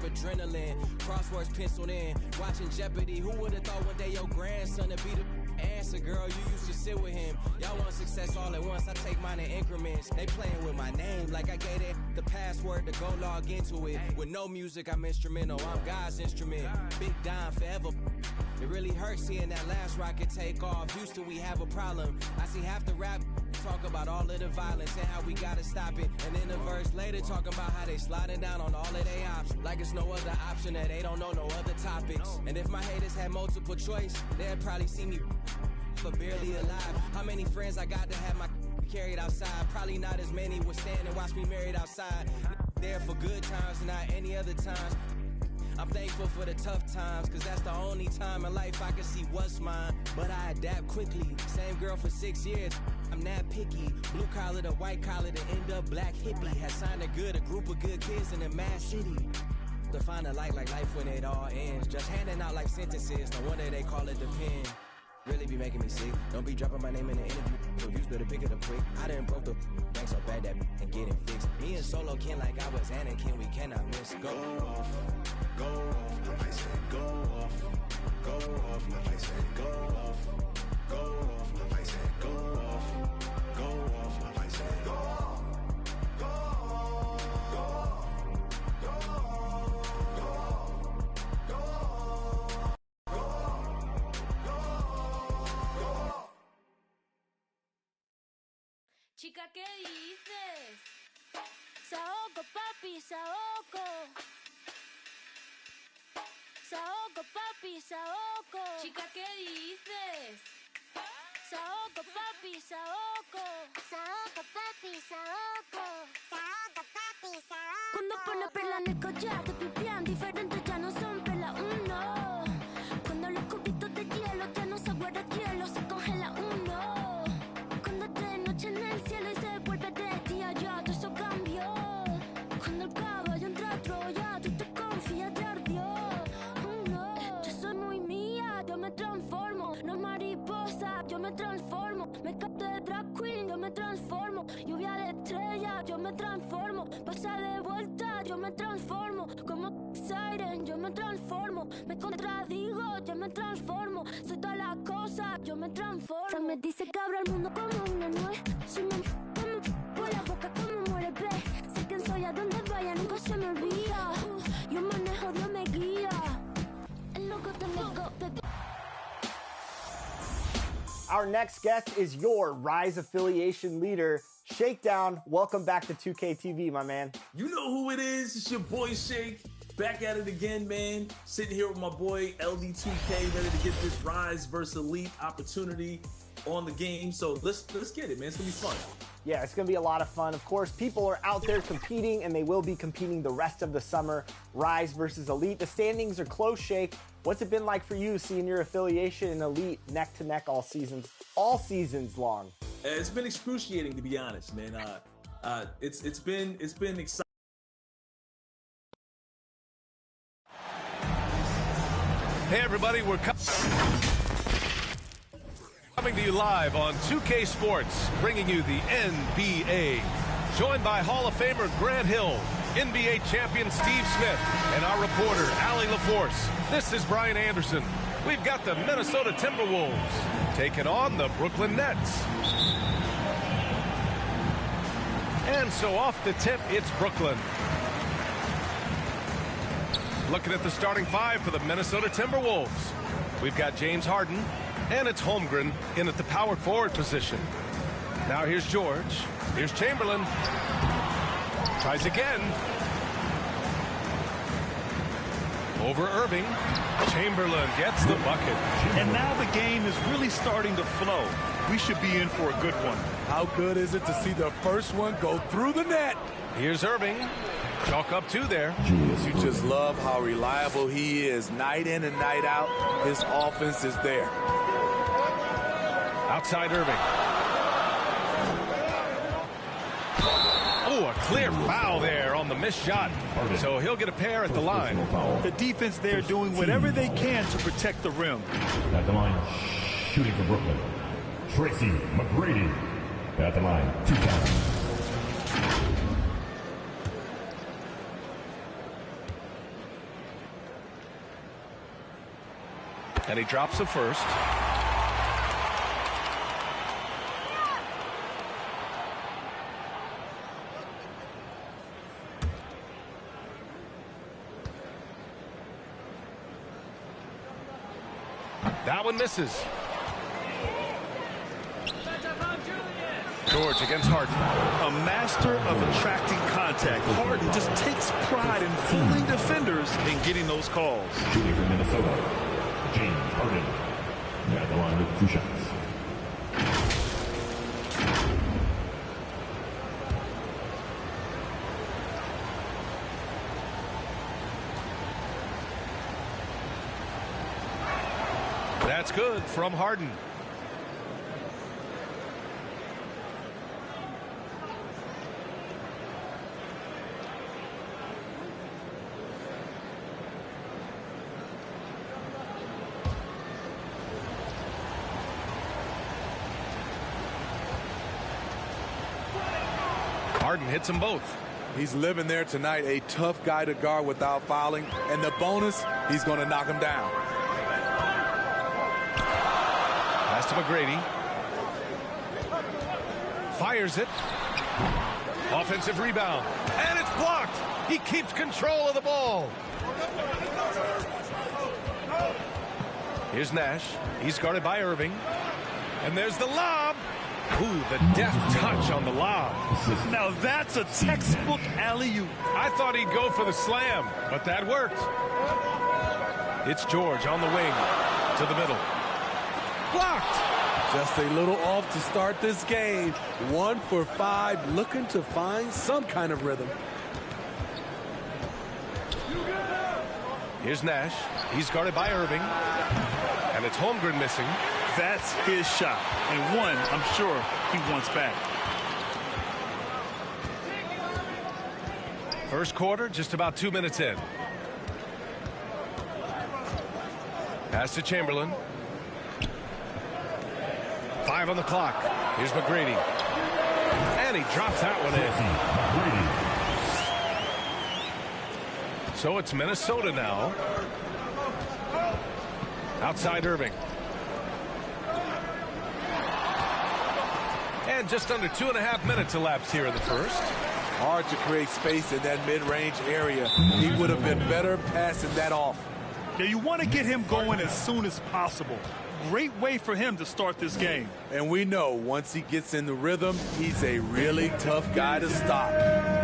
adrenaline. Crosswords penciled in, watching Jeopardy. Who would've thought one day your grandson would be the answer, girl? You used to sit with him. Y'all want success all at once. I take mine in increments. They playing with my name like I gave it the password to go log into it. With no music, I'm instrumental. I'm God's instrument. Big Don forever. It really hurts seeing that last rocket take off. Houston, we have a problem. I see half the rap talk about all of the violence and how we gotta stop it. And then a verse later talking about how they sliding down on all of their options. Like it's no other option, that they don't know no other topics. And if my haters had multiple choice, they'd probably see me but barely alive. How many friends I got to have my carried outside? Probably not as many would stand and watch me married outside. There for good times and not any other times. I'm thankful for the tough times, cause that's the only time in life I can see what's mine. But I adapt quickly, same girl for 6 years. I'm not picky, blue collar to white collar to end up black hippie. Has signed a group of good kids in a mad city. To find a light like life when it all ends. Just handing out like sentences, no wonder they call it the pen. Really be making me sick. Don't be dropping my name in the interview. Reviews better pick it up quick. I done broke the bank so bad that and get it fixed. Me and Solo Ken like I was Anakin, we cannot miss. Go off, I say go off, I say go off, I say go off, I say go off, Chica, ¿qué dices? Saoco, papi, saoco. Saoco, papi, saoco. Chica, ¿qué dices? Saoco, papi, saoco. Saoco, papi, saoco. Saoco, papi, saoco. Cuando pone perla en el collar, te pipián diferentes, ya no son perla uno. Cuando los cubitos de hielo ya no se guarda hielo, se congela uno. Cuando es de noche en el cielo y se vuelve de día, ya todo eso cambió. Cuando el caballo entra a Troya, tú te confías, te ardió. No, yo soy muy mía, yo me transformo. No es mariposa, yo me transformo. Me capto de drag queen, yo me transformo. Lluvia de estrella, yo me transformo. Pasa de vuelta, yo me transformo. Como Siren, yo me transformo. Me contradigo, yo me transformo. Soy todas las cosas, yo me transformo. Se me dice que abro el mundo como una nuez. Si me como por la boca como muere ve. Sé quién soy, a donde vaya, nunca se me olvida. Yo manejo, Dios me guía. El loco te loco, baby. Our next guest is your Rise affiliation leader, Shakedown. Welcome back to 2K TV, my man. You know who it is. It's your boy Shake. Back at it again, man. Sitting here with my boy LD2K, ready to get this Rise versus Elite opportunity on the game. So let's get it, man. It's gonna be fun. Yeah, it's going to be a lot of fun. Of course, people are out there competing, and they will be competing the rest of the summer. Rise versus Elite. The standings are close, Shake. What's it been like for you seeing your affiliation in Elite neck to neck all seasons long? It's been excruciating, to be honest, man. It's been exciting. Hey, everybody, we're coming to you live on 2K Sports, bringing you the NBA. Joined by Hall of Famer Grant Hill, NBA champion Steve Smith, and our reporter, Allie LaForce. This is Brian Anderson. We've got the Minnesota Timberwolves taking on the Brooklyn Nets. And so off the tip, it's Brooklyn. Looking at the starting five for the Minnesota Timberwolves. We've got James Harden, and it's Holmgren in at the power forward position. Now here's George. Here's Chamberlain. Tries again. Over Irving. Chamberlain gets the bucket. And now the game is really starting to flow. We should be in for a good one. How good is it to see the first one go through the net? Here's Irving. Chalk up two there. You just love how reliable he is night in and night out. His offense is there. Outside Irving. Oh, a clear foul there on the missed shot. So he'll get a pair at the line. The defense there doing whatever they can to protect the rim. At the line, shooting for Brooklyn, Tracy McGrady. At the line, 2 times. And he drops the first. That one misses. George against Harden. A master of attracting contact. Harden just takes pride in fooling defenders and getting those calls. Shooting from Minnesota, James Harden. At the line with 2 shots. That's good from Harden. Harden hits them both. He's living there tonight, a tough guy to guard without fouling. And the bonus, he's going to knock him down. Pass to McGrady. Fires it. Offensive rebound. And it's blocked. He keeps control of the ball. Here's Nash. He's guarded by Irving. And there's the lob. Ooh, the deft touch on the lob. Now that's a textbook alley-oop. I thought he'd go for the slam, but that worked. It's George on the wing to the middle. Blocked. Just a little off to start this game. 1 for 5, looking to find some kind of rhythm. Here's Nash. He's guarded by Irving. And it's Holmgren missing. That's his shot. And one, I'm sure, he wants back. First quarter, just about 2 minutes in. Pass to Chamberlain. 5 on the clock. Here's McGrady. And he drops that one in. So it's Minnesota now. Outside Irving. And just under 2.5 minutes elapsed here in the first. Hard to create space in that mid-range area. He would have been better passing that off. Yeah, you want to get him going as soon as possible. Great way for him to start this game. And we know once he gets in the rhythm, he's a really tough guy to stop.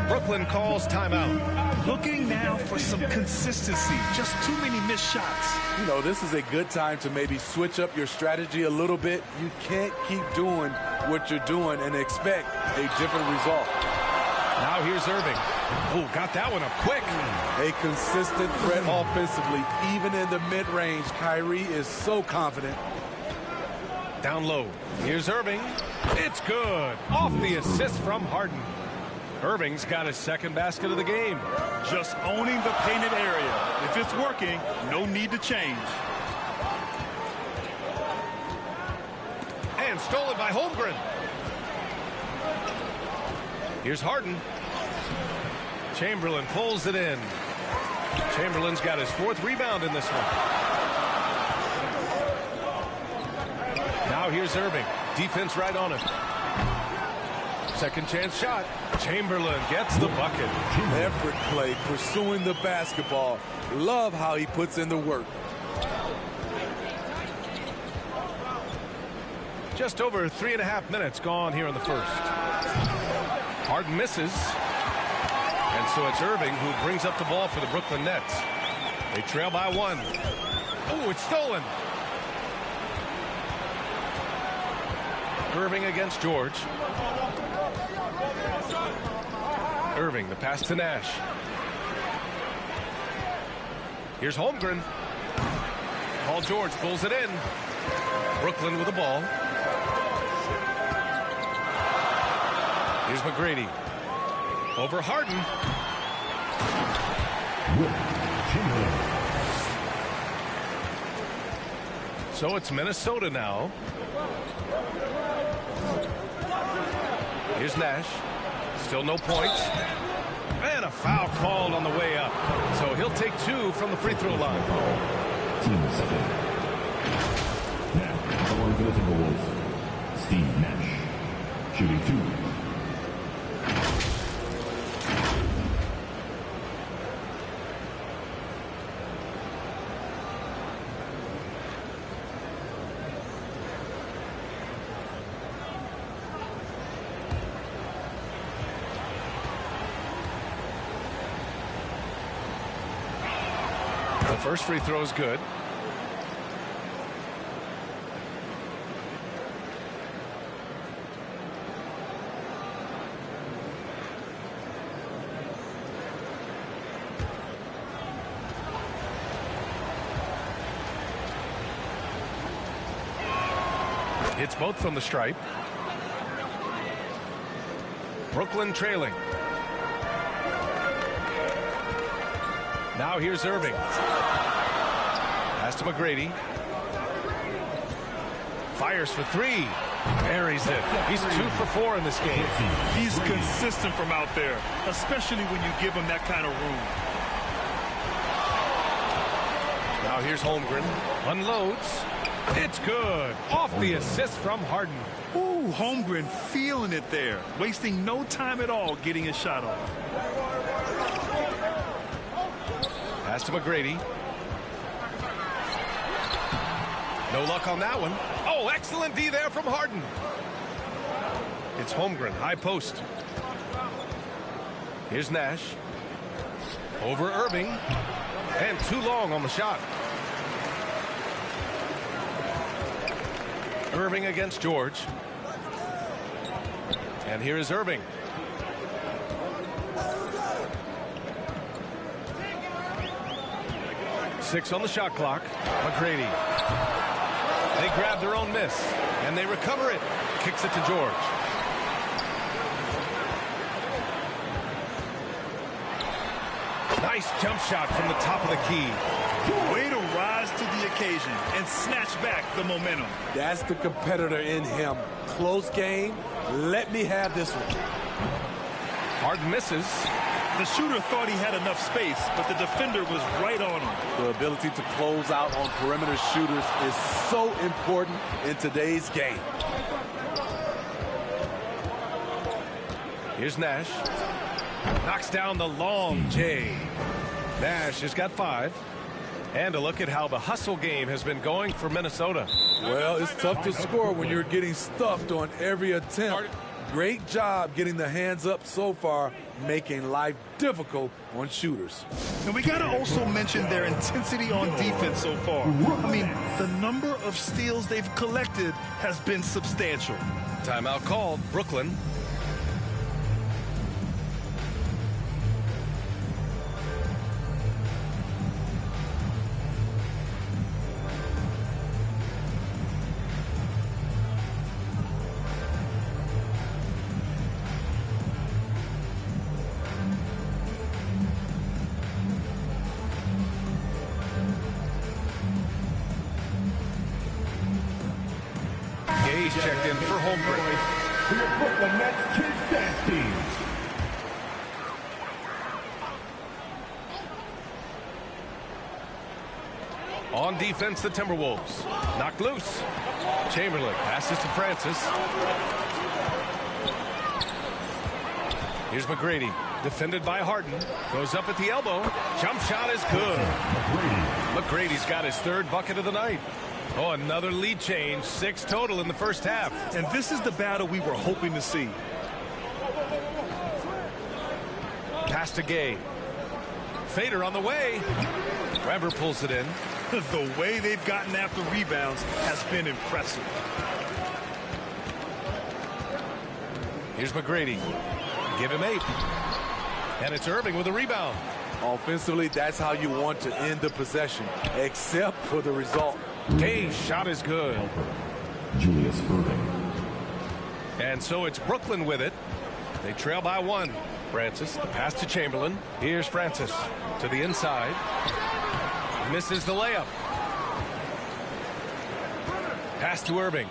Brooklyn calls timeout. Looking now for some consistency. Just too many missed shots. You know, this is a good time to maybe switch up your strategy a little bit. You can't keep doing what you're doing and expect a different result. Now here's Irving. Oh, got that one up quick. A consistent threat offensively, even in the mid-range. Kyrie is so confident. Down low. Here's Irving. It's good. Off the assist from Harden. Irving's got his second basket of the game. Just owning the painted area. If it's working, no need to change. And stolen by Holmgren. Here's Harden. Chamberlain pulls it in. Chamberlain's got his 4th rebound in this one. Now here's Irving. Defense right on him. Second chance shot. Chamberlain gets the bucket. Effort play, pursuing the basketball. Love how he puts in the work. Just over 3.5 minutes gone here in the first. Harden misses. And so it's Irving who brings up the ball for the Brooklyn Nets. They trail by 1. Oh, it's stolen. Irving against George. Irving, the pass to Nash. Here's Holmgren. Paul George pulls it in. Brooklyn with the ball. Here's McGrady. Over Harden. So it's Minnesota now. Here's Nash. Still no points. And a foul called on the way up. So he'll take 2 from the free throw line. Now, going to the Timberwolves, Steve Nash, shooting 2. The first free throw is good. Hits both from the stripe. Brooklyn trailing. Now here's Irving. Pass to McGrady. Fires for 3. Buries it. He's 2 for 4 in this game. He's consistent from out there, especially when you give him that kind of room. Now here's Holmgren. Unloads. It's good. Off the assist from Harden. Ooh, Holmgren feeling it there. Wasting no time at all getting his shot off. Pass to McGrady. No luck on that one. Oh, excellent D there from Harden. It's Holmgren, high post. Here's Nash. Over Irving. And too long on the shot. Irving against George. And here is Irving. Six on the shot clock. McGrady. They grab their own miss, and they recover it. Kicks it to George. Nice jump shot from the top of the key. Way to rise to the occasion and snatch back the momentum. That's the competitor in him. Close game. Let me have this one. Harden misses. The shooter thought he had enough space, but the defender was right on him. The ability to close out on perimeter shooters is so important in today's game. Here's Nash. Knocks down the long J. Nash has got 5. And a look at how the hustle game has been going for Minnesota. Well, it's tough to score when you're getting stuffed on every attempt. Great job getting the hands up so far, making life difficult on shooters. And we got to also mention their intensity on defense so far. I mean, the number of steals they've collected has been substantial. Timeout called. Brooklyn. He's checked in for Holmgren. For your Brooklyn Nets Kids Dance Team. On defense, the Timberwolves. Knocked loose. Chamberlain passes to Francis. Here's McGrady. Defended by Harden. Goes up at the elbow. Jump shot is good. McGrady's got his 3rd bucket of the night. Oh, another lead change. 6 total in the first half. And this is the battle we were hoping to see. Pass to Gay. Fader on the way. Weber pulls it in. The way they've gotten after rebounds has been impressive. Here's McGrady. Give him 8. And it's Irving with a rebound. Offensively, that's how you want to end the possession, except for the result. Gay's shot is good. Julius Irving. And so it's Brooklyn with it. They trail by 1. Francis, the pass to Chamberlain. Here's Francis to the inside. Misses the layup. Pass to Irving.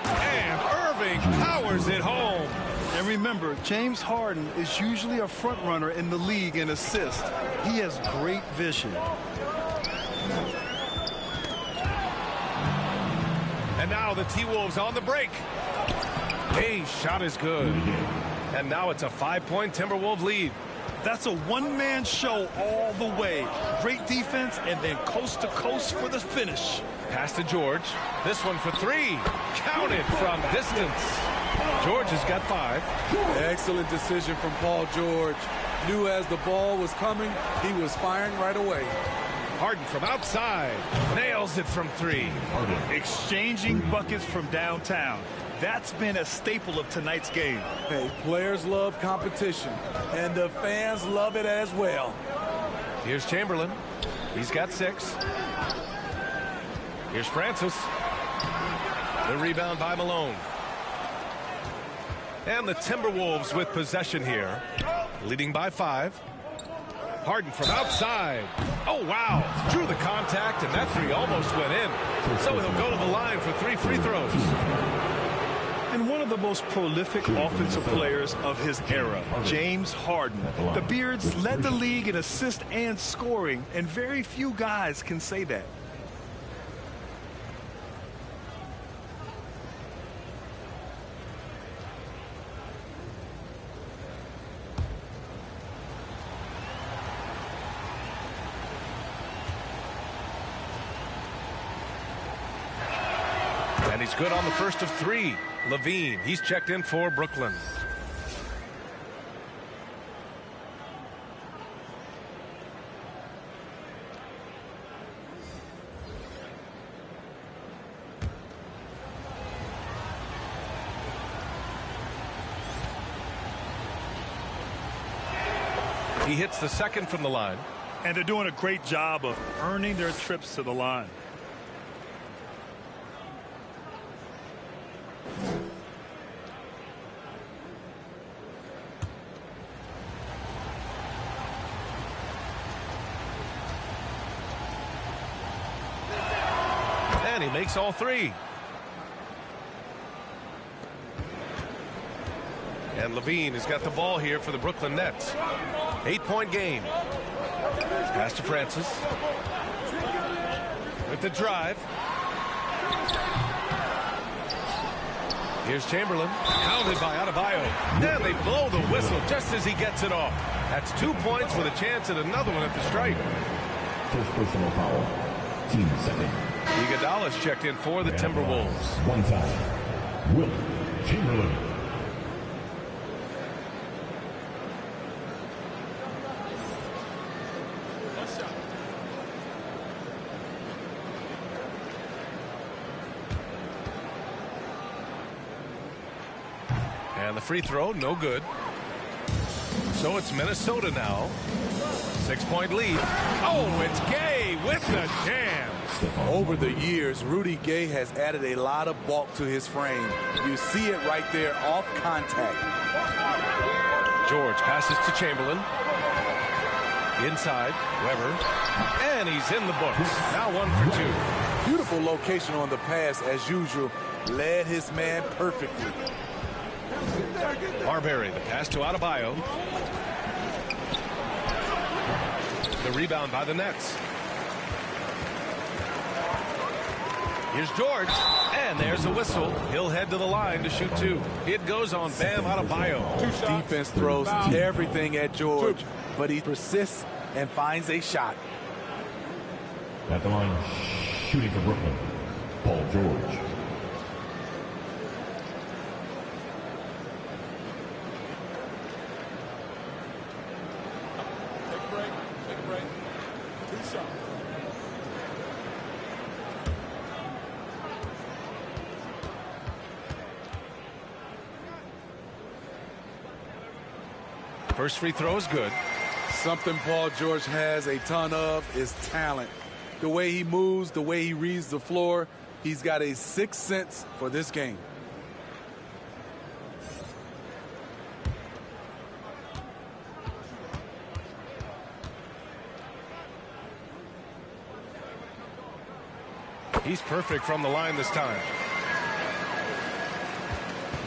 And Irving powers it home. And remember, James Harden is usually a front runner in the league in assists. He has great vision. And now the T-Wolves on the break. Hey, shot is good. And now it's a 5-point Timberwolves lead. That's a one-man show all the way. Great defense and then coast to coast for the finish. Pass to George. This one for three. Counted from distance. George has got 5. Excellent decision from Paul George. Knew as the ball was coming, he was firing right away. Harden from outside. Nails it from 3. Exchanging buckets from downtown. That's been a staple of tonight's game. Hey, players love competition, and the fans love it as well. Here's Chamberlain. He's got 6. Here's Francis. The rebound by Malone. And the Timberwolves with possession here, leading by 5. Harden from outside. Oh, wow. Drew the contact, and that 3 almost went in. So he'll go to the line for 3 free throws. And one of the most prolific offensive players of his era, James Harden. The Beards led the league in assists and scoring, and very few guys can say that. And he's good on the first of 3. Levine, he's checked in for Brooklyn. He hits the second from the line. And they're doing a great job of earning their trips to the line. And he makes all 3. And Levine has got the ball here for the Brooklyn Nets. 8-point game. Pass to Francis. With the drive. Here's Chamberlain. Pounded by Adebayo. And they blow the whistle just as he gets it off. That's 2 points with a chance at another one at the stripe. First personal foul. Team second. Iguodala's checked in for the Timberwolves. One time. Wilt Chamberlain. And the free throw, no good. So it's Minnesota now. 6-point lead. Oh, it's Gay with the jam. Over the years, Rudy Gay has added a lot of bulk to his frame. You see it right there off contact. George passes to Chamberlain. Inside, Weber. And he's in the books. Now 1 for 2. Beautiful location on the pass as usual. Led his man perfectly. Marbury, the pass to Adebayo. The rebound by the Nets. Here's George, and there's a whistle. He'll head to the line to shoot 2. It goes on Bam Adebayo. Defense throws everything at George, but he persists and finds a shot. At the line, shooting for Brooklyn, Paul George. Take a break. 2 shots. First free throw is good. Something Paul George has a ton of is talent. The way he moves, the way he reads the floor, he's got a sixth sense for this game. He's perfect from the line this time.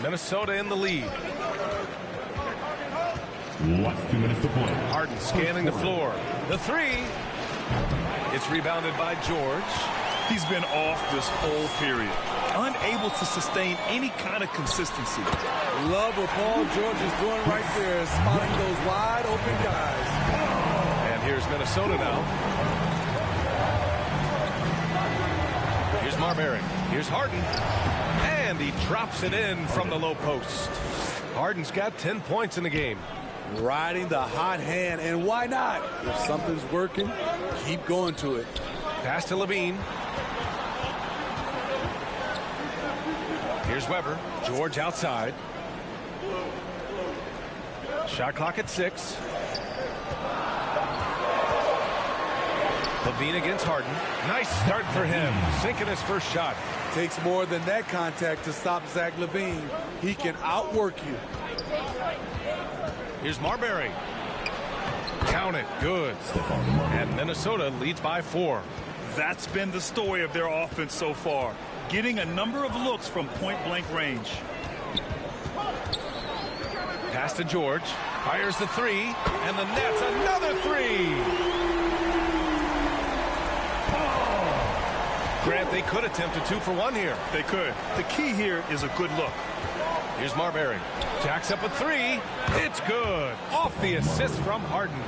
Minnesota in the lead. Last 2 minutes to play. Harden scanning the floor. The 3. It's rebounded by George. He's been off this whole period. unable to sustain any kind of consistency. Love what Paul George is doing right there, spotting those wide open guys. And here's Minnesota now. Here's Marbury. Here's Harden. And he drops it in from the low post. Harden's got 10 points in the game. Riding the hot hand, and why not? If something's working, keep going to it. Pass to Levine. Here's Weber. George outside. Shot clock at 6. Levine against Harden. Nice start for him. Sinking his first shot. Takes more than that contact to stop Zach Levine. He can outwork you. Here's Marbury. Count it. Good. And Minnesota leads by 4. That's been the story of their offense so far, getting a number of looks from point-blank range. Pass to George. Fires the 3. And the net's another 3. Grant, they could attempt a 2 for 1 here. They could. The key here is a good look. Here's Marbury. Jacks up a 3. It's good. Off the assist from Harden.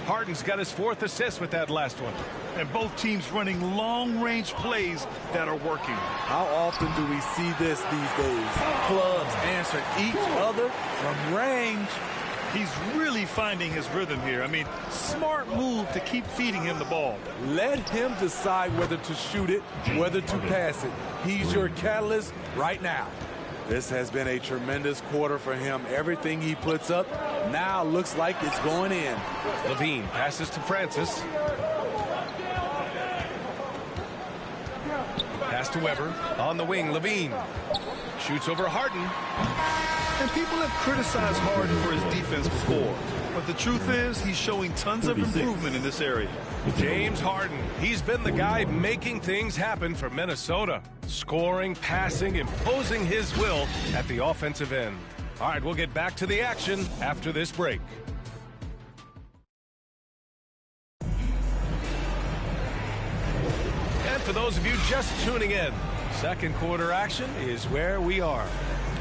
Harden's got his 4th assist with that last one. And both teams running long-range plays that are working. How often do we see this these days? Clubs answer each other from range. He's really finding his rhythm here. I mean, smart move to keep feeding him the ball. Let him decide whether to shoot it, whether to pass it. He's your catalyst right now. This has been a tremendous quarter for him. Everything he puts up now looks like it's going in. Levine passes to Francis. Pass to Weber. On the wing, Levine. Shoots over Harden. And people have criticized Harden for his defense before. But the truth is, he's showing tons of improvement in this area. James Harden. He's been the guy making things happen for Minnesota. Scoring, passing, imposing his will at the offensive end. All right, we'll get back to the action after this break. And for those of you just tuning in, second quarter action is where we are.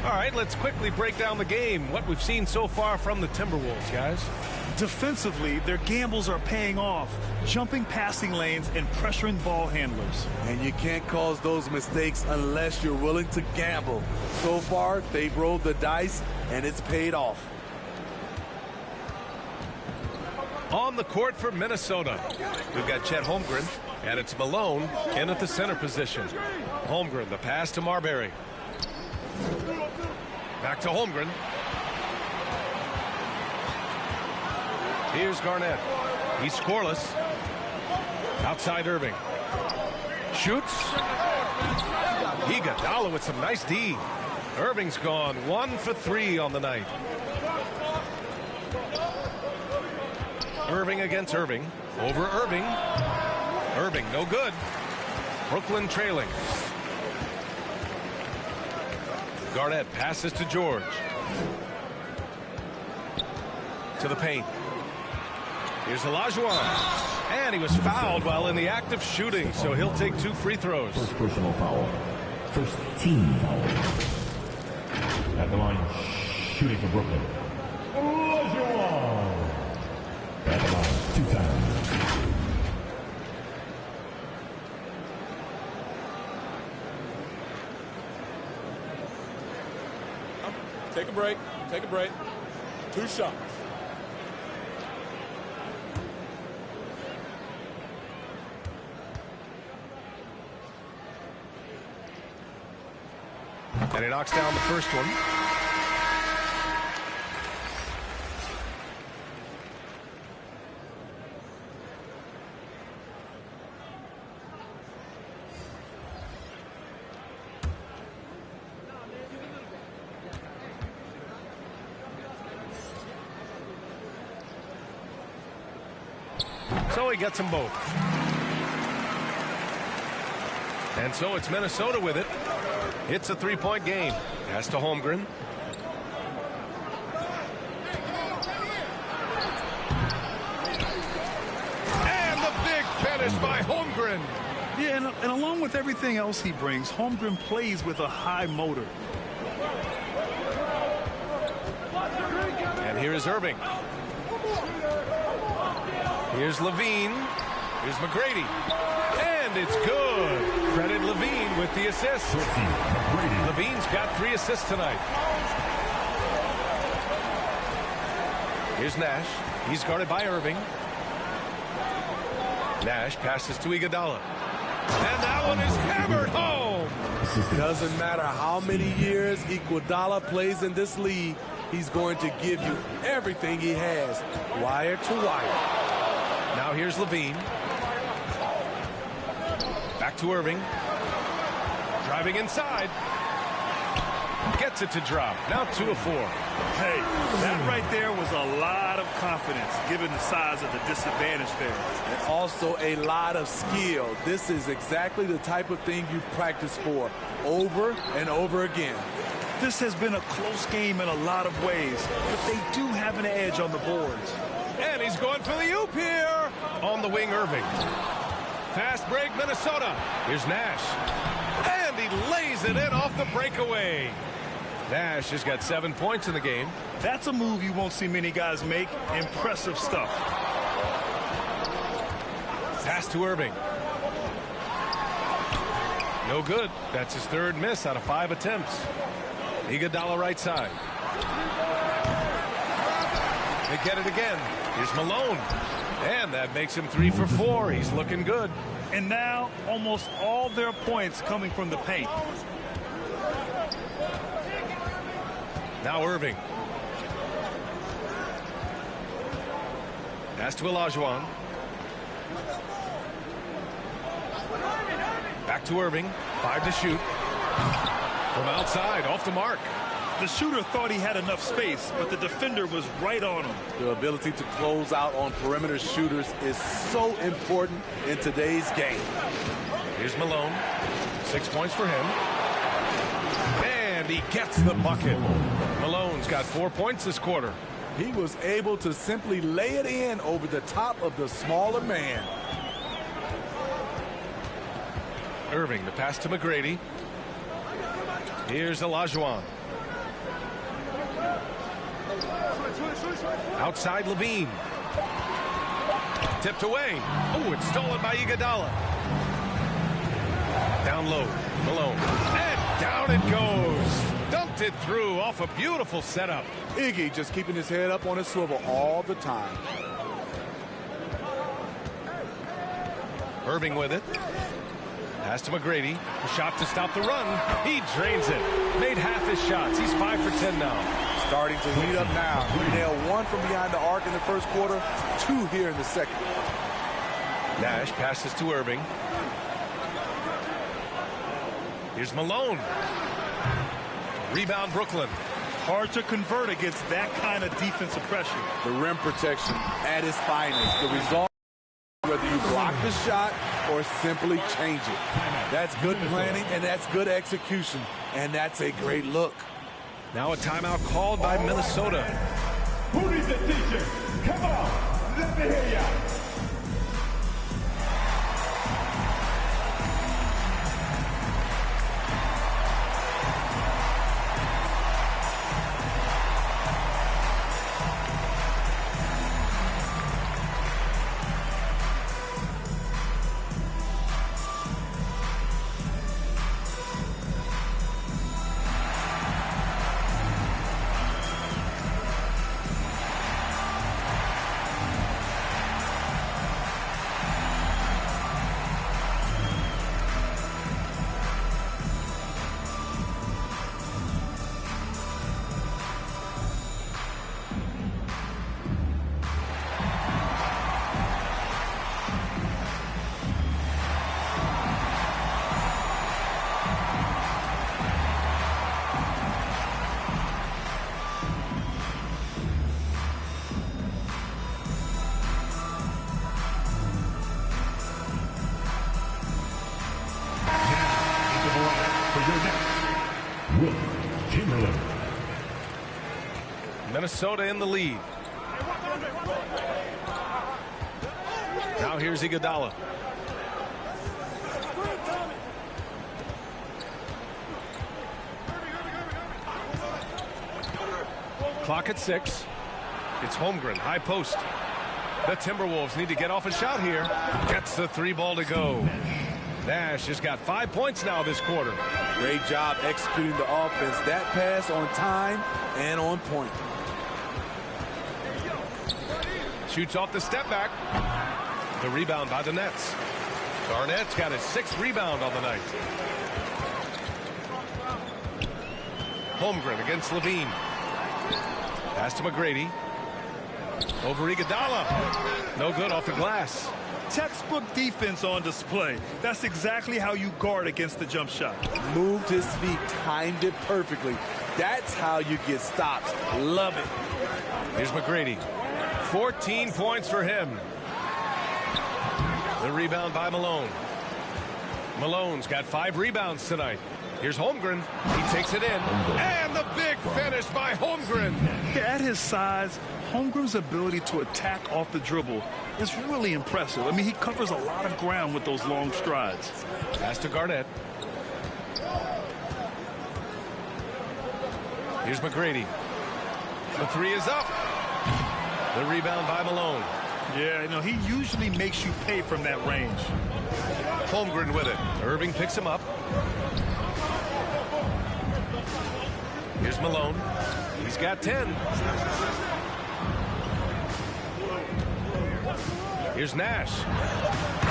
All right, let's quickly break down the game. What we've seen so far from the Timberwolves, guys. Defensively, their gambles are paying off, jumping passing lanes and pressuring ball handlers. And you can't cause those mistakes unless you're willing to gamble. So far, they've rolled the dice, and it's paid off. On the court for Minnesota, we've got Chet Holmgren, and it's Malone in at the center position. Holmgren, the pass to Marbury. Back to Holmgren. Here's Garnett. He's scoreless. Outside Irving. Shoots. Iguodala with some nice D. Irving's gone 1 for 3 on the night. Irving against Irving. Over Irving. Irving, no good. Brooklyn trailing. Garnett passes to George. To the paint. Here's Olajuwon. And he was fouled while in the act of shooting, so he'll take 2 free throws. First personal foul. First team foul. At the line, shooting for Brooklyn. Olajuwon. At the line, 2 times. Take a break. Take a break. 2 shots. And he knocks down the first one. So he gets them both. And so it's Minnesota with it. It's a 3-point game. Pass to Holmgren. And the big finish by Holmgren. Yeah, and along with everything else he brings, Holmgren plays with a high motor. And here is Irving. Here's Levine. Here's McGrady. And it's good. Credit Levine with the assist. Levine's got 3 assists tonight. Here's Nash. He's guarded by Irving. Nash passes to Iguodala. And that one is hammered home. Doesn't matter how many years Iguodala plays in this league, he's going to give you everything he has, wire to wire. Now here's Levine. Back to Irving. Driving inside. Gets it to drop. Now 2 of 4. Hey, that right there was a lot of confidence, given the size of the disadvantage there. And also a lot of skill. This is exactly the type of thing you practice for over and over again. This has been a close game in a lot of ways, but they do have an edge on the boards. And he's going for the oop here. On the wing, Irving. Fast break, Minnesota. Here's Nash. And he lays it in off the breakaway. Nash has got 7 points in the game. That's a move you won't see many guys make. Impressive stuff. Pass to Irving. No good. That's his 3rd miss out of 5 attempts. Iguodala right side. They get it again. Here's Malone. And that makes him 3 for 4. He's looking good. And now almost all their points coming from the paint. Now Irving. Pass to Olajuwon. Back to Irving. 5 to shoot. From outside, off the mark. The shooter thought he had enough space, but the defender was right on him. The ability to close out on perimeter shooters is so important in today's game. Here's Malone. 6 points for him. And he gets the bucket. Malone's got 4 points this quarter. He was able to simply lay it in over the top of the smaller man. Irving, the pass to McGrady. Here's Olajuwon. Outside Levine. Tipped away. Oh, it's stolen by Iguodala. Down low, Malone. And down it goes. Dumped it through off a beautiful setup. Iggy just keeping his head up on his swivel all the time. Irving with it. Pass to McGrady. A shot to stop the run. He drains it. Made half his shots. He's 5 for 10 now. Starting to heat up now. He nailed 1 from behind the arc in the first quarter, 2 here in the second. Nash passes to Irving. Here's Malone. Rebound Brooklyn. Hard to convert against that kind of defensive pressure. The rim protection at its finest. The result, whether you block the shot or simply change it. That's good planning and that's good execution. And that's a great look. Now a timeout called by Minnesota. Who needs a t-shirt? Come on, let me hear ya. Minnesota in the lead. Now here's Iguodala. Clock at 6. It's Holmgren, high post. The Timberwolves need to get off a shot here. Gets the 3 ball to go. Nash has got 5 points now this quarter. Great job executing the offense. That pass on time and on point. Shoots off the step back. The rebound by the Nets. Garnett's got his 6th rebound on the night. Holmgren against Levine. Pass to McGrady. Over Iguodala. No good off the glass. Textbook defense on display. That's exactly how you guard against the jump shot. Moved his feet, timed it perfectly. That's how you get stops. Love it. Here's McGrady. 14 points for him. The rebound by Malone. Malone's got 5 rebounds tonight. Here's Holmgren. He takes it in. And the big finish by Holmgren. At his size, Holmgren's ability to attack off the dribble is really impressive. I mean, he covers a lot of ground with those long strides. Pass to Garnett. Here's McGrady. The 3 is up. The rebound by Malone. Yeah, you know, he usually makes you pay from that range. Holmgren with it. Irving picks him up. Here's Malone. He's got 10. Here's Nash.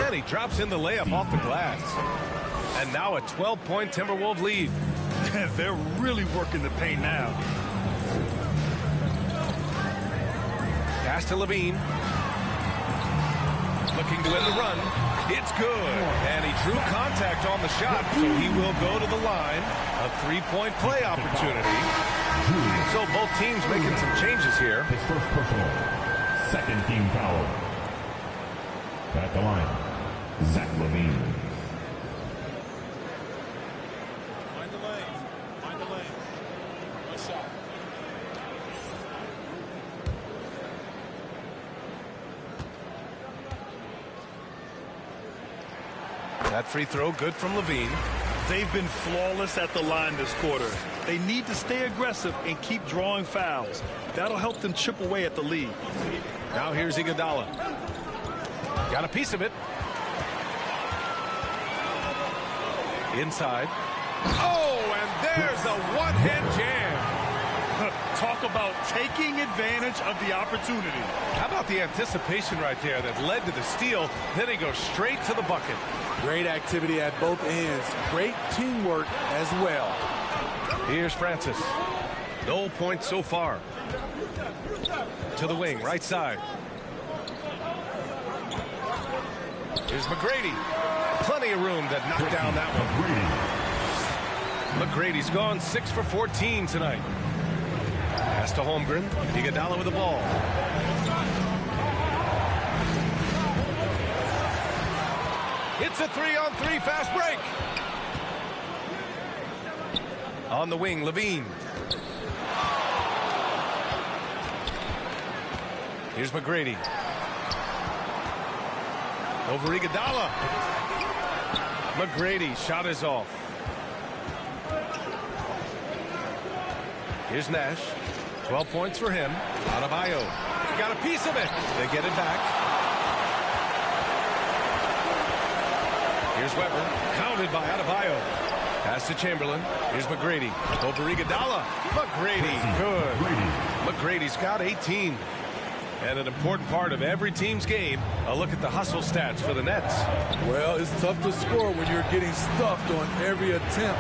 And he drops in the layup off the glass. And now a 12-point Timberwolves lead. They're really working the paint now. Pass to Levine. Looking to win the run. It's good. And he drew contact on the shot, so he will go to the line. A 3-point play opportunity. So both teams making some changes here. His first personal. 2nd team foul. At the line, Zach Levine. Mind the lane. Mind the lane. Nice shot. That free throw good from Levine. They've been flawless at the line this quarter. They need to stay aggressive and keep drawing fouls. That'll help them chip away at the lead. Now here's Iguodala. Got a piece of it. Inside. Oh, and there's a one-hand jam. Talk about taking advantage of the opportunity. How about the anticipation right there that led to the steal? Then he goes straight to the bucket. Great activity at both ends. Great teamwork as well. Here's Francis. No points so far. To the wing, right side. Here's McGrady. Plenty of room to knock down that one. McGrady's gone 6 for 14 tonight. Pass to Holmgren. Iguodala with the ball. It's a 3-on-3 fast break. On the wing, Levine. Here's McGrady. Over Iguodala. McGrady, shot is off. Here's Nash. 12 points for him. Adebayo. Got a piece of it. They get it back. Here's Weber. Counted by Adebayo. Pass to Chamberlain. Here's McGrady. Over Iguodala. McGrady. Good. McGrady's got 18. And an important part of every team's game, a look at the hustle stats for the Nets. Well, it's tough to score when you're getting stuffed on every attempt.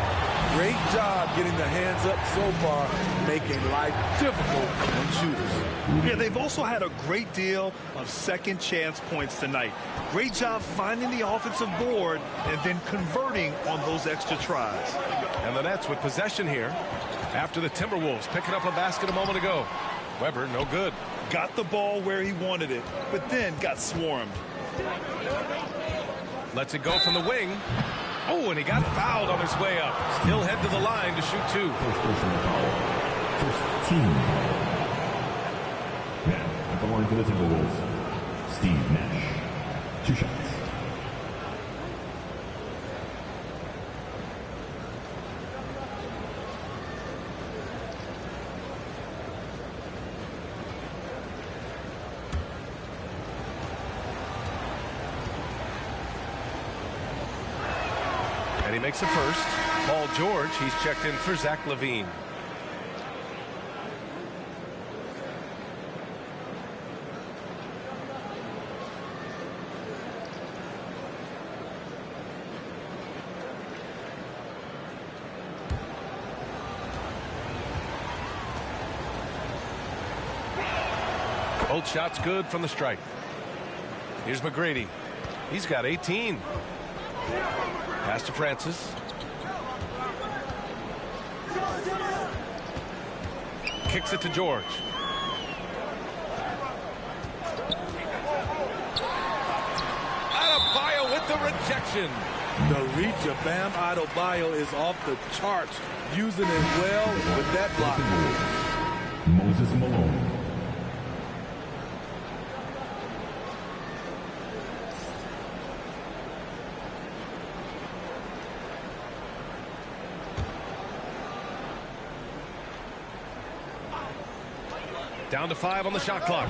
Great job getting the hands up so far, making life difficult on shooters. Yeah, they've also had a great deal of second chance points tonight. Great job finding the offensive board and then converting on those extra tries. And the Nets with possession here after the Timberwolves picking up a basket a moment ago. Weber, no good. Got the ball where he wanted it, but then got swarmed. Lets it go from the wing. Oh, and he got fouled on his way up. He'll head to the line to shoot 2. First team. Now, at the line for the Timberwolves, Steve Nash. 2 shots. And he makes the first. Paul George, he's checked in for Zach LaVine. Both shots good from the stripe. Here's McGrady. He's got 18. Pass to Francis. Kicks it to George. Adebayo with the rejection. The reach of Bam Adebayo is off the charts, using it well with that block. Moses Malone. Down to 5 on the shot clock.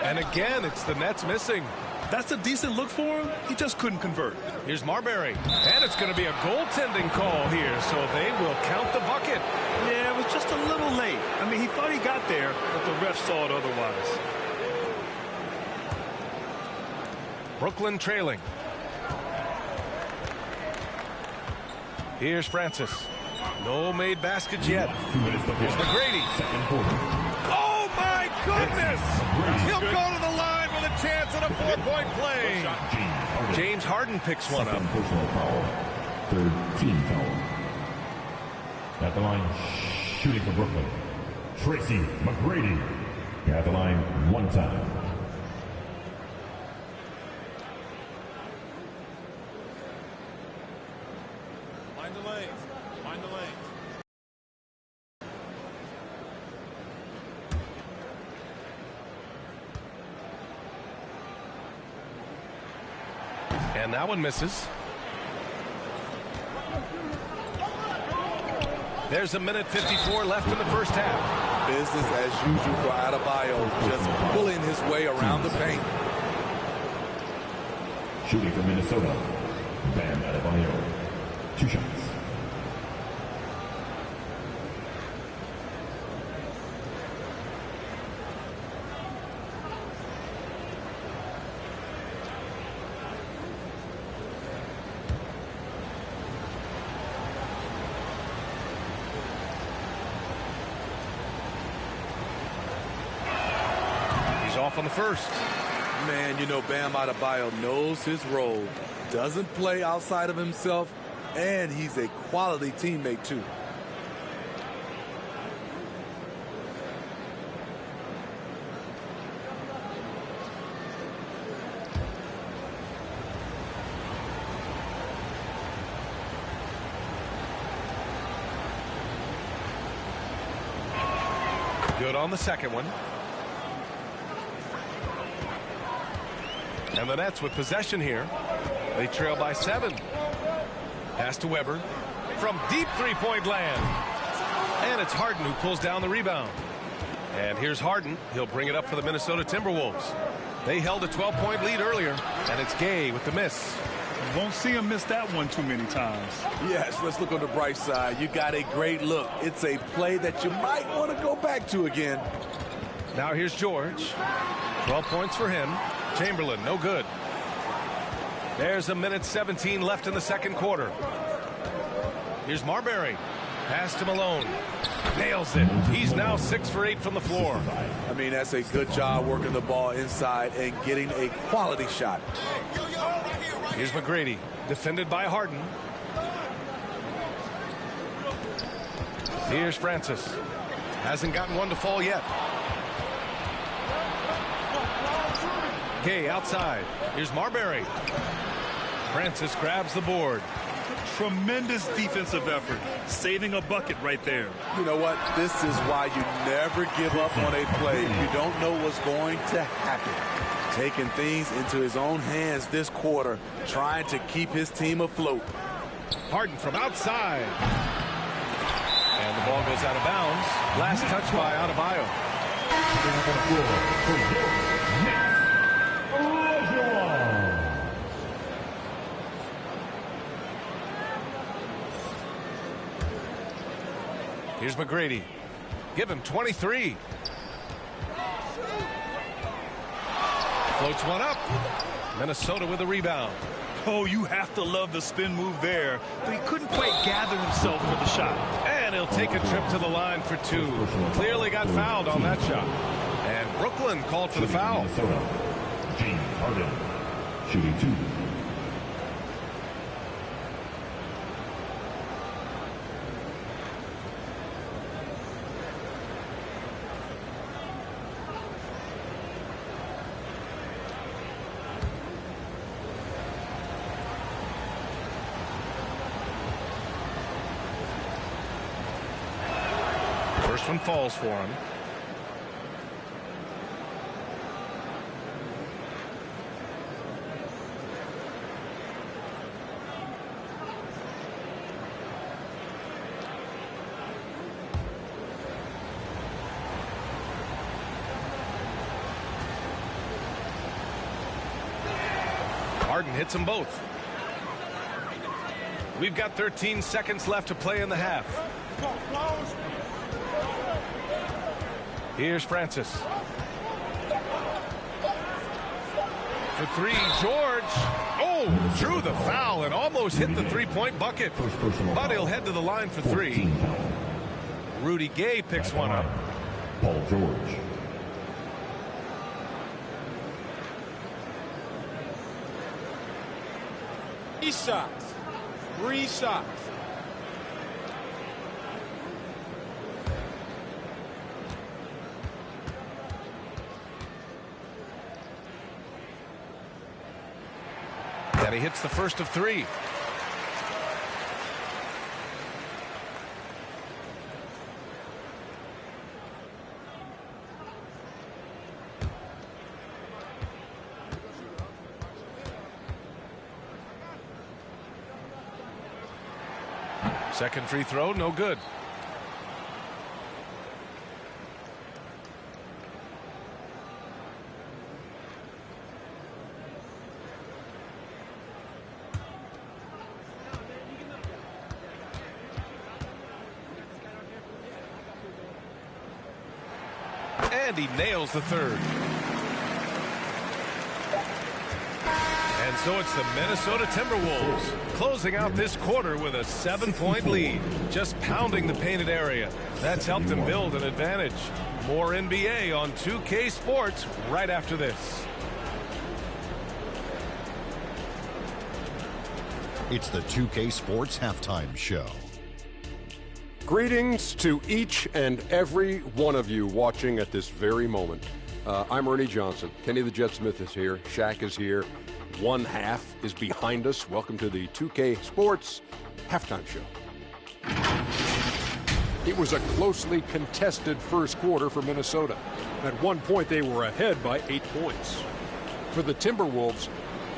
And again, it's the Nets missing. That's a decent look for him. He just couldn't convert. Here's Marbury. And it's going to be a goaltending call here, so they will count the bucket. Yeah, it was just a little late. I mean, he thought he got there, but the ref saw it otherwise. Brooklyn trailing. Here's Francis. No made baskets yet. Here's McGrady. Oh, my goodness! He'll go to the line with a chance at a 4-point play. James Harden picks one up. Personal foul. Third team foul. At the line, shooting for Brooklyn, Tracy McGrady. At the line one time. Mind the lanes. Mind the lanes. And that one misses. There's a minute 54 left in the first half. Business as usual for Adebayo, just pulling his way around the paint. Shooting for Minnesota, Bam Adebayo. 2 shots. Off on the first. Man, you know, Bam Adebayo knows his role, doesn't play outside of himself, and he's a quality teammate too. Good on the second one. And the Nets with possession here. They trail by 7. Pass to Weber from deep three-point land. And it's Harden who pulls down the rebound. And here's Harden. He'll bring it up for the Minnesota Timberwolves. They held a 12-point lead earlier, and it's Gay with the miss. Won't see him miss that one too many times. Yes, let's look on the bright side. You got a great look. It's a play that you might want to go back to again. Now here's George. 12 points for him. Chamberlain, no good. There's a minute 17 left in the second quarter. Here's Marbury. Pass to Malone. Nails it. He's now 6 for 8 from the floor. I mean, that's a good job working the ball inside and getting a quality shot. Here's McGrady. Defended by Harden. Here's Francis. Hasn't gotten one to fall yet. Gay outside. Here's Marbury. Francis grabs the board. Tremendous defensive effort. Saving a bucket right there. You know what? This is why you never give up on a play. You don't know what's going to happen. Taking things into his own hands this quarter, trying to keep his team afloat. Harden from outside. And the ball goes out of bounds. Last touch by Adebayo. Here's McGrady. Give him 23. Floats one up. Minnesota with a rebound. Oh, you have to love the spin move there, but he couldn't quite gather himself for the shot. And he'll take a trip to the line for two. Clearly got fouled on that shot. And Brooklyn called for the foul. James Harden, shooting 2. First one falls for him. Harden hits them both. We've got 13 seconds left to play in the half. Here's Francis. For three, George. Oh, drew the foul and almost hit the three-point bucket. But he'll head to the line for three. Rudy Gay picks one up. Paul George. Three shots. And he hits the first of three. Second free throw, no good. And he nails the third. And so it's the Minnesota Timberwolves closing out this quarter with a 7-point lead, just pounding the painted area. That's helped them build an advantage. More NBA on 2K Sports right after this. It's the 2K Sports Halftime Show. Greetings to each and every one of you watching at this very moment. I'm Ernie Johnson. Kenny the Jet Smith is here. Shaq is here. One half is behind us. Welcome to the 2K Sports Halftime Show. It was a closely contested first quarter for Minnesota. At one point, they were ahead by 8 points. For the Timberwolves,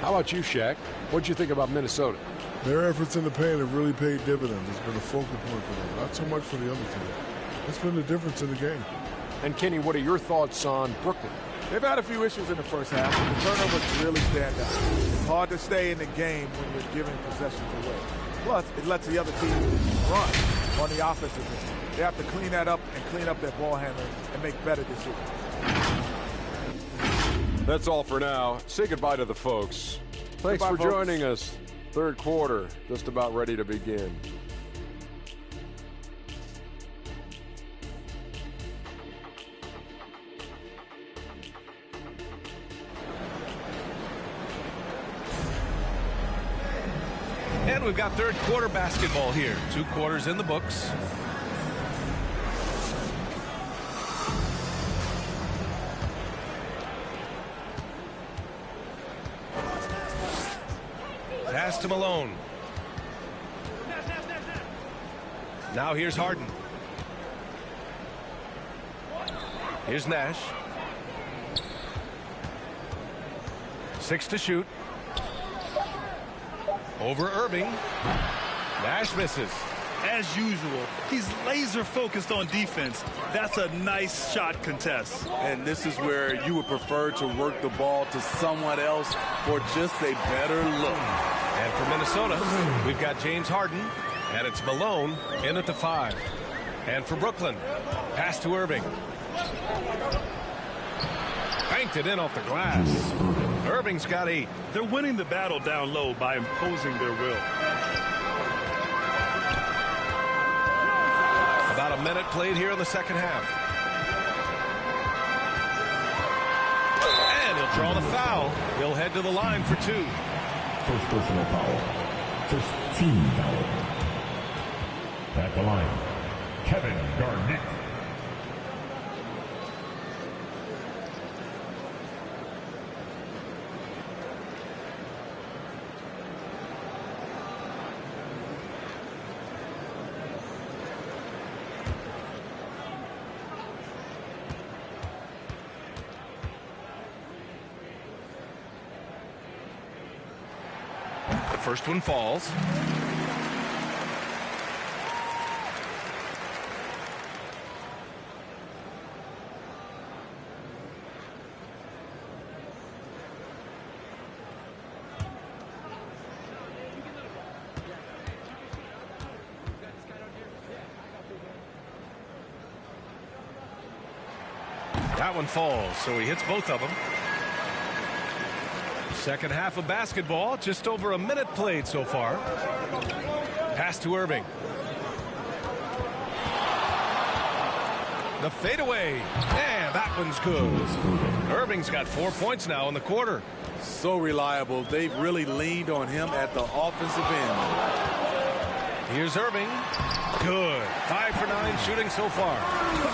how about you, Shaq? What'd you think about Minnesota? Their efforts in the paint have really paid dividends. It's been a focal point for them, not so much for the other team. It's been the difference in the game. And Kenny, what are your thoughts on Brooklyn? They've had a few issues in the first half, but the turnovers really stand out. It's hard to stay in the game when you're giving possessions away. Plus, it lets the other team run on the offensive end. They have to clean that up and clean up their ball handling and make better decisions. That's all for now. Say goodbye to the folks. Thanks Goodbye, for folks. joining us. Third quarter, just about ready to begin. And we've got third quarter basketball here. 2 quarters in the books. Pass to Malone. Now here's Harden. Here's Nash. 6 to shoot. Over Irving. Nash misses. As usual, he's laser focused on defense. That's a nice shot contest. And this is where you would prefer to work the ball to someone else for just a better look. And for Minnesota, we've got James Harden, and it's Malone in at the 5. And for Brooklyn, pass to Irving. Banked it in off the glass. Irving's got 8. They're winning the battle down low by imposing their will. About a minute played here in the second half. And he'll draw the foul. He'll head to the line for 2. First personal foul. First team foul. At the line, Kevin Garnett. The first one falls. That one falls, so he hits both of them. Second half of basketball, just over a minute played so far. Pass to Irving. The fadeaway, and that one's good. Irving's got 4 points now in the quarter. So reliable. They've really leaned on him at the offensive end. Here's Irving. Good. 5 for 9 shooting so far.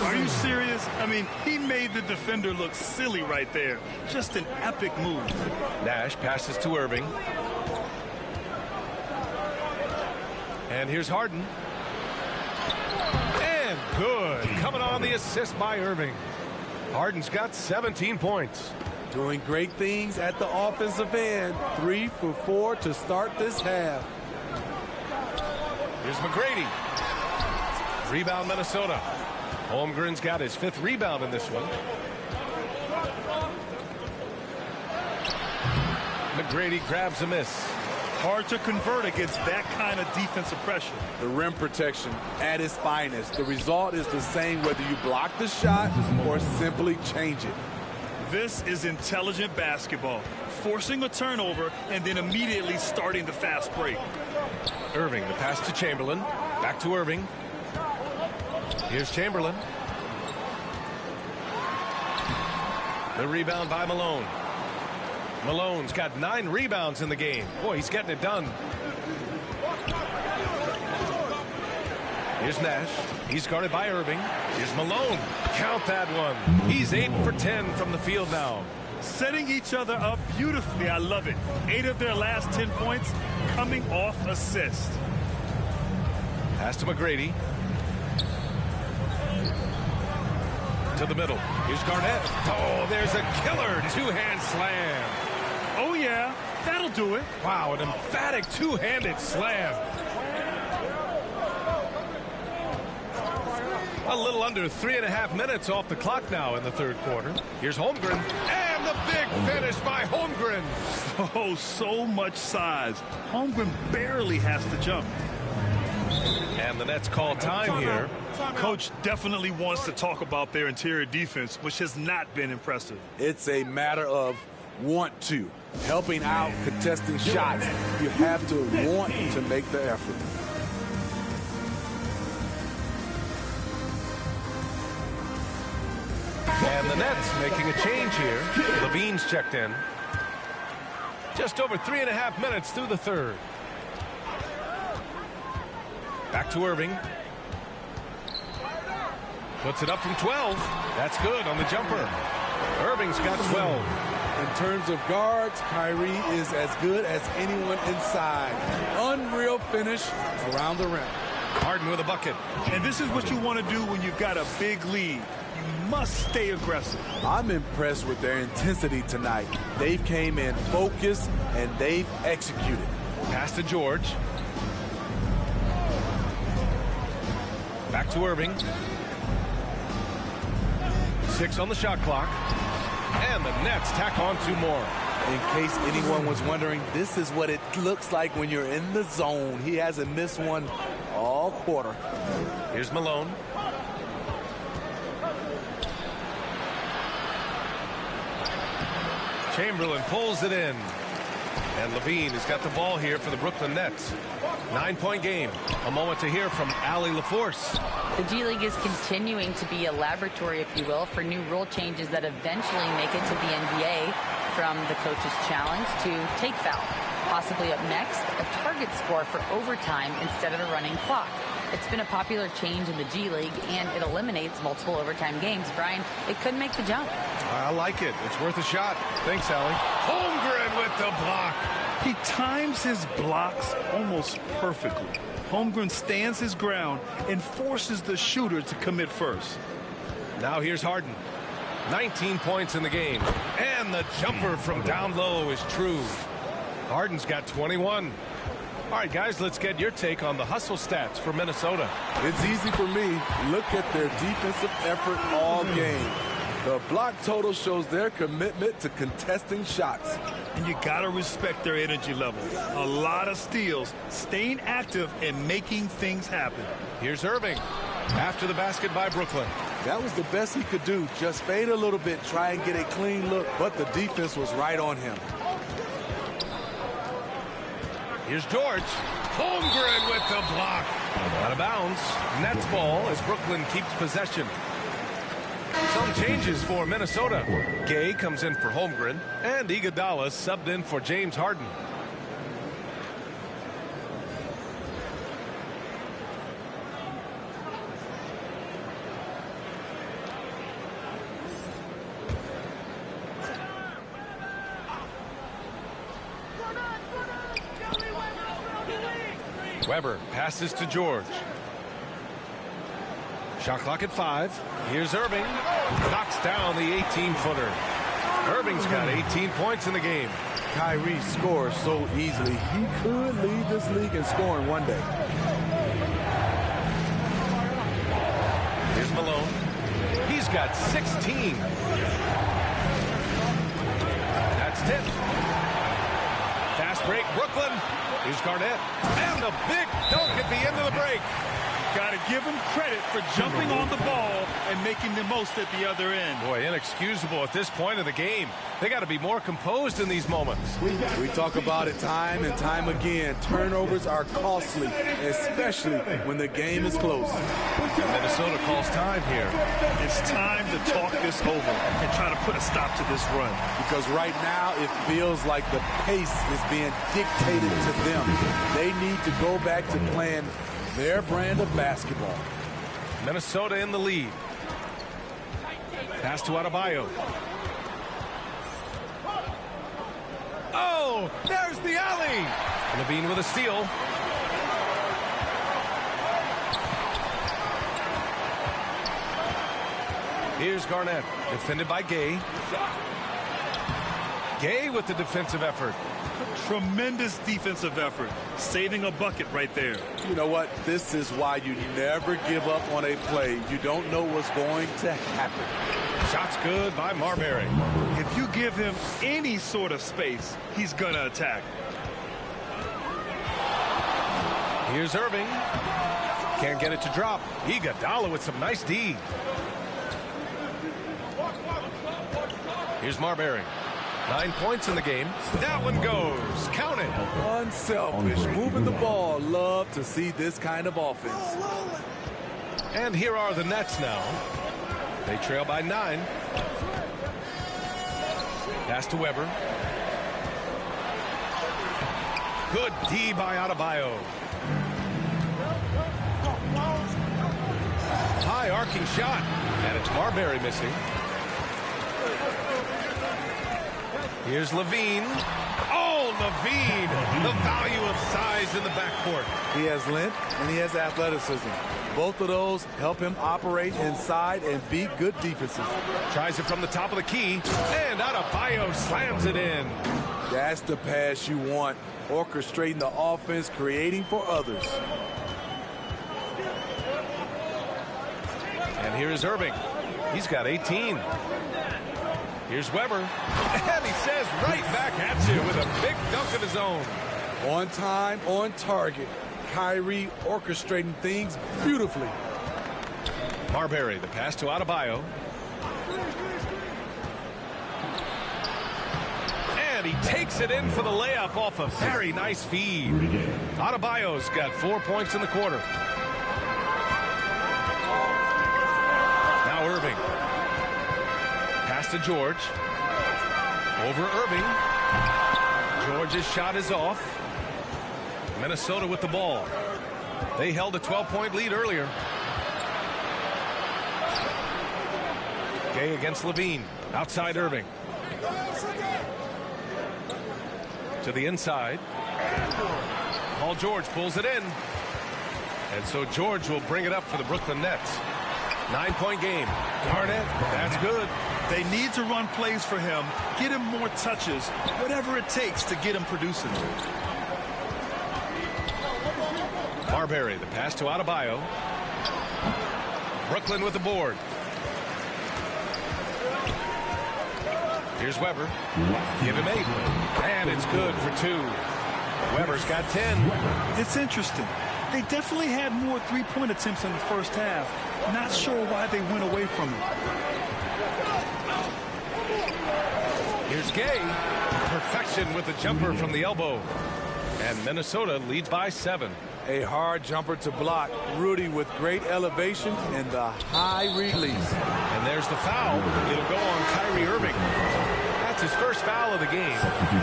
Are you serious? I mean, he made the defender look silly right there. Just an epic move. Nash passes to Irving. And here's Harden. And good. Coming on the assist by Irving. Harden's got 17 points. Doing great things at the offensive end. 3 for 4 to start this half. Here's McGrady. Rebound Minnesota. Holmgren's got his 5th rebound in this one. McGrady grabs a miss. Hard to convert against that kind of defensive pressure. The rim protection at its finest. The result is the same whether you block the shot or simply change it. This is intelligent basketball. Forcing a turnover and then immediately starting the fast break. Irving, the pass to Chamberlain. Back to Irving. Here's Chamberlain. The rebound by Malone. Malone's got 9 rebounds in the game. Boy, he's getting it done. Here's Nash. He's guarded by Irving. Here's Malone. Count that one. He's 8 for 10 from the field now. Setting each other up beautifully. I love it. 8 of their last 10 points coming off assist. Pass to McGrady. To the middle. Here's Garnett. Oh, there's a killer 2-hand slam. Oh, yeah. That'll do it. Wow, an emphatic 2-handed slam. A little under 3.5 minutes off the clock now in the third quarter. Here's Holmgren. And the big finish by Holmgren. Oh, so much size. Holmgren barely has to jump. And the Nets call time here. Coach definitely wants to talk about their interior defense, which has not been impressive. It's a matter of want to. Helping out, contesting shots. You have to want to make the effort. And the Nets making a change here. Levine's checked in. Just over 3.5 minutes through the third. Back to Irving. Puts it up from 12. That's good on the jumper. Irving's got 12. In terms of guards, Kyrie is as good as anyone inside. Unreal finish around the rim. Harden with a bucket. And this is what you want to do when you've got a big lead. You must stay aggressive. I'm impressed with their intensity tonight. They've came in focused and they've executed. Pass to George. Back to Irving. 6 on the shot clock. And the Nets tack on 2 more. In case anyone was wondering, this is what it looks like when you're in the zone. He hasn't missed one all quarter. Here's Malone. Chamberlain pulls it in. And Levine has got the ball here for the Brooklyn Nets. 9-point game. A moment to hear from Allie LaForce. The G League is continuing to be a laboratory, if you will, for new rule changes that eventually make it to the NBA, from the coach's challenge to take foul. Possibly up next, a target score for overtime instead of a running clock. It's been a popular change in the G League, and it eliminates multiple overtime games. Brian, it could make the jump. I like it. It's worth a shot. Thanks, Allie. Holmgren with the block. He times his blocks almost perfectly. Holmgren stands his ground and forces the shooter to commit first. Now here's Harden. 19 points in the game. And the jumper from down low is true. Harden's got 21. All right, guys, let's get your take on the hustle stats for Minnesota. It's easy for me. Look at their defensive effort all game. The block total shows their commitment to contesting shots. And you got to respect their energy level. A lot of steals, staying active, and making things happen. Here's Irving. After the basket by Brooklyn. That was the best he could do. Just fade a little bit, try and get a clean look, but the defense was right on him. Here's George. Holmgren with the block. Out of bounds. Nets ball as Brooklyn keeps possession. Some changes for Minnesota. Gay comes in for Holmgren, and Iguodala subbed in for James Harden. Weber passes to George. Shot clock at 5. Here's Irving. Knocks down the 18-footer. Irving's got 18 points in the game. Kyrie scores so easily. He could lead this league in scoring one day. Here's Malone. He's got 16. That's tipped. Fast break, Brooklyn. Here's Garnett. And a big dunk at the end of the break. Got to give him credit for jumping on the ball and making the most at the other end. Boy, inexcusable at this point of the game. They got to be more composed in these moments. We talk about it time and time again. Turnovers are costly, especially when the game is close. And Minnesota calls time here. It's time to talk this over and try to put a stop to this run. Because right now it feels like the pace is being dictated to them. They need to go back to playing their brand of basketball. Minnesota in the lead. Pass to Adebayo. Oh, there's the alley. Levine with a steal. Here's Garnett, defended by Gay. Gay with the defensive effort. Tremendous defensive effort, saving a bucket right there. You know what? This is why you never give up on a play. You don't know what's going to happen. Shots good by Marbury. If you give him any sort of space, he's going to attack. Here's Irving. Can't get it to drop. Iguodala with some nice D. Here's Marbury. 9 points in the game. That one goes. Count it. Unselfish. Moving the ball. Love to see this kind of offense. And here are the Nets now. They trail by 9. Pass to Weber. Good D by Adebayo. High arcing shot. And it's Marbury missing. Here's Levine. Oh, Levine! The value of size in the backcourt. He has length and he has athleticism. Both of those help him operate inside and beat good defenses. Tries it from the top of the key, and Adebayo slams it in. That's the pass you want. Orchestrating the offense, creating for others. And here is Irving. He's got 18. Here's Weber, and he says right back at you with a big dunk of his own. On time, on target. Kyrie orchestrating things beautifully. Marbury, the pass to Adebayo. And he takes it in for the layup off a very nice feed. Adebayo's got 4 points in the quarter. Now Irving. Pass to George. Over Irving. George's shot is off. Minnesota with the ball. They held a 12-point lead earlier. Gay against Levine. Outside Irving. To the inside. Paul George pulls it in. And so George will bring it up for the Brooklyn Nets. 9-point game. Garnett, that's good. They need to run plays for him, get him more touches, whatever it takes to get him producing. Marbury, the pass to Adebayo. Brooklyn with the board. Here's Weber. Give him 8. And it's good for 2. Weber's got 10. It's interesting. They definitely had more three-point attempts in the first half. Not sure why they went away from it. Here's Gay. Perfection with the jumper from the elbow. And Minnesota leads by 7. A hard jumper to block. Rudy with great elevation and the high release. And there's the foul. It'll go on Kyrie Irving. That's his first foul of the game.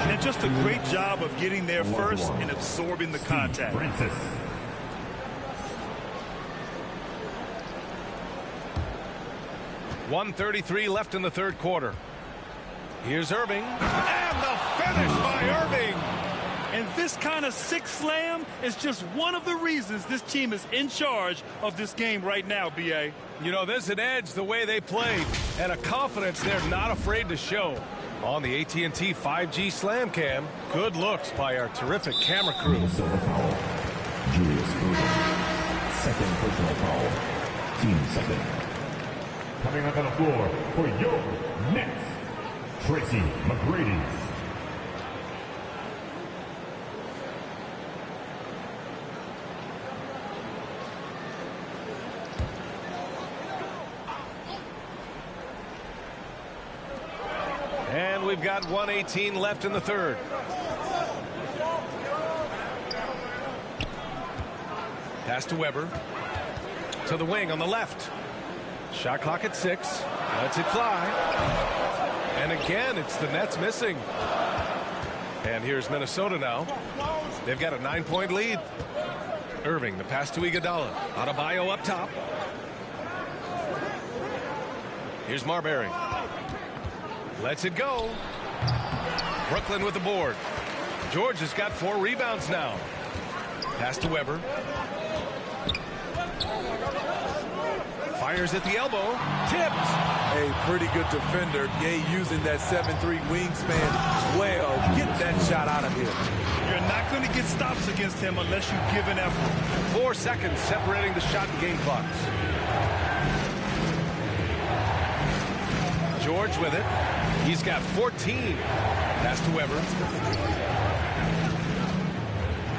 And just a great job of getting there first and absorbing the contact. 1:33 left in the third quarter. Here's Irving. And the finish by Irving. And this kind of six slam is just one of the reasons this team is in charge of this game right now, B.A. You know, there's an edge the way they played and a confidence they're not afraid to show. On the AT&T 5G Slam Cam, good looks by our terrific camera crew. Julius Irving. Second personal foul. Team second. Coming up on the floor for your Nets, Tracy McGrady. And we've got 1:18 left in the third. Pass to Weber. To the wing on the left. Shot clock at 6. Lets it fly. And again, it's the Nets missing. And here's Minnesota now. They've got a 9-point lead. Irving, the pass to Iguodala. Adebayo up top. Here's Marbury. Lets it go. Brooklyn with the board. George has got 4 rebounds now. Pass to Weber. Fires at the elbow. Tipped. A pretty good defender. Gay using that 7'3" wingspan well. Get that shot out of here. You're not going to get stops against him unless you give an effort. 4 seconds separating the shot and game clocks. George with it. He's got 14. Pass to Weber.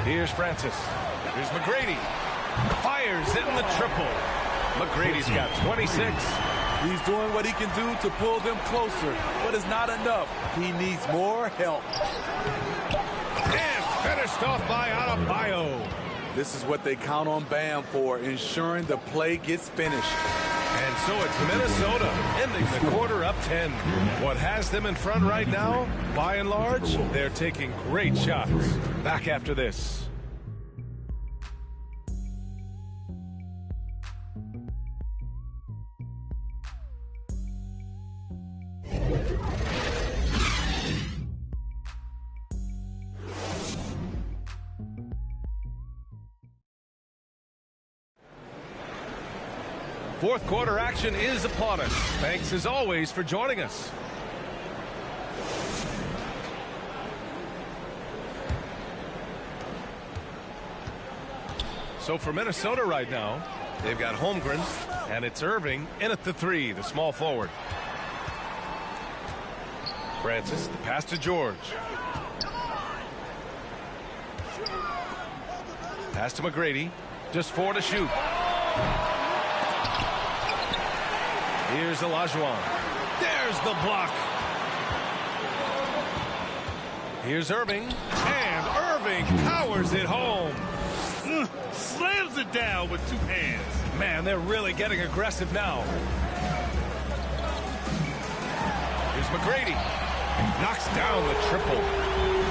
Here's Francis. Here's McGrady. Fires in the triple. McGrady's got 26. He's doing what he can do to pull them closer, but it's not enough. He needs more help. And finished off by Adebayo. This is what they count on Bam for, ensuring the play gets finished. And so it's Minnesota ending the quarter up 10. What has them in front right now, by and large, they're taking great shots. Back after this. Fourth quarter action is upon us. Thanks as always for joining us. So for Minnesota right now, they've got Holmgren, and it's Irving in at the 3, the small forward. Francis, the pass to George. Pass to McGrady, just 4 to shoot. Here's Olajuwon. There's the block. Here's Irving, and Irving powers it home. Slams it down with 2 hands. Man, they're really getting aggressive now. Here's McGrady. Knocks down the triple.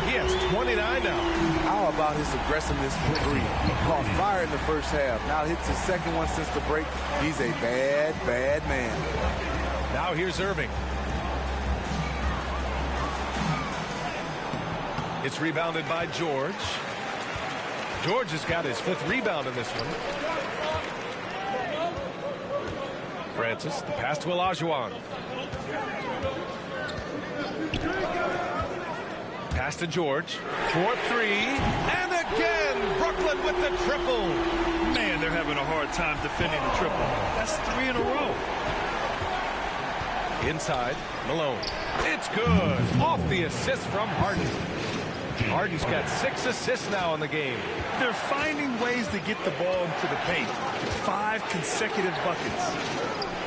He has 29 now. How about his aggressiveness from 3? He caught fire in the first half. Now hits his second one since the break. He's a bad, bad man. Now here's Irving. It's rebounded by George. George has got his 5th rebound in this one. Francis, the pass to Olajuwon. Pass to George. 4-3. And again, Brooklyn with the triple. Man, they're having a hard time defending the triple. That's 3 in a row. Inside, Malone. It's good. Off the assist from Harden. Harden's got 6 assists now in the game. They're finding ways to get the ball into the paint. 5 consecutive buckets.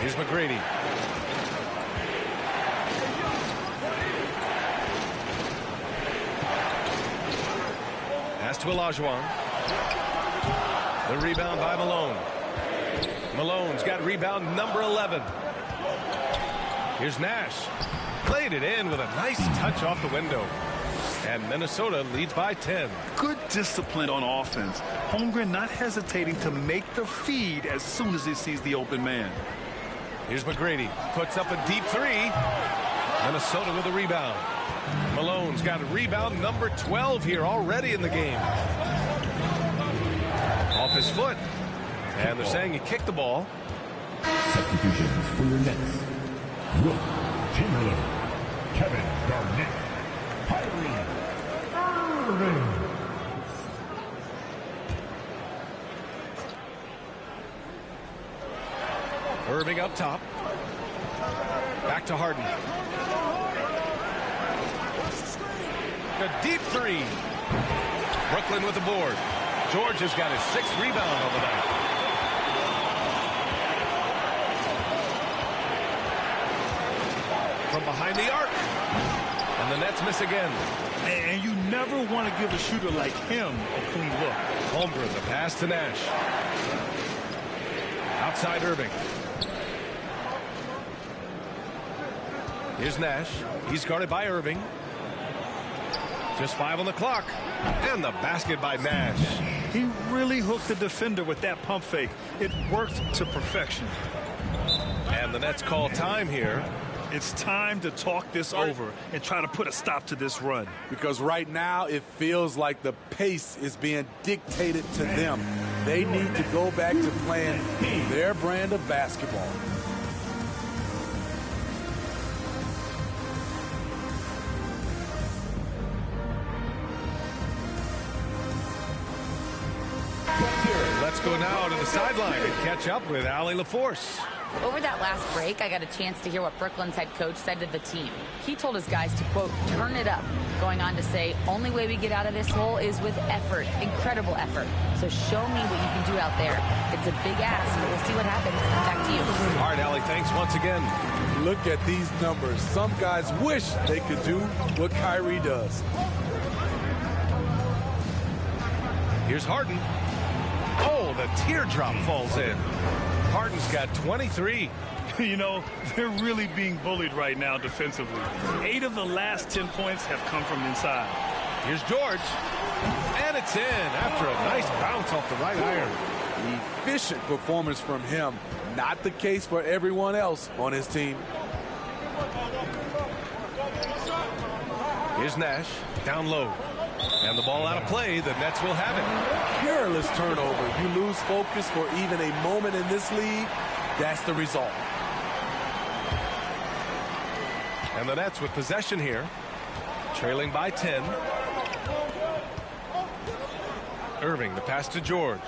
Here's McGrady. Pass to Olajuwon. The rebound by Malone. Malone's got rebound number 11. Here's Nash. Played it in with a nice touch off the window. And Minnesota leads by 10. Good discipline on offense. Holmgren not hesitating to make the feed as soon as he sees the open man. Here's McGrady. Puts up a deep 3. Minnesota with a rebound. Malone's got a rebound number 12 here already in the game. Off his foot. And they're saying he kicked the ball. Substitutions for your Nets. Wilt Chamberlain, Kevin Garnett, Kyrie Irving. Irving up top. Back to Harden. A deep 3. Brooklyn with the board. George has got his 6th rebound on the night. From behind the arc. And the Nets miss again. And you never want to give a shooter like him a clean look. Holmgren, the pass to Nash. Outside Irving. Here's Nash. He's guarded by Irving. Just 5 on the clock. And the basket by Nash. He really hooked the defender with that pump fake. It worked to perfection. And the Nets call time here. It's time to talk this over and try to put a stop to this run. Because right now it feels like the pace is being dictated to them. They need to go back to playing their brand of basketball. Let's go now to the sideline and catch up with Allie LaForce. Over that last break, I got a chance to hear what Brooklyn's head coach said to the team. He told his guys to, quote, turn it up, going on to say, only way we get out of this hole is with effort, incredible effort. So show me what you can do out there. It's a big ask, but we'll see what happens. Back to you. All right, Allie, thanks once again. Look at these numbers. Some guys wish they could do what Kyrie does. Here's Harden. Oh, the teardrop falls in. Harden's got 23. You know, they're really being bullied right now defensively. 8 of the last 10 points have come from inside. Here's George. And it's in after a nice bounce off the right iron. Efficient performance from him. Not the case for everyone else on his team. Here's Nash. Down low. And the ball out of play. The Nets will have it. Careless turnover. You lose focus for even a moment in this league. That's the result. And the Nets with possession here. Trailing by 10. Irving, the pass to George.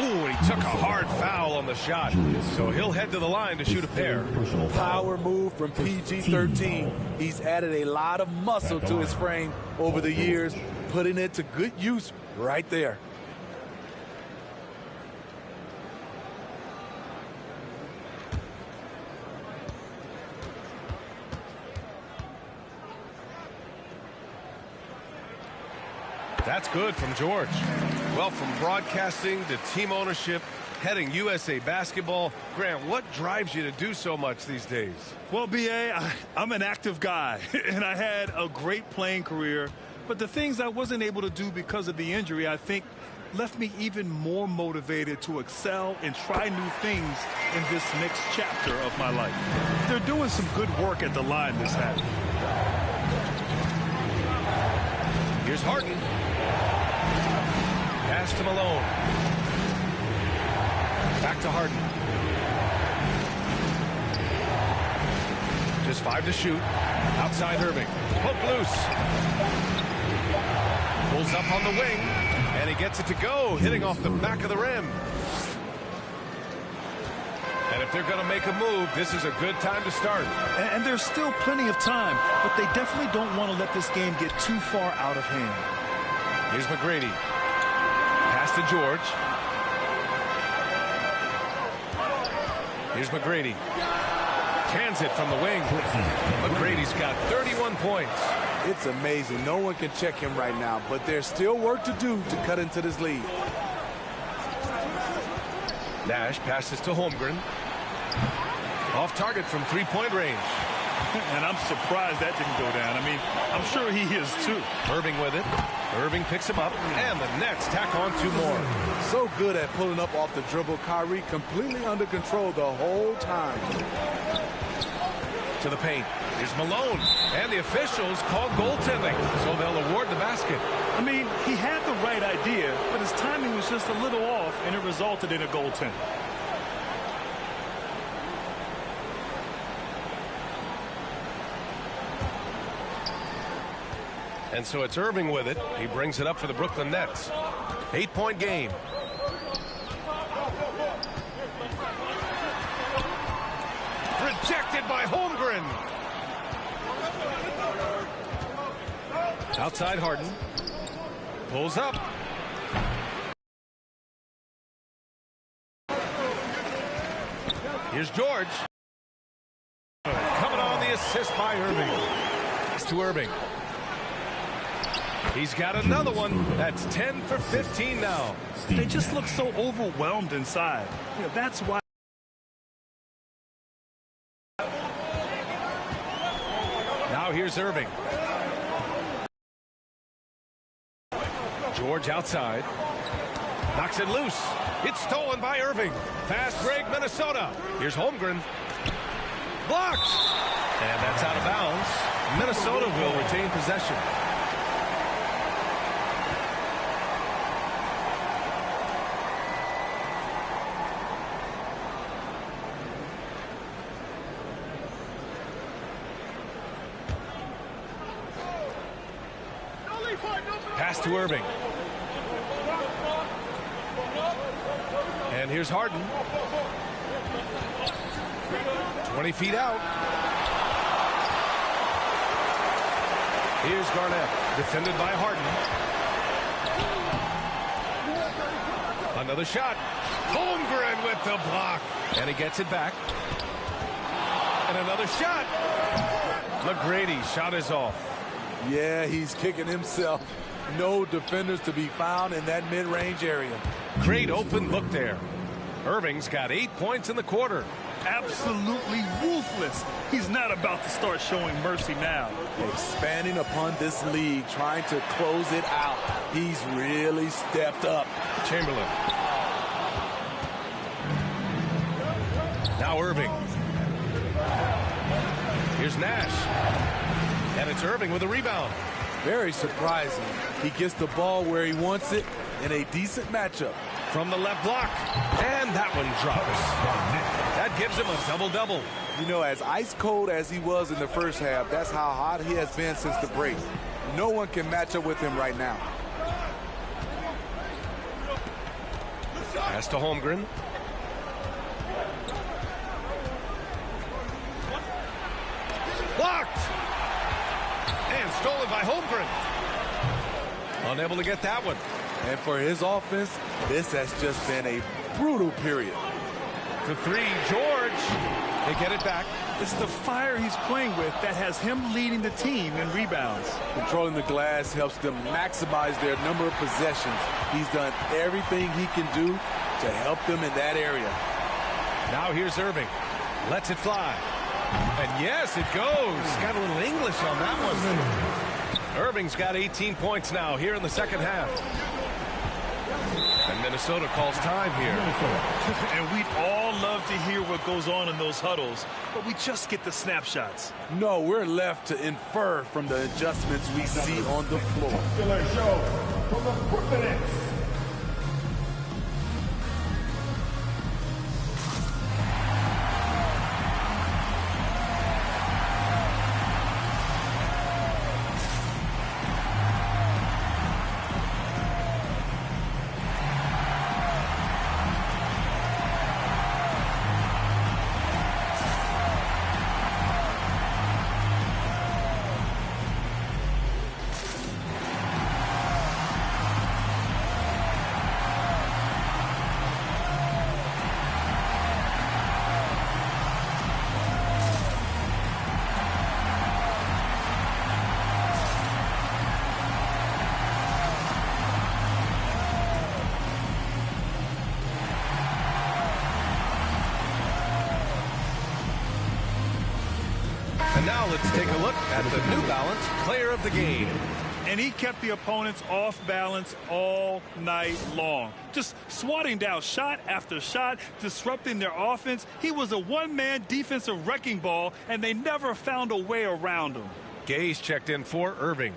Ooh, he took a hard foul on the shot. So he'll head to the line to shoot a pair. Power move from PG-13. He's added a lot of muscle to his frame over the years, putting it to good use right there. That's good from George. Well, from broadcasting to team ownership, heading USA basketball, Grant, what drives you to do so much these days? Well, B.A., I'm an active guy, and I had a great playing career. But the things I wasn't able to do because of the injury, I think, left me even more motivated to excel and try new things in this next chapter of my life. They're doing some good work at the line this half. Here's Harden. Pass to Malone. Back to Harden. Just 5 to shoot. Outside Irving. Hook loose. Pulls up on the wing. And he gets it to go, hitting off the back of the rim. And if they're going to make a move, this is a good time to start. And there's still plenty of time, but they definitely don't want to let this game get too far out of hand. Here's McGrady. Pass to George. Here's McGrady. Cans it from the wing. McGrady's got 31 points. It's amazing. No one can check him right now, but there's still work to do to cut into this lead. Nash passes to Holmgren. Off target from three-point range. And I'm surprised that didn't go down. I mean, I'm sure he is too. Irving with it. Irving picks him up, and the Nets tack on 2 more. So good at pulling up off the dribble. Kyrie completely under control the whole time. To the paint. Here's Malone. And the officials call goaltending, so they'll award the basket. I mean, he had the right idea, but his timing was just a little off, and it resulted in a goaltend. And so it's Irving with it. He brings it up for the Brooklyn Nets. 8-point game. Rejected by Holmgren. Outside Harden. Pulls up. Here's George. Coming on the assist by Irving. It's to Irving. He's got another one. That's 10 for 15 now. They just look so overwhelmed inside. You know, that's why. Now here's Irving. George outside. Knocks it loose. It's stolen by Irving. Fast break, Minnesota. Here's Holmgren. Blocked. And that's out of bounds. Minnesota will retain possession. Pass to Irving. And here's Harden. 20 feet out. Here's Garnett. Defended by Harden. Another shot. Holmgren with the block. And he gets it back. And another shot. McGrady shot is off. Yeah, he's kicking himself. No defenders to be found in that mid-range area. Great open look there. Irving's got 8 points in the quarter. Absolutely ruthless. He's not about to start showing mercy now. Expanding upon this lead, trying to close it out. He's really stepped up. Chamberlain. Now Irving. Here's Nash. And it's Irving with a rebound. Very surprising. He gets the ball where he wants it in a decent matchup. From the left block. And that one drops. That gives him a double-double. You know, as ice cold as he was in the first half, that's how hot he has been since the break. No one can match up with him right now. Pass to Holmgren. Blocked. And stolen by Holmgren. Unable to get that one. And for his offense, this has just been a brutal period. For three, George. They get it back. It's the fire he's playing with that has him leading the team in rebounds. Controlling the glass helps them maximize their number of possessions. He's done everything he can do to help them in that area. Now here's Irving. Lets it fly. And yes, it goes. Got a little English on that one. Irving's got 18 points now here in the second half. And Minnesota calls time here. And we'd all love to hear what goes on in those huddles, but we just get the snapshots. No, we're left to infer from the adjustments we see on the floor. Show from the Brooklyn Nets. And now let's take a look at the New Balance Player of the Game. And he kept the opponents off balance all night long. Just swatting down shot after shot, disrupting their offense. He was a one-man defensive wrecking ball, and they never found a way around him. Gay's checked in for Irving.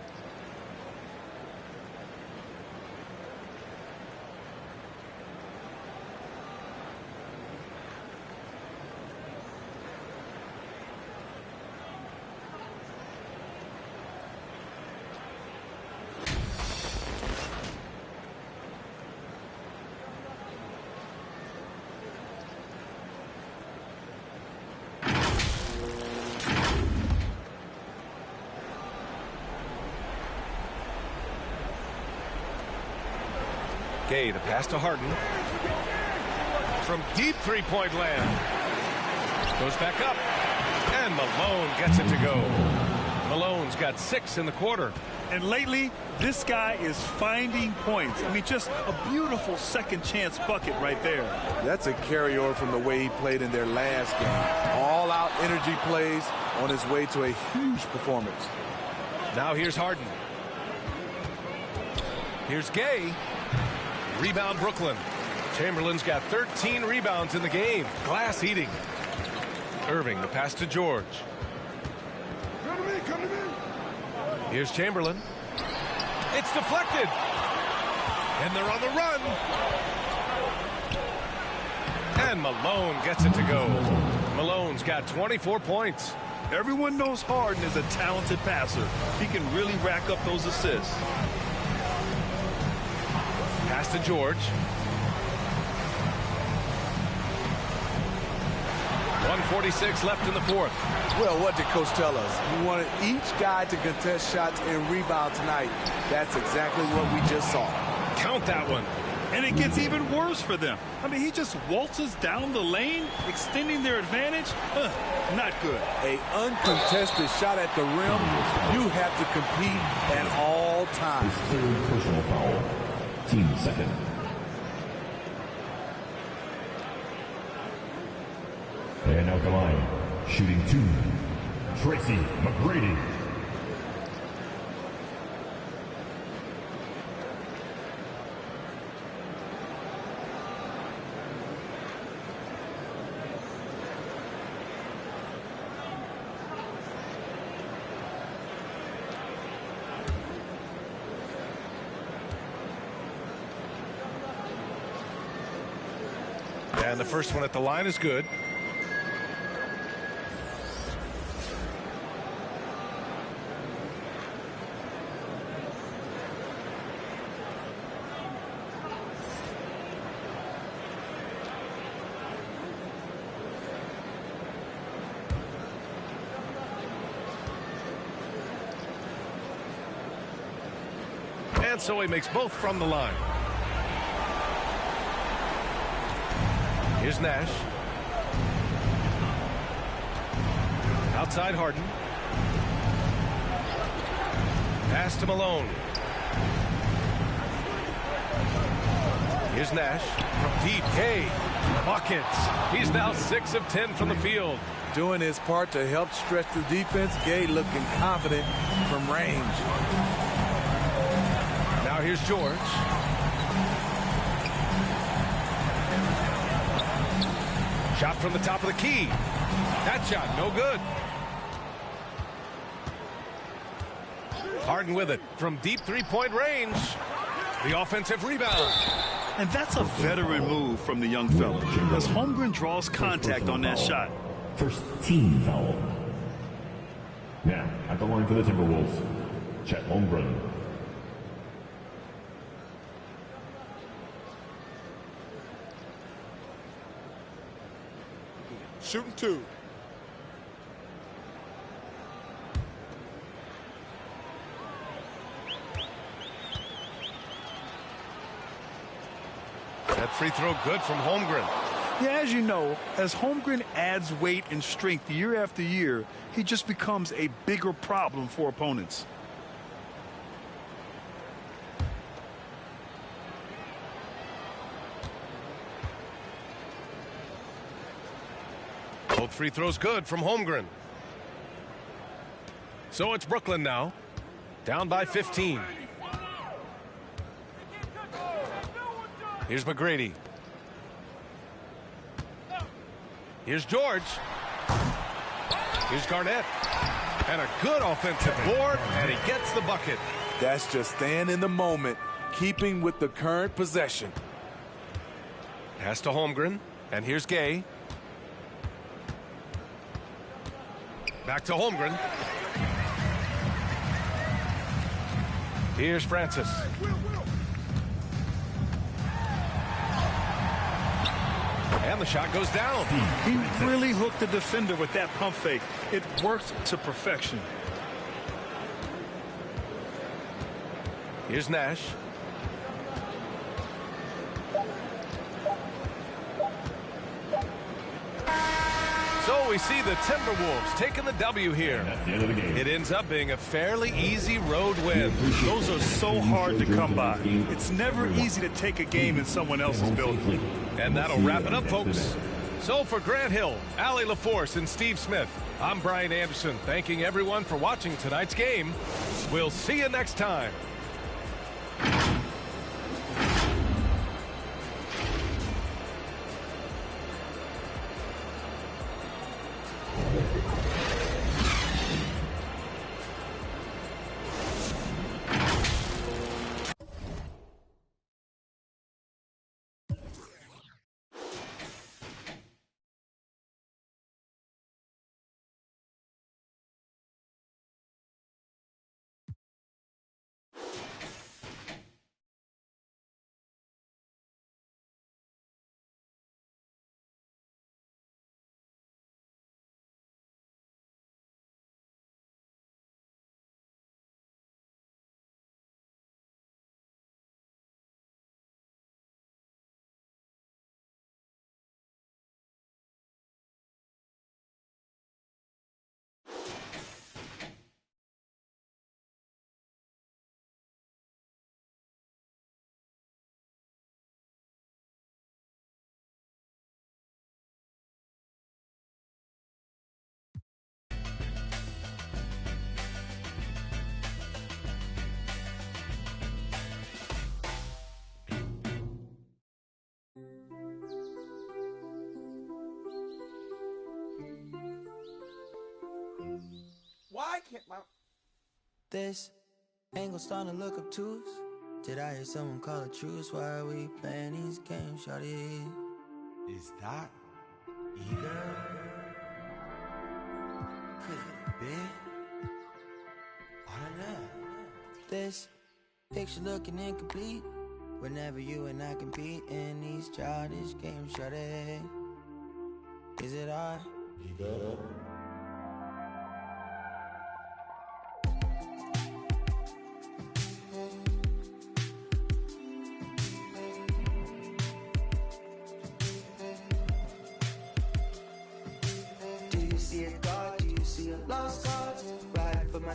Gay, the pass to Harden. From deep three-point land. Goes back up. And Malone gets it to go. Malone's got 6 in the quarter. And lately, this guy is finding points. I mean, just a beautiful second chance bucket right there. That's a carryover from the way he played in their last game. All-out energy plays on his way to a huge performance. Now here's Harden. Here's Gay. Rebound Brooklyn. Chamberlain's got 13 rebounds in the game. Glass eating. Irving, the pass to George. Come to me, come to me. Here's Chamberlain. It's deflected. And they're on the run. And Malone gets it to go. Malone's got 24 points. Everyone knows Harden is a talented passer. He can really rack up those assists. Pass to George. 1:46 left in the fourth. Well, what did Coach tell us? He wanted each guy to contest shots and rebound tonight. That's exactly what we just saw. Count that one. And it gets even worse for them. I mean, he just waltzes down the lane, extending their advantage. Not good. A uncontested shot at the rim, you have to compete at all times. Third personal foul. Team second. And out the line, shooting 2, Tracy McGrady. And the first one at the line is good. And so he makes both from the line. Here's Nash. Outside Harden. Pass to Malone. Here's Nash from deep. Gay. Buckets. He's now 6 of 10 from the field. Doing his part to help stretch the defense. Gay looking confident from range. Now here's George. Shot from the top of the key. That shot, no good. Harden with it from deep three-point range. The offensive rebound. And that's a veteran move from the young fella, as Holmgren draws contact on that shot. First team foul. Now, at the line for the Timberwolves, Chet Holmgren. Shooting 2. That free throw good from Holmgren. Yeah, as you know, as Holmgren adds weight and strength year after year, he just becomes a bigger problem for opponents. Both free throws good from Holmgren. So it's Brooklyn now, down by 15. Here's McGrady. Here's George. Here's Garnett. And a good offensive board, and he gets the bucket. That's just staying in the moment, keeping with the current possession. Pass to Holmgren, and here's Gay. Back to Holmgren. Here's Francis. And the shot goes down. He really hooked the defender with that pump fake. It worked to perfection. Here's Nash. So we see the Timberwolves taking the W here. That's the end of the game. It ends up being a fairly easy road win. Those are so hard to come by. It's never easy to take a game in someone else's building. And that'll wrap it up, folks. So for Grant Hill, Allie LaForce, and Steve Smith, I'm Brian Anderson, thanking everyone for watching tonight's game. We'll see you next time. Why can't my... This ain't gonna start to look obtuse. Did I hear someone call a truce? Why are we playing these games, shawty? Is that eager? Could it be? I don't know. This picture looking incomplete. Whenever you and I compete in these childish games, shawty. Is it I? Ego. Do you see a God? Do you see a lost cause. Ride for my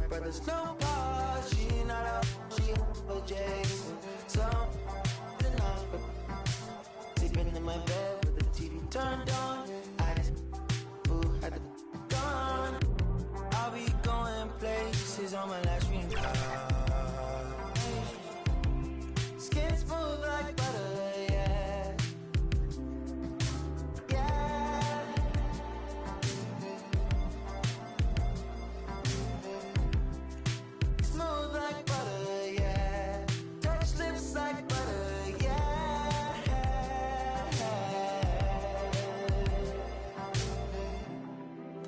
brother's no pause. She not up, she a Jason. So enough. Sleeping in my bed with the TV turned on. I just had the gone. I'll be going places on my last dream car. Skin smooth like butter, yeah. Yeah. Smooth like butter, yeah. Touch lips like butter, yeah.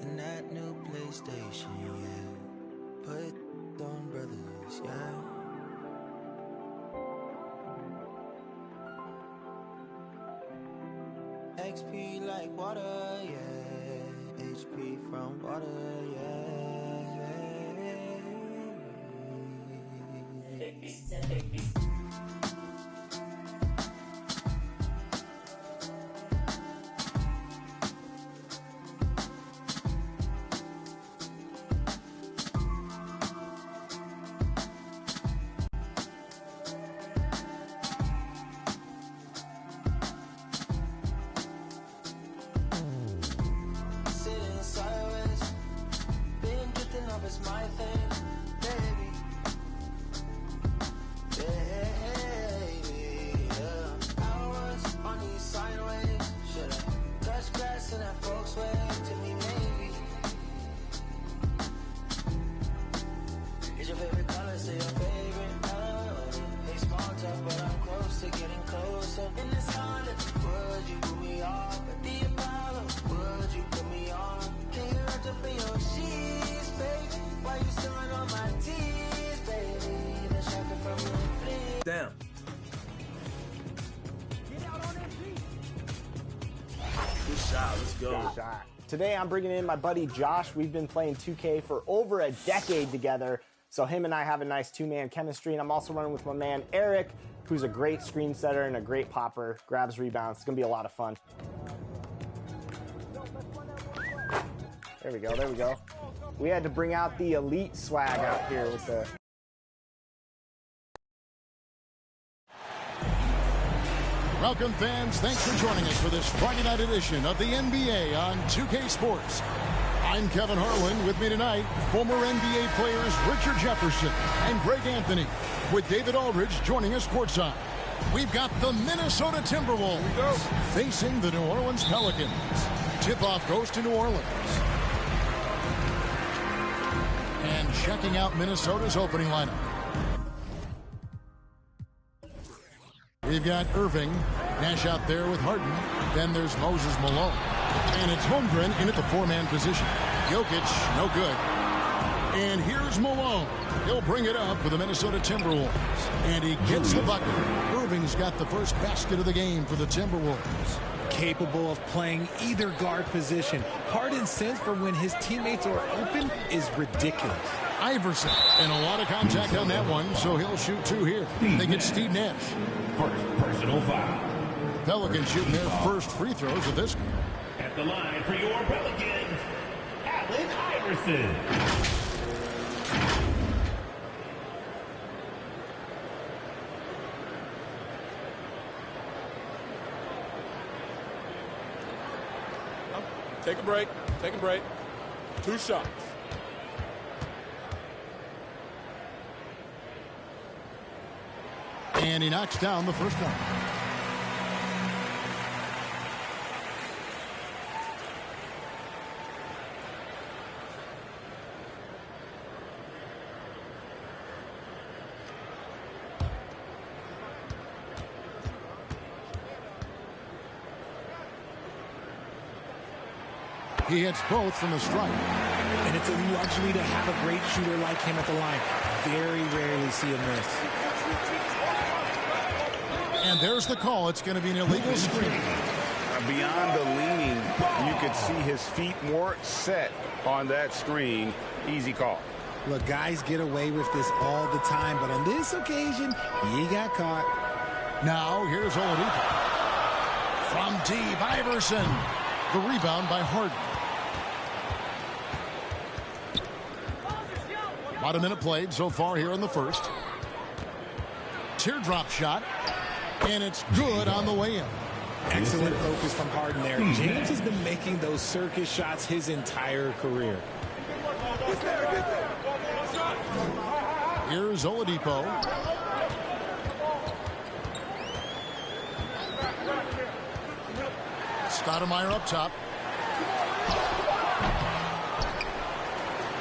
Then that new PlayStation, yeah. Put on brothers, yeah. XP like water, yeah. HP from water, yeah. Sitting sideways, being drifting off is my thing, baby. Baby, yeah. Hours on these sideways. Should I touch grass in that folks way? To me, maybe. Is your favorite color still your favorite? Hey, small talk, but I'm close to getting closer. In this Honda, would you put me off? At the Apollo, would you put me on? Can you wrap up in your sheets, baby? Why you still on my teeth, baby? The shocker from the fleet. Damn. Good shot. Let's go. Good shot. Today I'm bringing in my buddy Josh. We've been playing 2K for over a decade together, so him and I have a nice two-man chemistry, and I'm also running with my man Eric, who's a great screen setter and a great popper, grabs rebounds. It's going to be a lot of fun. There we go, there we go. We had to bring out the elite swag out here with the... Welcome, fans. Thanks for joining us for this Friday night edition of the NBA on 2K Sports. I'm Kevin Harlan. With me tonight, former NBA players Richard Jefferson and Greg Anthony, with David Aldridge joining us courtside. We've got the Minnesota Timberwolves facing the New Orleans Pelicans. Tip-off goes to New Orleans. And checking out Minnesota's opening lineup. We've got Irving, Nash out there with Harden. Then there's Moses Malone. And it's Holmgren in at the four-man position. Jokic, no good. And here's Malone. He'll bring it up for the Minnesota Timberwolves. And he gets the bucket. Irving's got the first basket of the game for the Timberwolves. Capable of playing either guard position. Harden's sense for when his teammates are open is ridiculous. Iverson, and a lot of contact on that one, so he'll shoot two here. They get Steve Nash. First personal foul. Pelicans shooting their first free throws of this game. At the line for your Pelicans, Allen Iverson. Take a break. Take a break. 2 shots. And he knocks down the first one. He hits both from the stripe. And it's a luxury to have a great shooter like him at the line. Very rarely see him miss. And there's the call. It's going to be an illegal screen. Beyond the leaning, you could see his feet more set on that screen. Easy call. Look, guys get away with this all the time, but on this occasion, he got caught. Now, here's Oladipo. From deep, Iverson. The rebound by Harden. About a minute played so far here in the first. Teardrop shot, and it's good on the way in. Excellent focus from Harden there. James has been making those circus shots his entire career. Here's Oladipo. Stoudemire up top.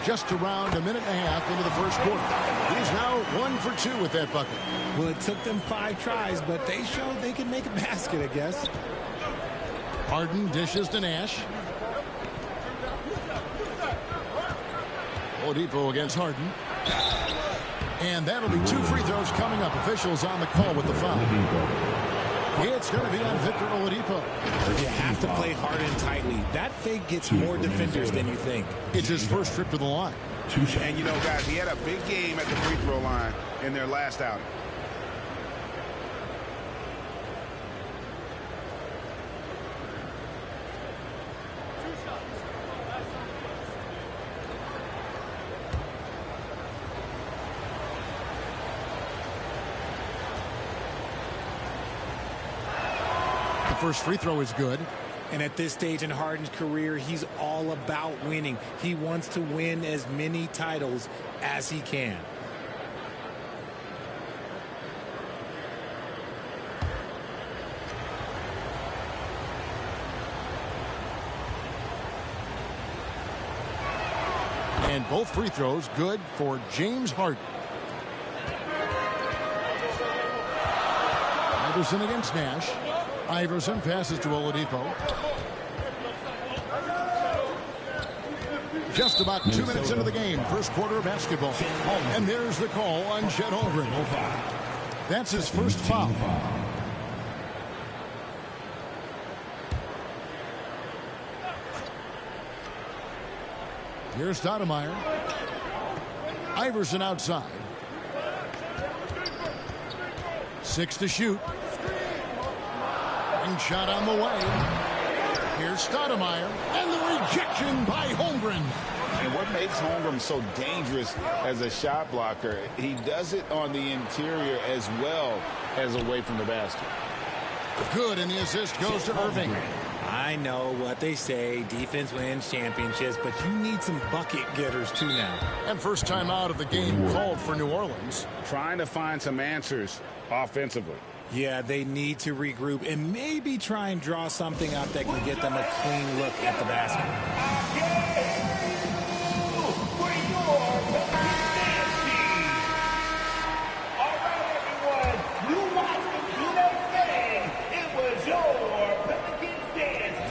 Just around a minute and a half into the first quarter. He's now 1 for 2 with that bucket. Well, it took them 5 tries, but they showed they can make a basket, I guess. Harden dishes to Nash. Oladipo against Harden. And that'll be 2 free throws coming up. Officials on the call with the foul. It's going to be on Victor Oladipo. You have to play Harden tightly. That fake gets more defenders than you think. It's his first trip to the line. And, you know, guys, he had a big game at the free throw line in their last outing. First free throw is good. And at this stage in Harden's career, he's all about winning. He wants to win as many titles as he can. And both free throws good for James Harden. Iverson against Nash. Iverson passes to Oladipo. Just about 2 minutes into the game, first quarter of basketball. And there's the call on Chet Holmgren. That's his first foul. Here's Stoudemire. Iverson outside. 6 to shoot. Shot on the way. Here's Stoudemire, and the rejection by Holmgren. And what makes Holmgren so dangerous as a shot blocker, he does it on the interior as well as away from the basket. Good, and the assist goes to Irving. I know what they say, defense wins championships, but you need some bucket getters too now. And first time out of the game called for New Orleans. Trying to find some answers offensively. Yeah, they need to regroup and maybe try and draw something up that can get them a clean look at the basket.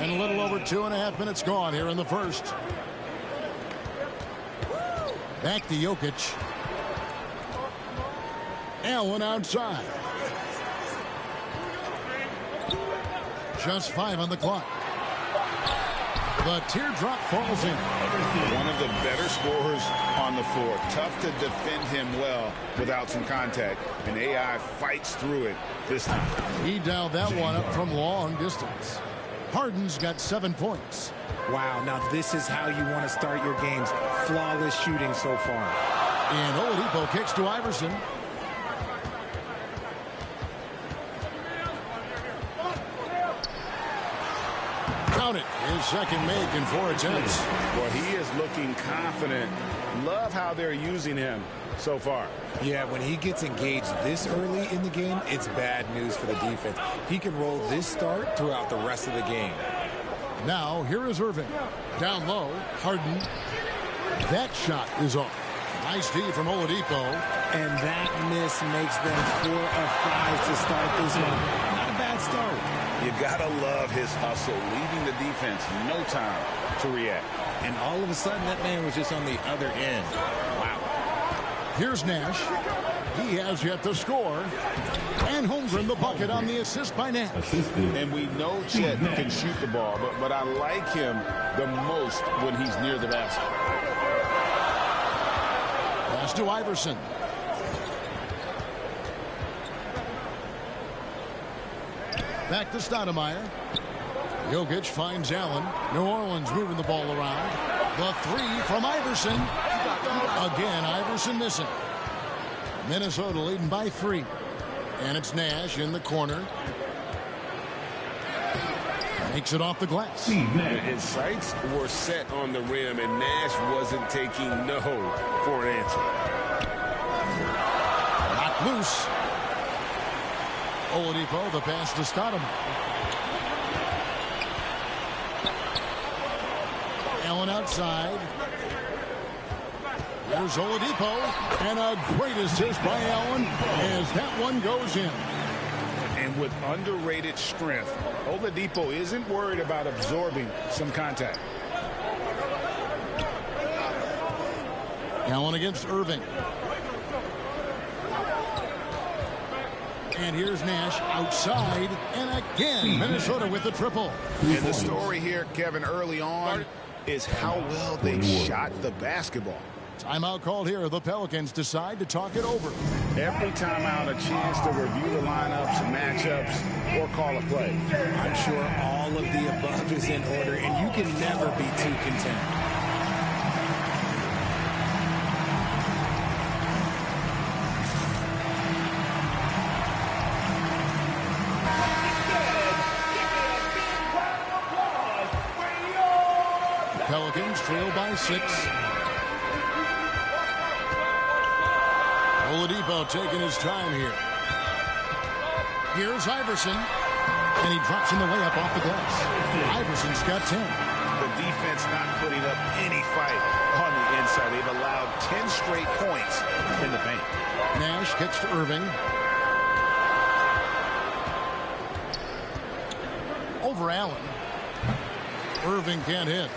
And a little over 2.5 minutes gone here in the first. Back to Jokic. Allen outside. Just 5 on the clock. The teardrop falls in. One of the better scorers on the floor. Tough to defend him well without some contact. And AI fights through it this time. He dialed that one up from long distance. Harden's got 7 points. Wow, now this is how you want to start your games. Flawless shooting so far. And Oladipo kicks to Iverson. Count it. His second make in 4 attempts. Well, he is looking confident. Love how they're using him so far. Yeah, when he gets engaged this early in the game, it's bad news for the defense. He can roll this start throughout the rest of the game. Now, here is Irving. Down low, Harden. That shot is off. Nice D from Oladipo. And that miss makes them 4 of 5 to start this one. Not a bad start. You gotta love his hustle, leaving the defense no time to react. And all of a sudden, that man was just on the other end. Wow. Here's Nash. He has yet to score. And Holmgren the bucket on the assist by Nash. And we know Chet can shoot the ball, but I like him the most when he's near the basket. Pass to Iverson. Back to Stoudemire. Jokic finds Allen. New Orleans moving the ball around. The 3 from Iverson. Again, Iverson missing. Minnesota leading by 3. And it's Nash in the corner. Takes it off the glass. His sights were set on the rim, and Nash wasn't taking no for an answer. Knocked loose. Oladipo, the pass to Stoudemire. Allen outside. There's Oladipo, and a great assist by Allen as that one goes in. And with underrated strength, Oladipo isn't worried about absorbing some contact. Allen against Irving. And here's Nash outside, and again, Minnesota with the triple. And the story here, Kevin, early on is how well they shot the basketball. Timeout called here. The Pelicans decide to talk it over. Every time out, a chance to review the lineups, matchups, or call a play. I'm sure all of the above is in order, and you can never be too content. Pelicans trail by 6. Oladipo taking his time here. Here's Iverson, and he drops in the layup off the glass. Iverson's got 10. The defense not putting up any fight on the inside. They've allowed 10 straight points in the paint. Nash kicks to Irving. Over Allen. Irving can't hit.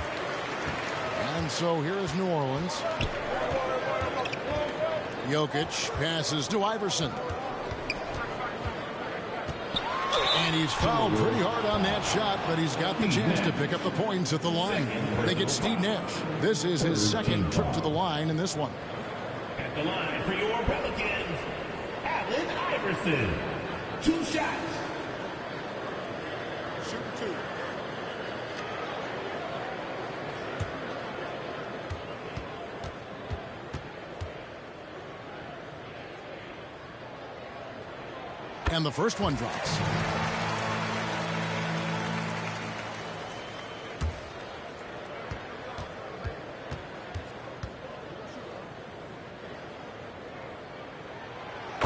And so here is New Orleans. Jokic passes to Iverson. And he's fouled pretty hard on that shot, but he's got the chance to pick up the points at the line. They get Steve Nash. This is his second trip to the line in this one. At the line for your Pelicans, Allen Iverson. 2 shots. Shoot 2. And the first one drops.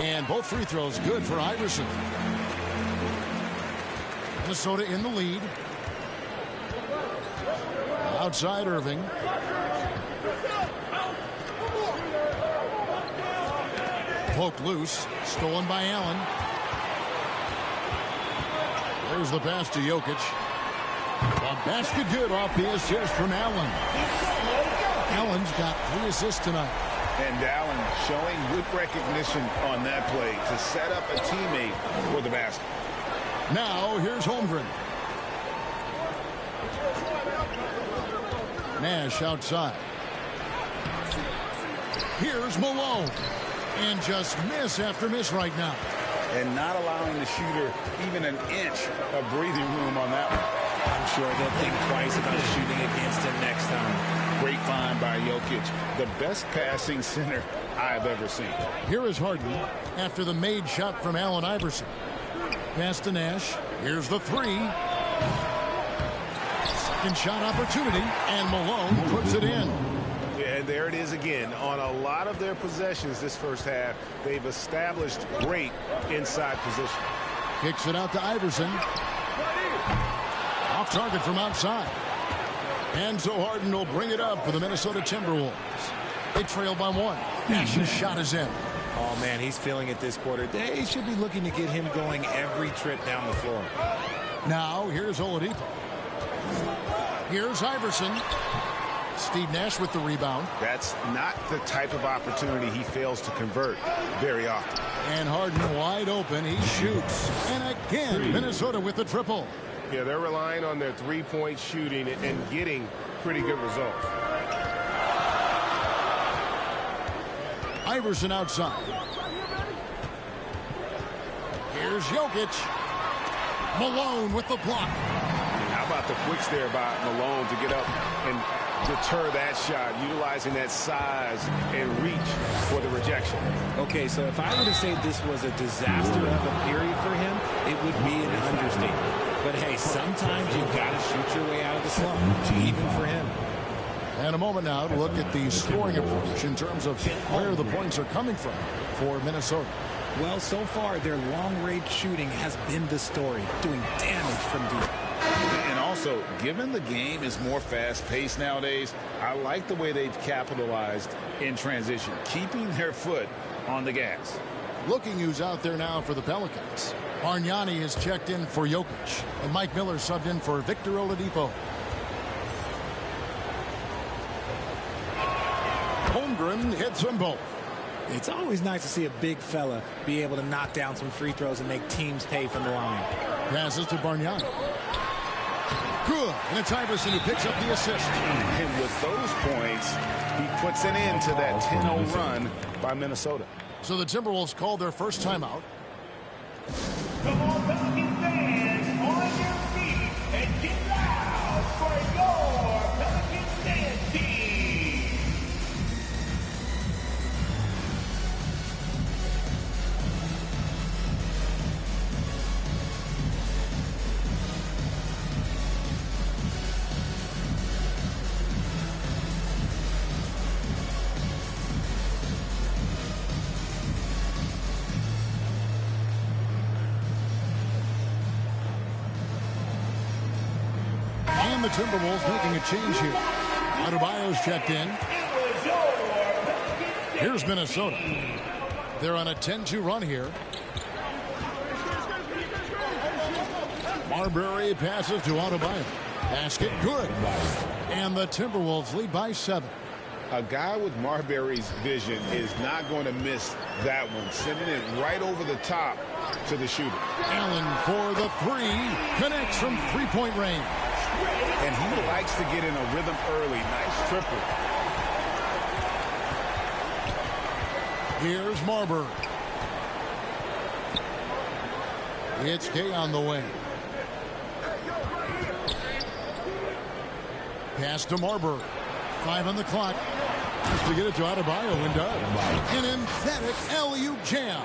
And both free throws good for Iverson. Minnesota in the lead. Outside Irving. Poked loose. Stolen by Allen. There's the pass to Jokic. A basket good off the assist from Allen. Allen's got 3 assists tonight. And Allen showing good recognition on that play to set up a teammate for the basket. Now here's Holmgren. Nash outside. Here's Malone. And just miss after miss right now. And not allowing the shooter even an inch of breathing room on that one. I'm sure they'll think twice about shooting against him next time. Great find by Jokic, the best passing center I've ever seen. Here is Harden after the made shot from Allen Iverson. Pass to Nash. Here's the 3. Second shot opportunity, and Malone puts it in. Yeah, and there it is again. On a lot of their possessions this first half, they've established great inside position. Kicks it out to Iverson. Off target from outside. And so Harden will bring it up for the Minnesota Timberwolves. They trail by 1. Nash's shot is in. Oh, man, he's feeling it this quarter. They should be looking to get him going every trip down the floor. Now, here's Oladipo. Here's Iverson. Steve Nash with the rebound. That's not the type of opportunity he fails to convert very often. And Harden wide open. He shoots. And again, Minnesota with the triple. Yeah, they're relying on their three-point shooting and getting pretty good results. Iverson outside. Here's Jokic. Malone with the block. How about the quicks there by Malone to get up and deter that shot, utilizing that size and reach for the rejection. Okay, so if I were to say this was a disaster of a period for him, it would be an understatement. But hey, sometimes you got to shoot your way out of the slump, even for him. And a moment now to look at the scoring approach in terms of where the points are coming from for Minnesota. Well, so far, their long-range shooting has been the story, doing damage from deep. And also, given the game is more fast-paced nowadays, I like the way they've capitalized in transition, keeping their foot on the gas. Looking who's out there now for the Pelicans. Bargnani has checked in for Jokic, and Mike Miller subbed in for Victor Oladipo. Holmgren hits them both. It's always nice to see a big fella be able to knock down some free throws and make teams pay from the line. Passes to Bargnani. Good. And it's Iverson who picks up the assist. And with those points, he puts an end to that 10-0 run by Minnesota. So the Timberwolves called their first timeout. Come on, Pelicans fans, on your feet and get loud for your Pelicans dance team. And the Timberwolves making a change here. Adebayo's checked in. Here's Minnesota. They're on a 10-2 run here. Marbury passes to Adebayo. Basket good. And the Timberwolves lead by 7. A guy with Marbury's vision is not going to miss that one, sending it right over the top to the shooter. Allen for the 3. Connects from three-point range. And he likes to get in a rhythm early. Nice triple. Here's Marbury. It's Gay on the way. Pass to Marbury. 5 on the clock. Has to get it to Adebayo and does. An emphatic alley-oop jam.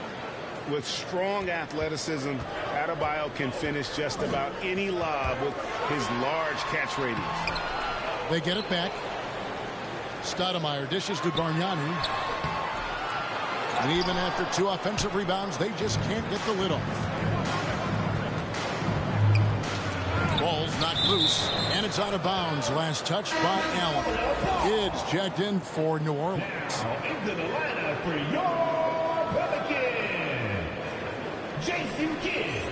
With strong athleticism, Adebayo can finish just about any lob with his large catch radius. They get it back. Stoudemire dishes to Bargnani. And even after 2 offensive rebounds, they just can't get the lid off. Ball's knocked loose, and it's out of bounds. Last touch by Allen. Kids checked in for New Orleans. Into the lineup for your Pelicans, Jason Kidd.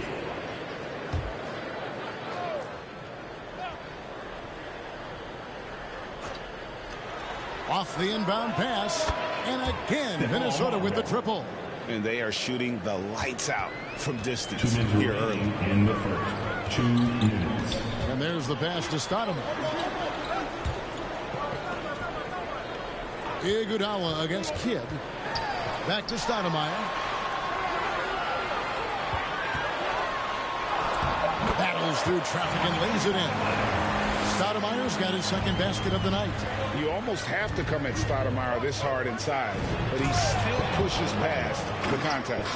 Off the inbound pass, and again, Minnesota with the triple. And they are shooting the lights out from distance here early. In the first 2 minutes. And there's the pass to Stoudemire. Iguodala against Kidd. Back to Stoudemire. Battles through traffic and lays it in. Stoudemire's got his second basket of the night. You almost have to come at Stoudemire this hard inside, but he still pushes past the contact.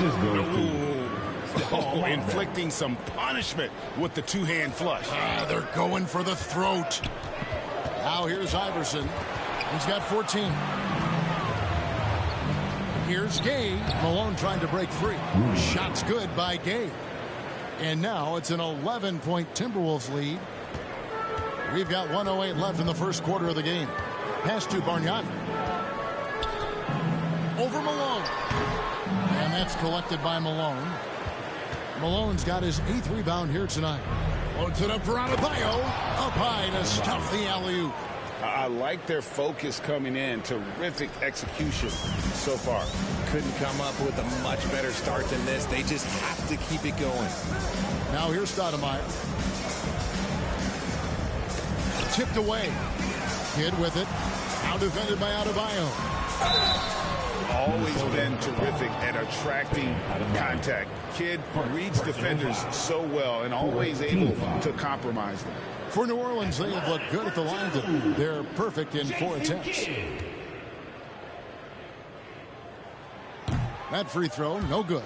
Inflicting some punishment with the two-hand flush. They're going for the throat. Now here's Iverson. He's got 14. Here's Gay. Malone trying to break free. Shot's good by Gay. And now it's an 11-point Timberwolves lead. We've got 1:08 left in the first quarter of the game. Pass to Bargnani. Over Malone. And that's collected by Malone. Malone's got his 8th rebound here tonight. Loads it up for Adebayo. Up high to stuff the alley-oop. I like their focus coming in. Terrific execution so far. Couldn't come up with a much better start than this. They just have to keep it going. Now here's Stoudemire. Tipped away. Kidd with it. Now defended by Adebayo. always been terrific at attracting contact. Kid reads defenders so well and always able to compromise them. For New Orleans, they have looked good at the line. They're perfect in 4 attempts. That free throw, no good.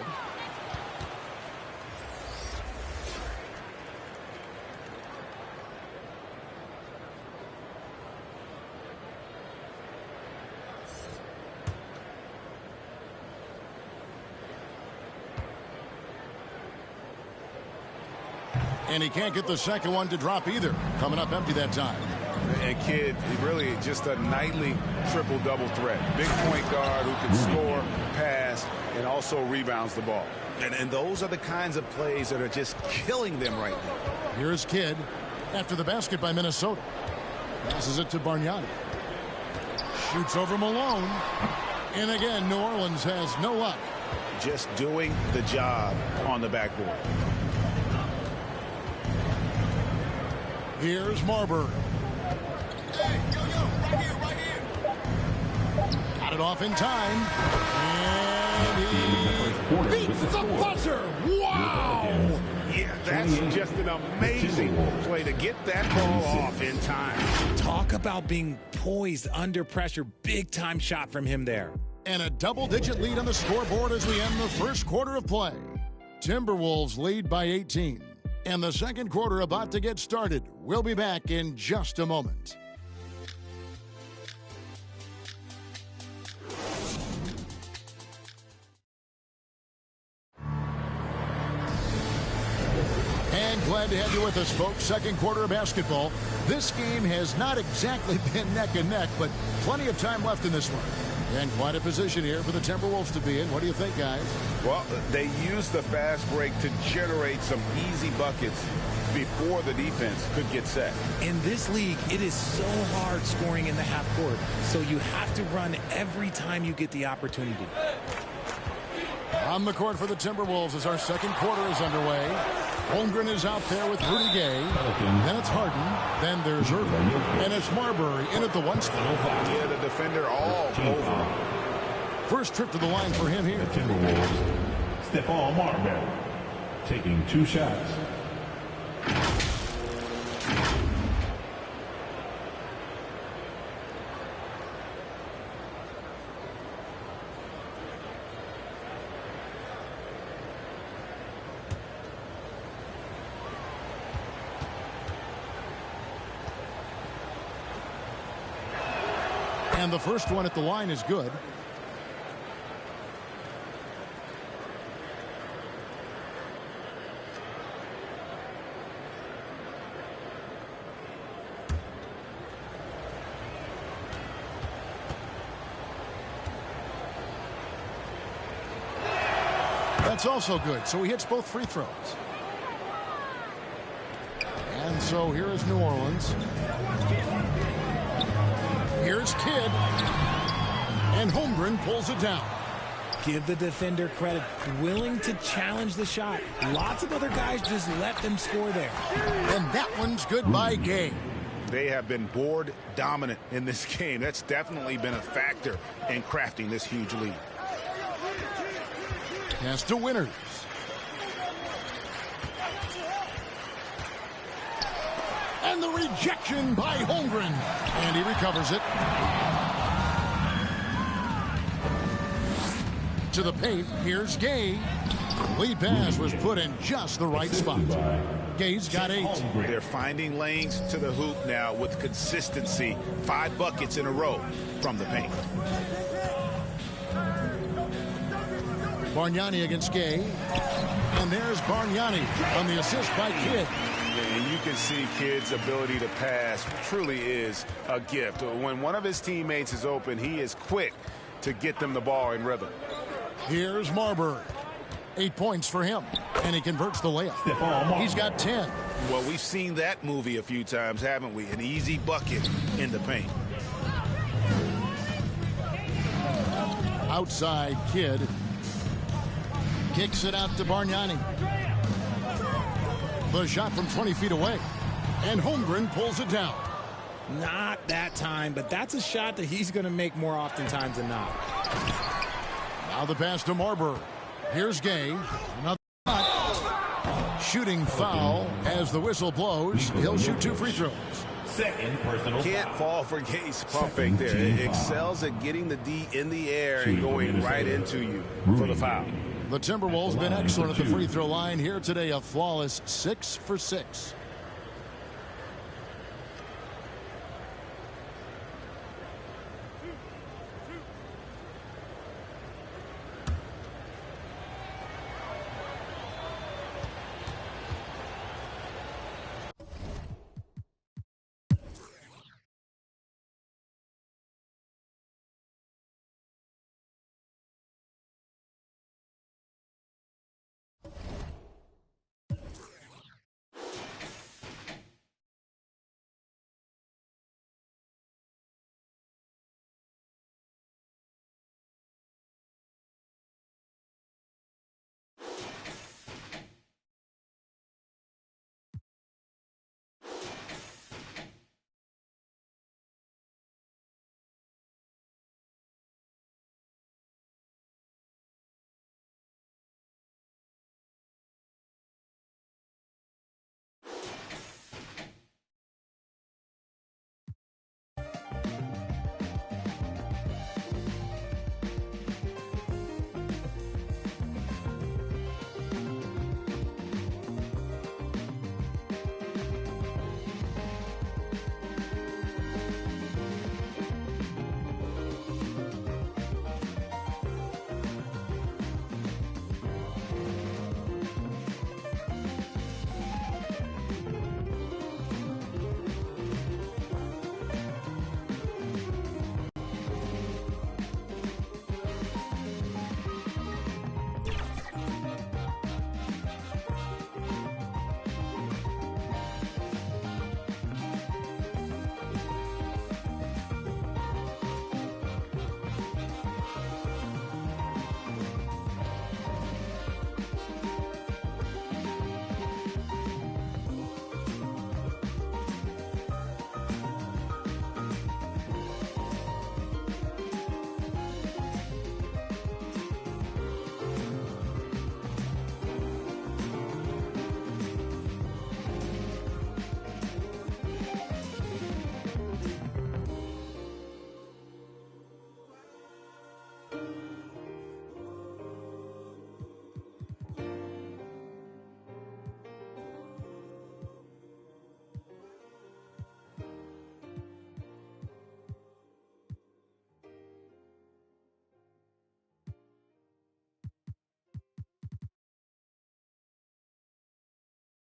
And he can't get the second one to drop either. Coming up empty that time. And Kid, really just a nightly triple-double threat. Big point guard who can score, pass, and also rebounds the ball. And those are the kinds of plays that are just killing them right now. Here's Kidd after the basket by Minnesota. Passes it to Bargnani. Shoots over Malone. And again, New Orleans has no luck. Just doing the job on the backboard. Here's Marbury. Hey, right here. Got it off in time. And he beats the buzzer. Wow! Yeah, that's just an amazing play to get that ball off in time. Talk about being poised under pressure. Big time shot from him there. And a double-digit lead on the scoreboard as we end the first quarter of play. Timberwolves lead by 18. And the second quarter about to get started. We'll be back in just a moment. And glad to have you with us, folks. Second quarter of basketball. This game has not exactly been neck and neck, but plenty of time left in this one. And quite a position here for the Timberwolves to be in. What do you think, guys? Well, they used the fast break to generate some easy buckets before the defense could get set. In this league, it is so hard scoring in the half court, so you have to run every time you get the opportunity. On the court for the Timberwolves as our second quarter is underway. Holmgren is out there with Rudy Gay. Then it's Harden. Then there's Irvin. And it's Marbury in at the one spot. Yeah, the defender all over. First trip to the line for him here. The Timberwolves, Stephon Marbury, taking 2 shots. And the first one at the line is good. That's also good. So he hits both free throws. And so here is New Orleans. Here's Kidd. And Holmgren pulls it down. Give the defender credit. Willing to challenge the shot. Lots of other guys just let them score there. And that one's good by Gay. They have been board dominant in this game. That's definitely been a factor in crafting this huge lead. Pass to Winters. And the rejection by Holmgren. And he recovers it. To the paint, here's Gay. Lead pass was put in just the right spot. Gay's got 8. They're finding lanes to the hoop now with consistency. 5 buckets in a row from the paint. Bargnani against Gay. And there's Bargnani on the assist by Kidd. And you can see Kidd's ability to pass truly is a gift. When one of his teammates is open, he is quick to get them the ball in rhythm. Here's Marbury. 8 points for him. And he converts the layup. He's got 10. Well, we've seen that movie a few times, haven't we? An easy bucket in the paint. Outside Kidd. Kicks it out to Bargnani. The shot from 20 feet away. And Holmgren pulls it down. Not that time, but that's a shot that he's going to make more oftentimes than not. Now the pass to Marbury. Here's Gay. Another shot. Shooting foul as the whistle blows. He'll shoot 2 free throws. Second personal Can't fall for Gay's pump fake there. It excels at getting the D in the air and going right into you for the foul. The Timberwolves been excellent at the free throw line here today. A flawless 6 for 6.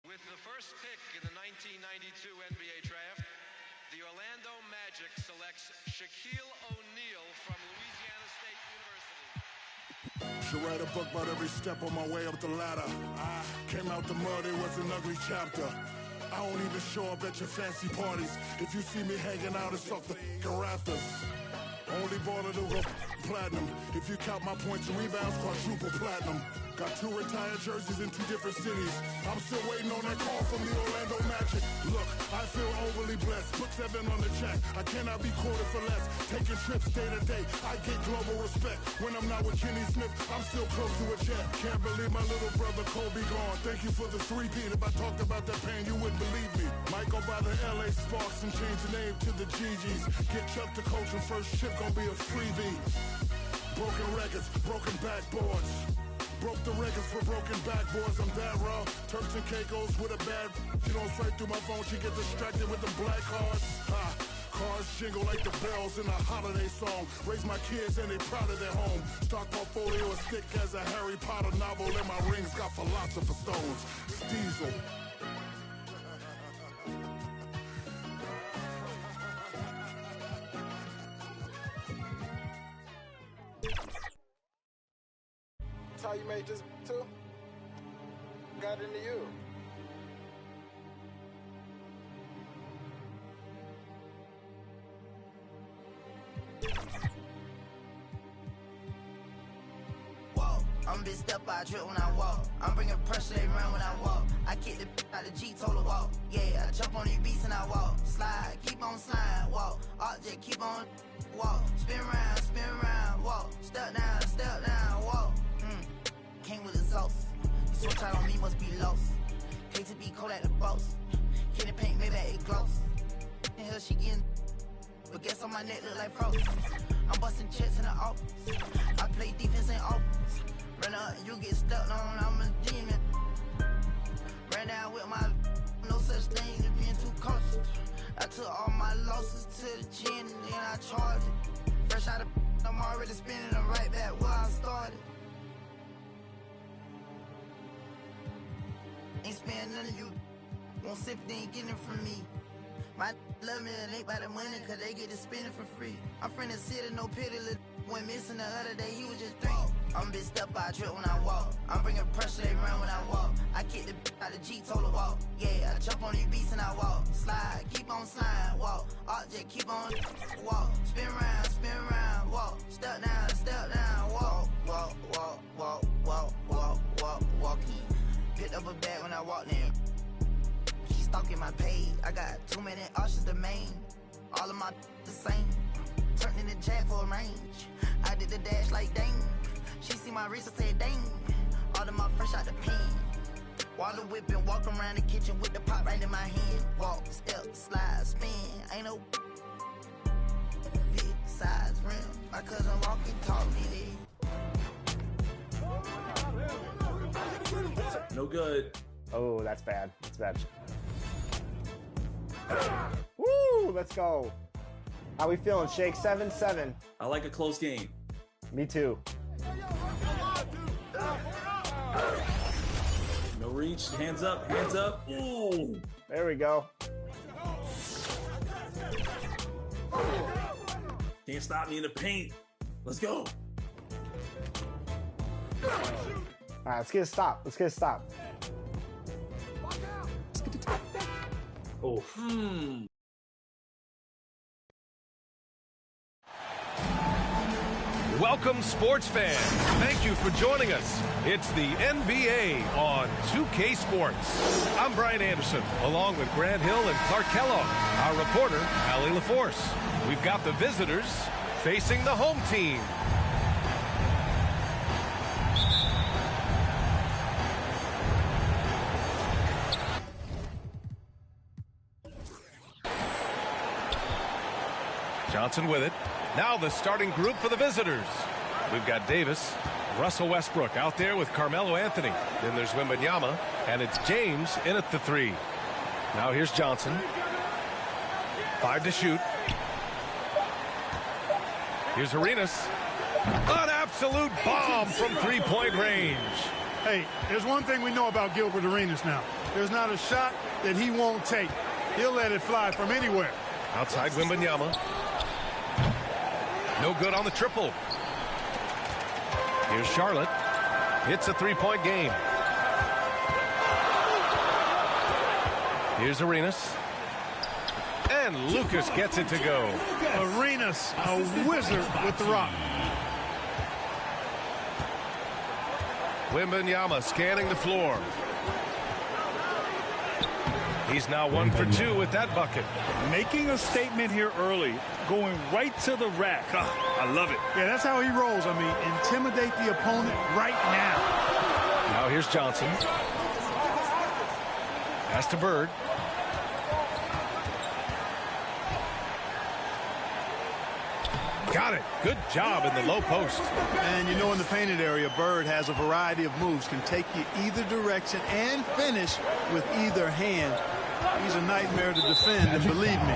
With the first pick in the 1992 NBA draft, the Orlando Magic selects Shaquille O'Neal from Louisiana State University. Should write a book about every step on my way up the ladder. I came out the mud, it was an ugly chapter. I don't even show up at your fancy parties. If you see me hanging out, it's off the rafters. Only baller to go platinum. If you count my points and rebounds, quadruple platinum. Got 2 retired jerseys in 2 different cities. I'm still waiting on that call from the Orlando Magic. Look, I feel overly blessed. Put 7 on the check. I cannot be quoted for less. Taking trips day to day. I get global respect. When I'm not with Kenny Smith, I'm still close to a jet. Can't believe my little brother Kobe gone. Thank you for the 3-peat. If I talked about that pain, you wouldn't believe me. Might go by the LA Sparks and change the name to the GGs. Get Chuck to coach and first ship gonna be a freebie. Broken records, broken backboards. Broke the records for broken backboards. I'm that raw. Turks and Caicos with a bad. She don't swipe through my phone. She get distracted with the black cards. Ha. Cars jingle like the bells in a holiday song. Raise my kids and they proud of their home. Stock portfolio as thick as a Harry Potter novel. And my rings got philosopher stones. Diesel. How you made this too? Got into you. Whoa, I I'm big step, I trip when I walk. I'm bringing pressure, they run when I walk. I kick the out the G, total walk. Yeah, I jump on these beats and I walk. Slide, keep on sliding, walk. Object, keep on walk. Spin around, walk. Step down, walk. Came with the sauce. You switch out on me, must be lost. Pay to be cold at the boss. Get the paint, maybe it glows. In hell, she getting. But guess on my neck look like frost. I'm busting checks in the office. I play defense in office. Run up, you get stuck on, I'm a demon. Ran down with my no such thing as being too cautious. I took all my losses to the chin and then I charged it. Fresh out of I'm already spinning them right back where I started. Ain't spending none of you. Won't sympathy, ain't getting it from me. My love me, it ain't by the money, cause they get to spend it for free. I'm from the city, no pity, went missing the other day, he was just 3. I'm big step, I trip when I walk. I'm bringing pressure, they run when I walk. I kick the out the G, total walk. Yeah, I jump on these beats and I walk. Slide, keep on sliding, walk. Object, keep on walk. Spin around, walk. Step down, walk. Walking. Picked up a bag when I walked in. Stalking my page, I got too many options to main. All of my the same. Turned in the jack for a range. I did the dash like dang. She see my wrist and said dang. All of my fresh out the pen. Water whipping, walk around the kitchen with the pot right in my hand. Walk, step, slide, spin. Ain't no big size rim. My cousin walking taught me that. No good. Oh, that's bad. That's bad. Woo! Let's go. How we feeling, Shake? 7-7. I like a close game. Me too. No reach. Hands up. Hands up. Ooh. There we go. Can't stop me in the paint. Let's go. All right, let's get a stop. Let's get a stop. Oh. Welcome, sports fans. Thank you for joining us. It's the NBA on 2K Sports. I'm Brian Anderson, along with Grant Hill and Clark Kellogg, our reporter, Allie LaForce. We've got the visitors facing the home team. Johnson with it. Now the starting group for the visitors. We've got Davis, Russell Westbrook out there with Carmelo Anthony. Then there's Wembanyama, and it's James in at the 3. Now here's Johnson. 5 to shoot. Here's Arenas. An absolute bomb from three-point range. Hey, there's one thing we know about Gilbert Arenas now. There's not a shot that he won't take. He'll let it fly from anywhere. Outside Wembanyama. No good on the triple. Here's Charlotte. It's a three-point game. Here's Arenas. And Lucas gets it to go. Arenas, a wizard with the rock. Wembanyama scanning the floor. He's now 1 for 2 with that bucket. Making a statement here early, going right to the rack. I love it. Yeah, that's how he rolls. I mean, intimidate the opponent right now. Now here's Johnson. Pass to Bird. Got it. Good job in the low post. And you know, in the painted area, Bird has a variety of moves, can take you either direction and finish with either hand. He's a nightmare to defend, and believe me,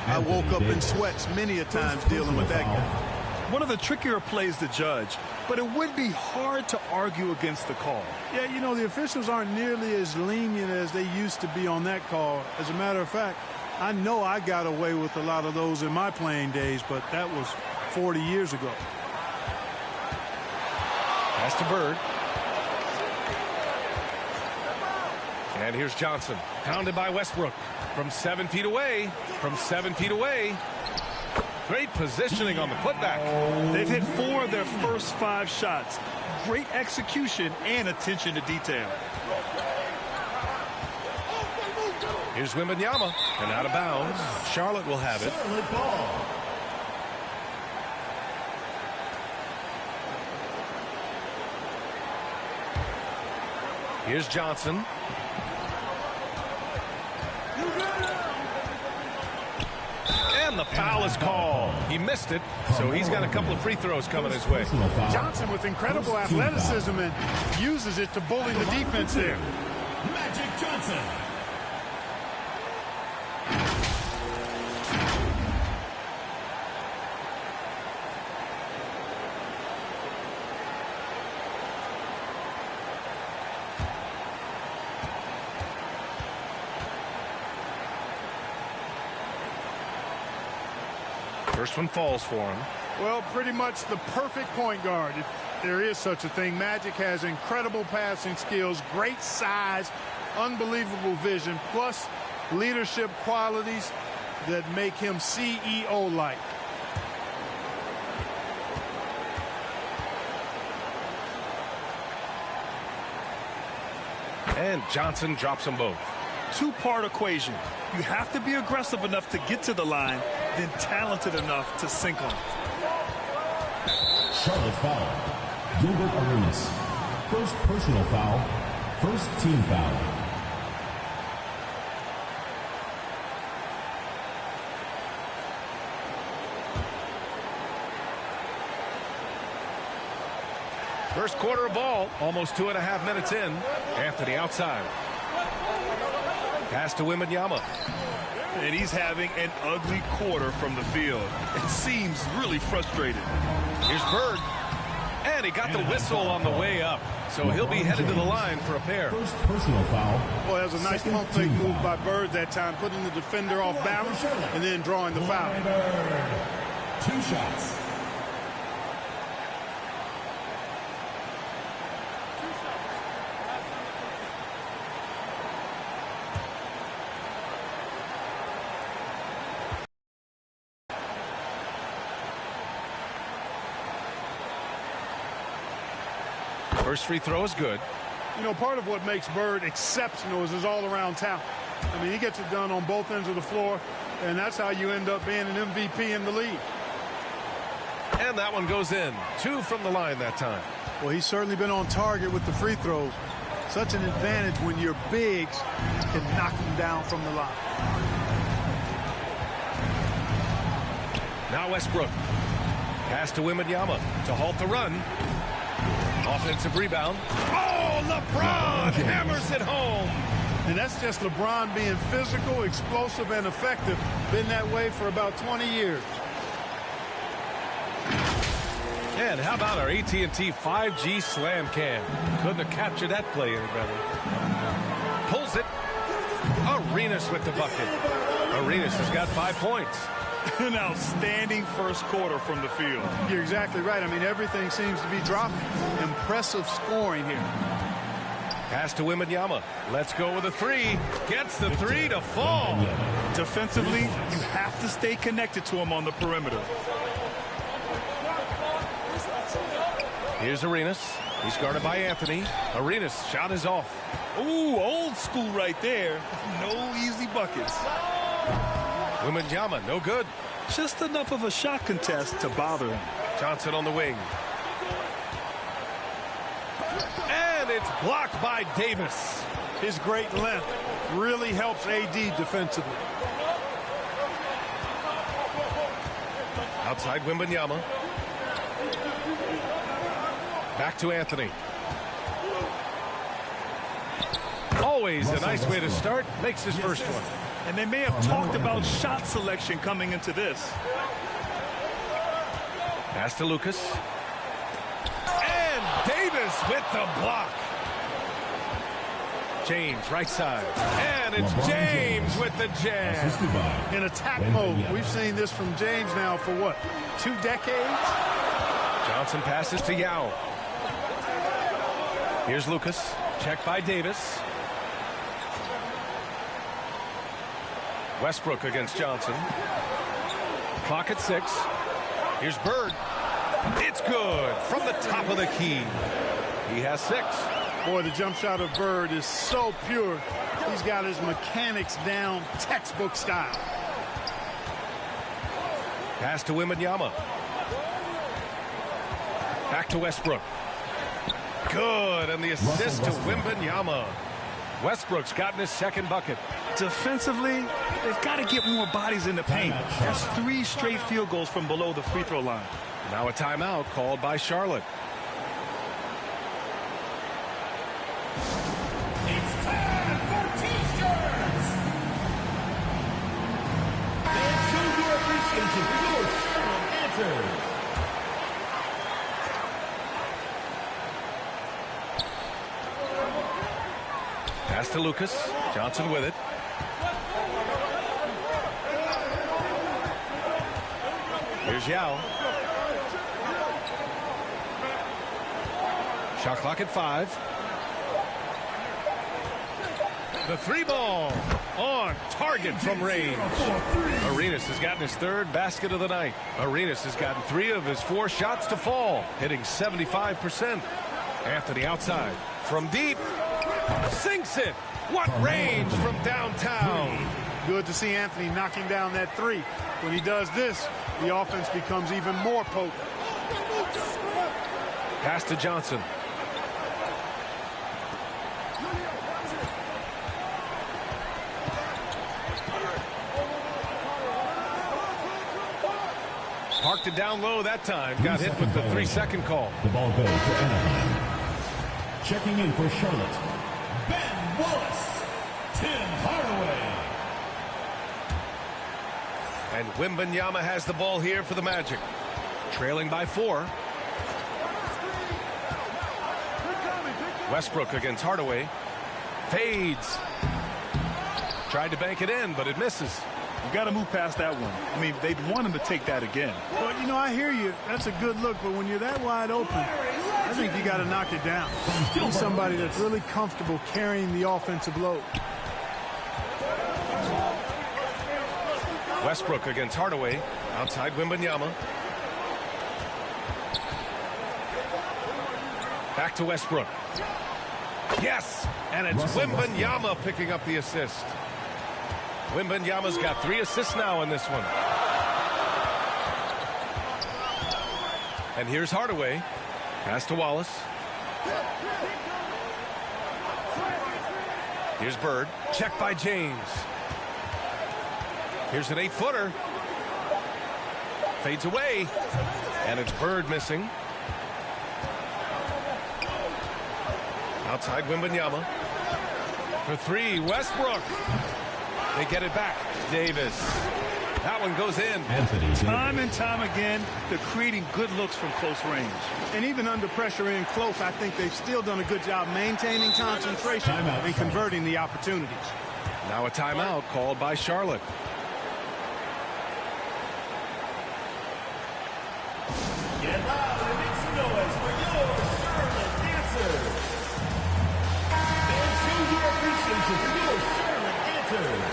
I woke up in sweats many a times dealing with that guy. One of the trickier plays to judge, but it would be hard to argue against the call. Yeah, you know, the officials aren't nearly as lenient as they used to be on that call. As a matter of fact, I know I got away with a lot of those in my playing days, but that was 40 years ago. Pass to Bird. And here's Johnson. Pounded by Westbrook. From 7 feet away. From 7 feet away. Great positioning on the putback. They've hit 4 of their first 5 shots. great execution and attention to detail. Here's Wembanyama, and out of bounds. Charlotte will have it. Here's Johnson. And the foul is called. He missed it, so he's got a couple of free throws coming his way. Johnson with incredible athleticism and uses it to bully the defense there. Magic Johnson. First one falls for him. Well, pretty much the perfect point guard, if there is such a thing. Magic has incredible passing skills, great size, unbelievable vision, plus leadership qualities that make him CEO-like. And Johnson drops them both. Two-part equation. You have to be aggressive enough to get to the line, then talented enough to sink on it. Charlotte foul. Gilbert Arenas. First personal foul. First team foul. First quarter of ball, almost 2.5 minutes in. Anthony outside. Pass to Wembanyama. And he's having an ugly quarter from the field. It seems really frustrated. Here's Bird. And he got the whistle on the way up. So he'll be headed to the line for a pair. First personal foul. Well, that was a nice pump fake move by Bird that time, putting the defender off balance and then drawing the foul. Two shots. First free throw is good. You know, part of what makes Bird exceptional is his all-around talent. I mean, he gets it done on both ends of the floor, and that's how you end up being an MVP in the league. And that one goes in. 2 from the line that time. Well, he's certainly been on target with the free throws. Such an advantage when your bigs can knock them down from the line. Now Westbrook. Pass to Wembanyama to halt the run. Offensive rebound. Oh, LeBron hammers it home. And that's just LeBron being physical, explosive, and effective. Been that way for about 20 years. And how about our AT&T 5G slam cam? Couldn't have captured that play any better. Pulls it. Arenas with the bucket. Arenas has got 5 points. An outstanding first quarter from the field. You're exactly right. I mean, everything seems to be dropping. Impressive scoring here. Pass to Wembanyama. Let's go with a 3. Gets the 3 to fall. Defensively, you have to stay connected to him on the perimeter. Here's Arenas. He's guarded by Anthony. Arenas' shot is off. Ooh, old school right there. No easy buckets. Wembanyama, no good. Just enough of a shot contest to bother him. Johnson on the wing. And it's blocked by Davis. His great length really helps AD defensively. Outside Wembanyama. Back to Anthony. Always a nice way to start. Makes his first one. And they may have talked about shot selection coming into this. Pass to Lucas. And Davis with the block. James, right side. And it's James with the jam. In attack mode. We've seen this from James now for what, 2 decades? Johnson passes to Yao. Here's Lucas. Checked by Davis. Westbrook against Johnson. Clock at 6. Here's Bird. It's good from the top of the key. He has 6. Boy, the jump shot of Bird is so pure. He's got his mechanics down, textbook style. Pass to Wembanyama. Back to Westbrook. Good, and the assist to Wembanyama. Westbrook's gotten his second bucket. Defensively, they've got to get more bodies in the paint. That's 3 straight field goals from below the free throw line. Now a timeout called by Charlotte. It's time for T-shirts! And show your appreciation for your Charlotte answers. Pass to Lucas. Johnson with it. Here's Yao. Shot clock at 5. The 3 ball on target from range. Arenas has gotten his 3rd basket of the night. Arenas has gotten 3 of his 4 shots to fall, hitting 75%. Anthony outside from deep. Sinks it. What range from downtown. Good to see Anthony knocking down that 3. When he does this, the offense becomes even more potent. Pass to Johnson. Parked it down low that time. Got hit with the 3-second call. The ball goes to Anaheim. Checking in for Charlotte, Ben Wallace, Tim Hardaway. And Wembanyama has the ball here for the Magic. Trailing by 4. Westbrook against Hardaway. Fades. Tried to bank it in, but it misses. You got to move past that one. I mean, they'd want him to take that again. Well, you know, I hear you. That's a good look, but when you're that wide open, I think you got to knock it down. He's somebody that's really comfortable carrying the offensive load. Westbrook against Hardaway. Outside Wembanyama. Back to Westbrook. Yes! And it's Wembanyama picking up the assist. Wembanyama's got 3 assists now in this one. And here's Hardaway. Pass to Wallace. Here's Bird. Check by James. Here's an 8-footer. Fades away. And it's Bird missing. Outside Wembanyama. For 3, Westbrook. They get it back. Davis. That one goes in. Time and time again, they're creating good looks from close range. And even under pressure in close, I think they've still done a good job maintaining concentration and converting the opportunities. Now a timeout called by Charlotte. Get loud and make some noise for your Charlotte answers. And show your appreciation for your Charlotte answers.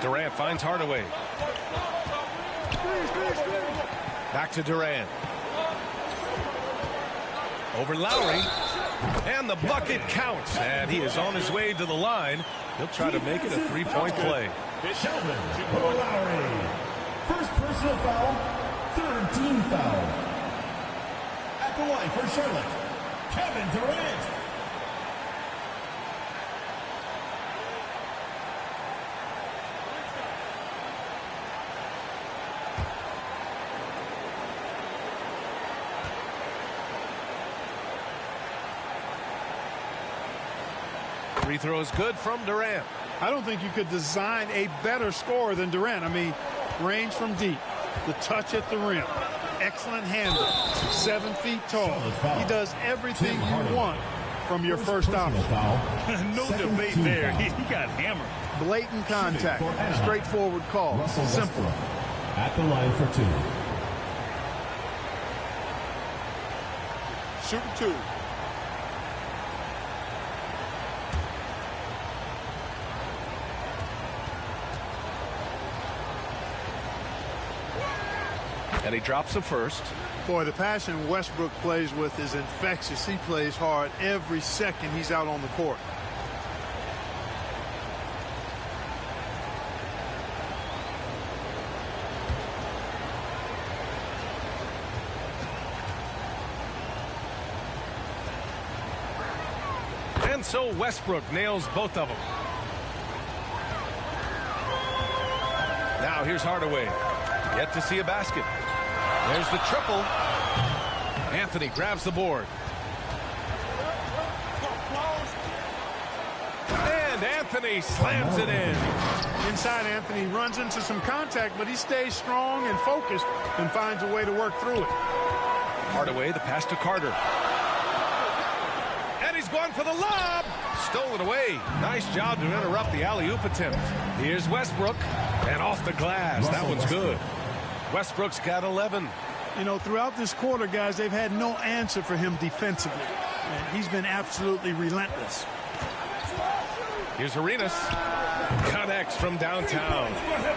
Durant finds Hardaway. Back to Durant. Over Lowry. And the bucket counts. And he is on his way to the line. He'll try to make it a 3-point play. Sheldon Lowry. First personal foul. 3rd team foul. At the line for Charlotte, Kevin Durant. Free throw is good from Durant. I don't think you could design a better scorer than Durant. I mean, range from deep, the touch at the rim, excellent handle, 7 feet tall. He does everything you want from your first option. No debate there. He got hammered. Blatant contact, straightforward call, simple. At the line for 2. Shooting 2. And he drops the first. Boy, the passion Westbrook plays with is infectious. He plays hard every second he's out on the court. And so Westbrook nails both of them. Now here's Hardaway. Yet to see a basket. There's the triple. Anthony grabs the board. And Anthony slams it in. Inside, Anthony runs into some contact, but he stays strong and focused and finds a way to work through it. Hardaway, the pass to Carter. And he's going for the lob. Stolen away. Nice job to interrupt the alley-oop attempt. Here's Westbrook. And off the glass. That one's good. Westbrook's got 11. You know, throughout this quarter, guys, they've had no answer for him defensively. And he's been absolutely relentless. Here's Arenas. Connects from downtown.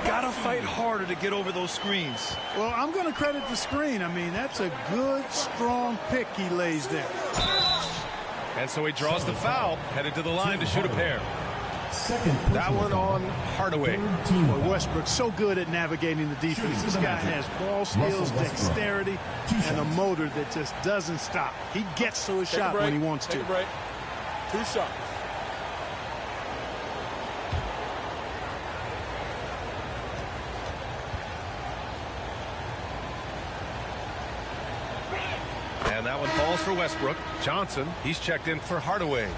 Gotta fight harder to get over those screens. Well, I'm going to credit the screen. I mean, that's a good, strong pick he lays there. And so he draws the foul, headed to the line to shoot a pair. That one on Hardaway. Boy, Westbrook's so good at navigating the defense. This guy has ball skills, dexterity, and a motor that just doesn't stop. He gets to a shot when he wants to. Take a break. 2 shots. And that one falls for Westbrook. Johnson, he's checked in for Hardaway.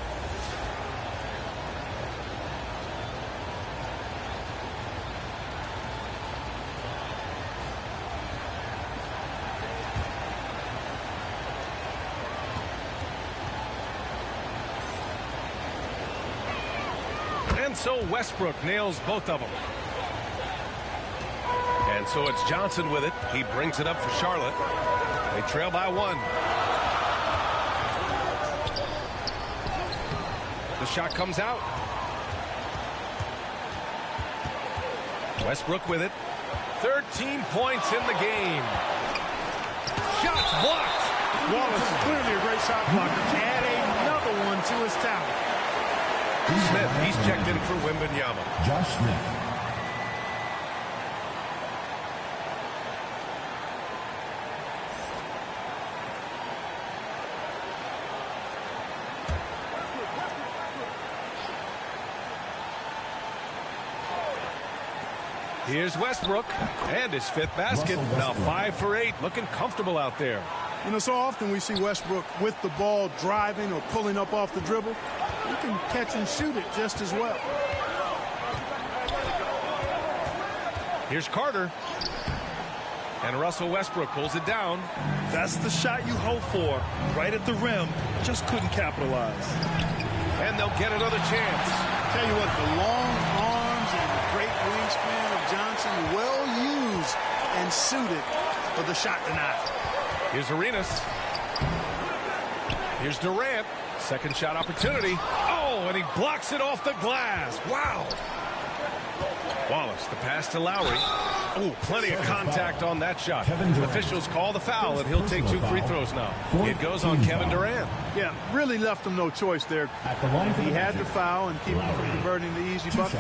And so Westbrook nails both of them. And so it's Johnson with it. He brings it up for Charlotte. They trail by 1. The shot comes out. Westbrook with it. 13 points in the game. Shots blocked. Wallace is clearly a great shot blocker. Add another one to his talent. Smith, he's checked in for Wembanyama. Josh Smith. Here's Westbrook and his 5th basket. Now 5 for 8, looking comfortable out there. You know, so often we see Westbrook with the ball driving or pulling up off the dribble. He can catch and shoot it just as well. Here's Carter. And Russell Westbrook pulls it down. That's the shot you hope for. Right at the rim. Just couldn't capitalize. And they'll get another chance. Tell you what, the long arms and the great wingspan of Johnson, well used and suited for the shot tonight. Here's Arenas. Here's Durant. Second shot opportunity. Oh, and he blocks it off the glass. Wow. Wallace, the pass to Lowry. Oh, plenty of contact on that shot. Officials call the foul, and he'll take 2 free throws now. It goes on Kevin Durant. Yeah, really left him no choice there. He had the foul and keep him from converting the easy bucket.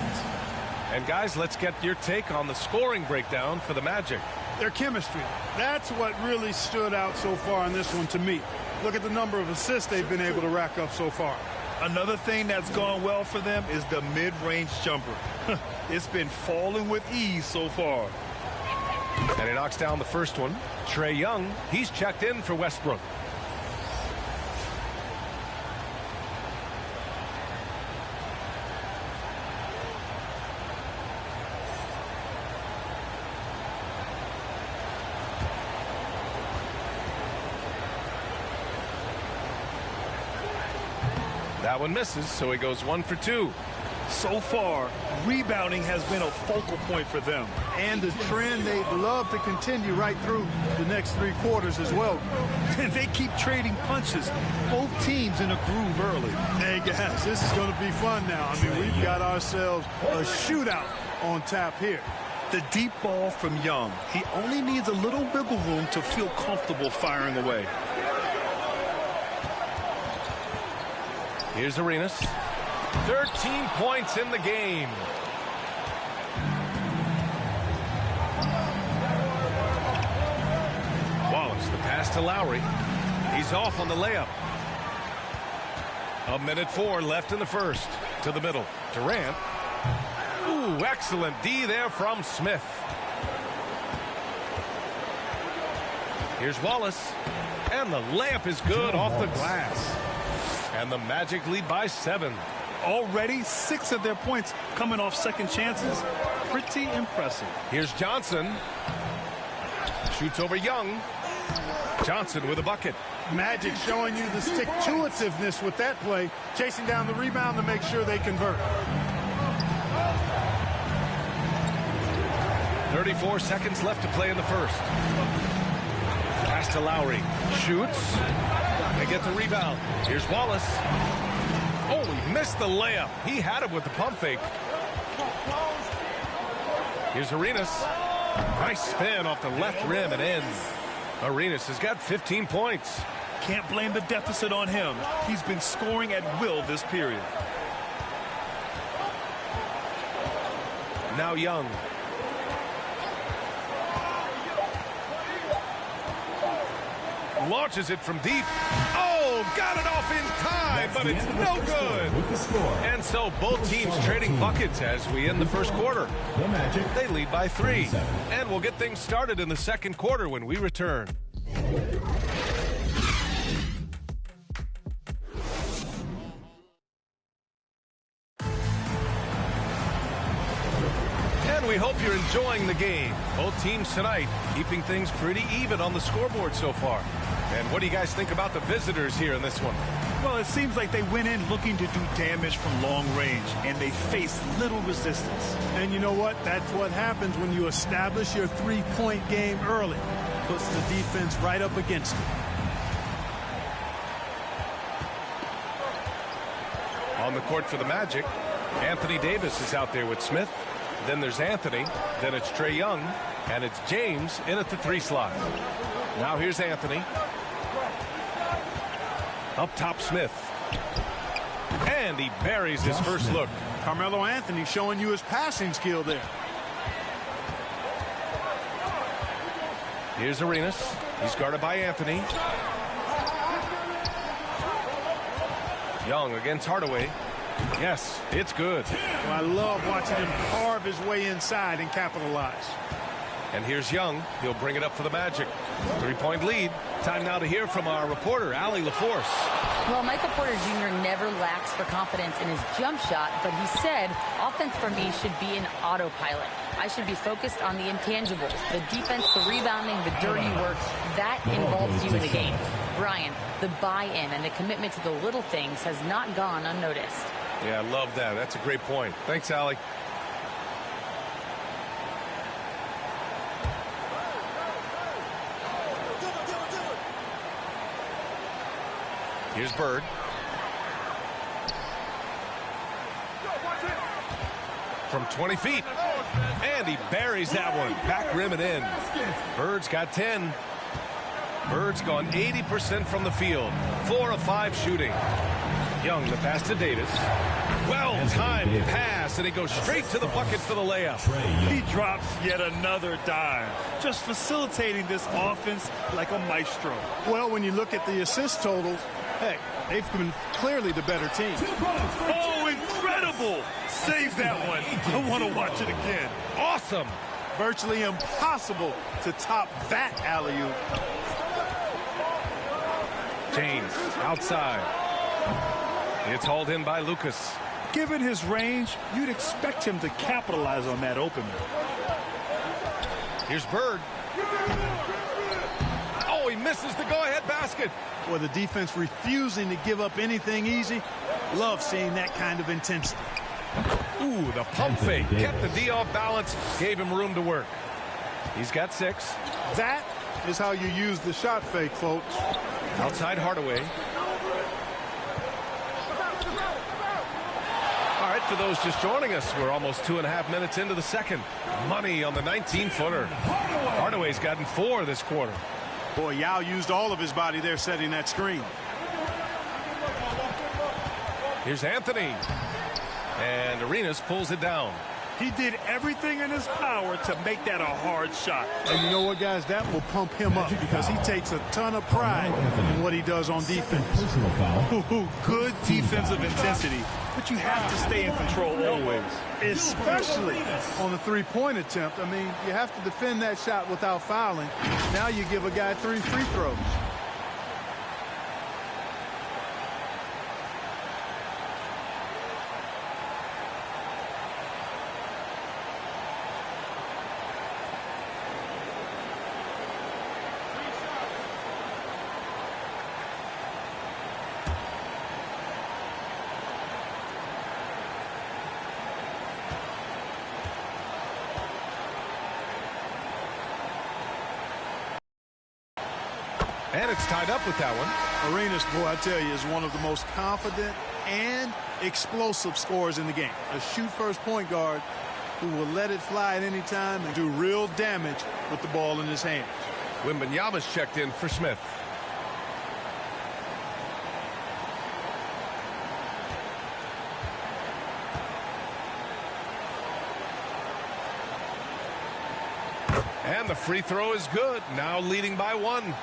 And guys, let's get your take on the scoring breakdown for the Magic. Their chemistry. That's what really stood out so far in this one to me. Look at the number of assists they've been able to rack up so far. Another thing that's gone well for them is the mid-range jumper. It's been falling with ease so far. And he knocks down the first one. Trae Young, he's checked in for Westbrook. That one misses, so he goes 1 for 2. So far, rebounding has been a focal point for them. And the trend they'd love to continue right through the next 3 quarters as well. They keep trading punches. Both teams in a groove early. Hey, guys, this is going to be fun now. I mean, we've got ourselves a shootout on tap here. The deep ball from Young. He only needs a little wiggle room to feel comfortable firing away. Here's Arenas. 13 points in the game. Wallace, the pass to Lowry. He's off on the layup. 1:04 left in the first. To the middle. Durant. Ooh, excellent D there from Smith. Here's Wallace. And the layup is good off the glass. And the Magic lead by 7. Already 6 of their points coming off second chances. Pretty impressive. Here's Johnson. Shoots over Young. Johnson with a bucket. Magic showing you the stick-to-itiveness with that play, chasing down the rebound to make sure they convert. 34 seconds left to play in the first. Pass to Lowry. Shoots. They get the rebound. Here's Wallace. Oh, he missed the layup. He had it with the pump fake. Here's Arenas. Nice spin off the left rim and in. Arenas has got 15 points. Can't blame the deficit on him. He's been scoring at will this period. Now Young. Launches it from deep. Oh, got it off in time, but it's no good. And so both teams trading buckets as we end the first quarter. They lead by 3. And we'll get things started in the second quarter when we return. And we hope you're enjoying the game. Both teams tonight keeping things pretty even on the scoreboard so far. And what do you guys think about the visitors here in this one? Well, it seems like they went in looking to do damage from long range, and they faced little resistance. And you know what? That's what happens when you establish your three-point game early. Puts the defense right up against it. On the court for the Magic, Anthony Davis is out there with Smith. Then there's Anthony. Then it's Trae Young. And it's James in at the 3 slot. Now here's Anthony. Up top, Smith. And he buries his first look. Carmelo Anthony showing you his passing skill there. Here's Arenas. He's guarded by Anthony. Young against Hardaway. Yes, it's good. Well, I love watching him carve his way inside and capitalize. And here's Young. He'll bring it up for the Magic. 3-point lead. Time now to hear from our reporter, Allie LaForce. Well, Michael Porter Jr. never lacks for confidence in his jump shot, but he said offense for me should be an autopilot. I should be focused on the intangibles, the defense, the rebounding, the dirty work. That involves you in the game. Brian, the buy-in and the commitment to the little things has not gone unnoticed. Yeah, I love that. That's a great point. Thanks, Allie. Here's Bird. From 20 feet. And he buries that one. Back rim and in. Bird's got 10. Bird's gone 80% from the field. 4 of 5 shooting. Young, the pass to Davis. Well-timed pass, and he goes straight to the bucket for the layup. He drops yet another dime, just facilitating this offense like a maestro. Well, when you look at the assist totals, hey, they've been clearly the better team. Oh, incredible! Save that one. I want to watch it again. Awesome. Virtually impossible to top that alley-oop. James outside. It's hauled in by Lucas. Given his range, you'd expect him to capitalize on that opener. Here's Bird. Oh, he misses the go-ahead basket. Well, the defense refusing to give up anything easy. Love seeing that kind of intensity. Ooh, the pump fake. Kept the D off balance. Gave him room to work. He's got 6. That is how you use the shot fake, folks. Outside Hardaway. All right, for those just joining us. We're almost 2.5 minutes into the second. Money on the 19-footer. Hardaway's gotten 4 this quarter. Boy, Yao used all of his body there setting that screen. Here's Anthony. And Arenas pulls it down. He did everything in his power to make that a hard shot. And you know what, guys? That will pump him up because he takes a ton of pride in what he does on defense. Good defensive intensity, but you have to stay in control always. Especially on the three-point attempt. I mean, you have to defend that shot without fouling. Now you give a guy 3 free throws. And it's tied up with that one. Arenas, boy, I tell you, is one of the most confident and explosive scorers in the game. A shoot-first point guard who will let it fly at any time and do real damage with the ball in his hands. Wembanyama's checked in for Smith. And the free throw is good. Now leading by 1.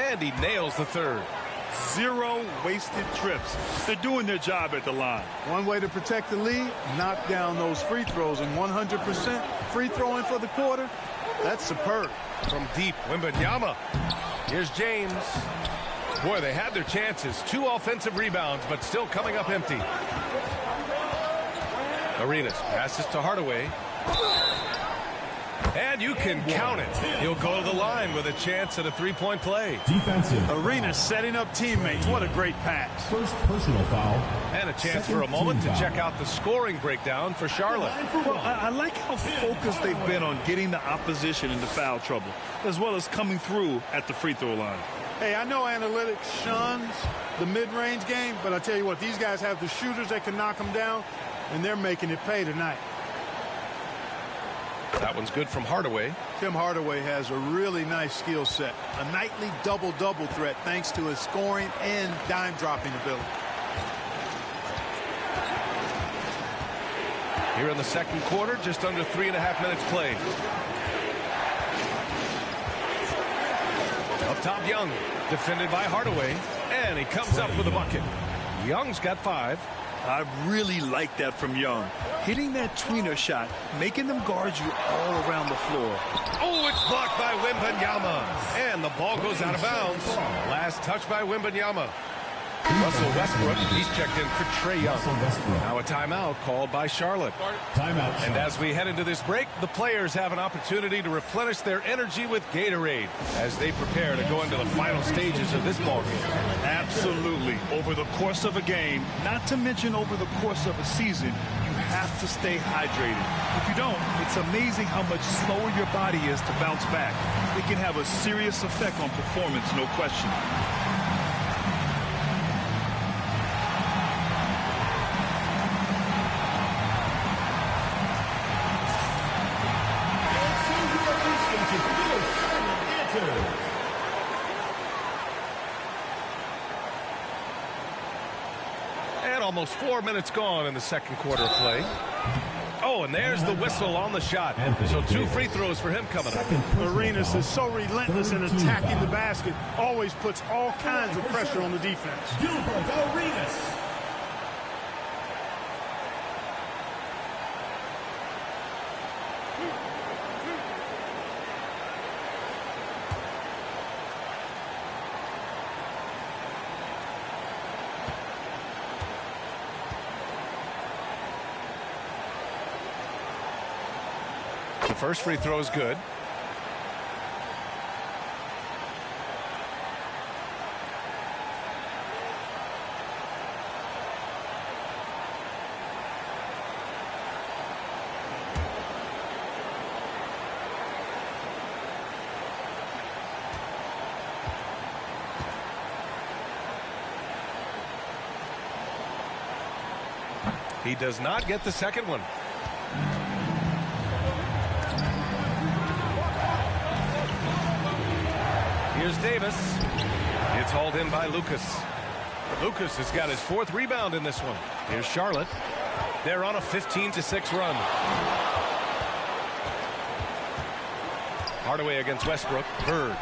And he nails the third. 0 wasted trips. They're doing their job at the line. One way to protect the lead, knock down those free throws, and 100% free throwing for the quarter. That's superb. From deep, Wembanyama. Here's James. Boy, they had their chances. 2 offensive rebounds, but still coming up empty. Arenas passes to Hardaway. And you can count it. He'll go to the line with a chance at a 3-point play. Defensive. Arenas setting up teammates. What a great pass. First personal foul. And a chance for a moment to check out the scoring breakdown for Charlotte. Well, I like how focused they've been on getting the opposition into foul trouble, as well as coming through at the free throw line. Hey, I know analytics shuns the mid-range game, but I tell you what, these guys have the shooters that can knock them down, and they're making it pay tonight. That one's good from Hardaway. Tim Hardaway has a really nice skill set. A nightly double-double threat thanks to his scoring and dime-dropping ability. Here in the second quarter, just under 3.5 minutes played. Up top, Young, defended by Hardaway, and he comes up with a bucket. Young's got 5. I really like that from Young. Hitting that tweener shot, making them guard you all around the floor. Oh, it's blocked by Wembanyama. And the ball goes out of bounds. Last touch by Wembanyama. Russell Westbrook, he's checked in for Trae Young. Now a timeout called by Charlotte. Timeout. And as we head into this break, the players have an opportunity to replenish their energy with Gatorade as they prepare to go into the final stages of this ballgame. Absolutely. Over the course of a game, not to mention over the course of a season, you have to stay hydrated. If you don't, it's amazing how much slower your body is to bounce back. It can have a serious effect on performance, no question. And almost 4 minutes gone in the second quarter of play. Oh, and there's the whistle on the shot. So 2 free throws for him coming up. Arenas is so relentless in attacking the basket. Always puts all kinds of pressure on the defense. Gilbert Arenas. The first free throw is good. He does not get the second one. Here's Davis. It's hauled in by Lucas. Lucas has got his 4th rebound in this one. Here's Charlotte. They're on a 15-6 run. Hardaway against Westbrook. Bird.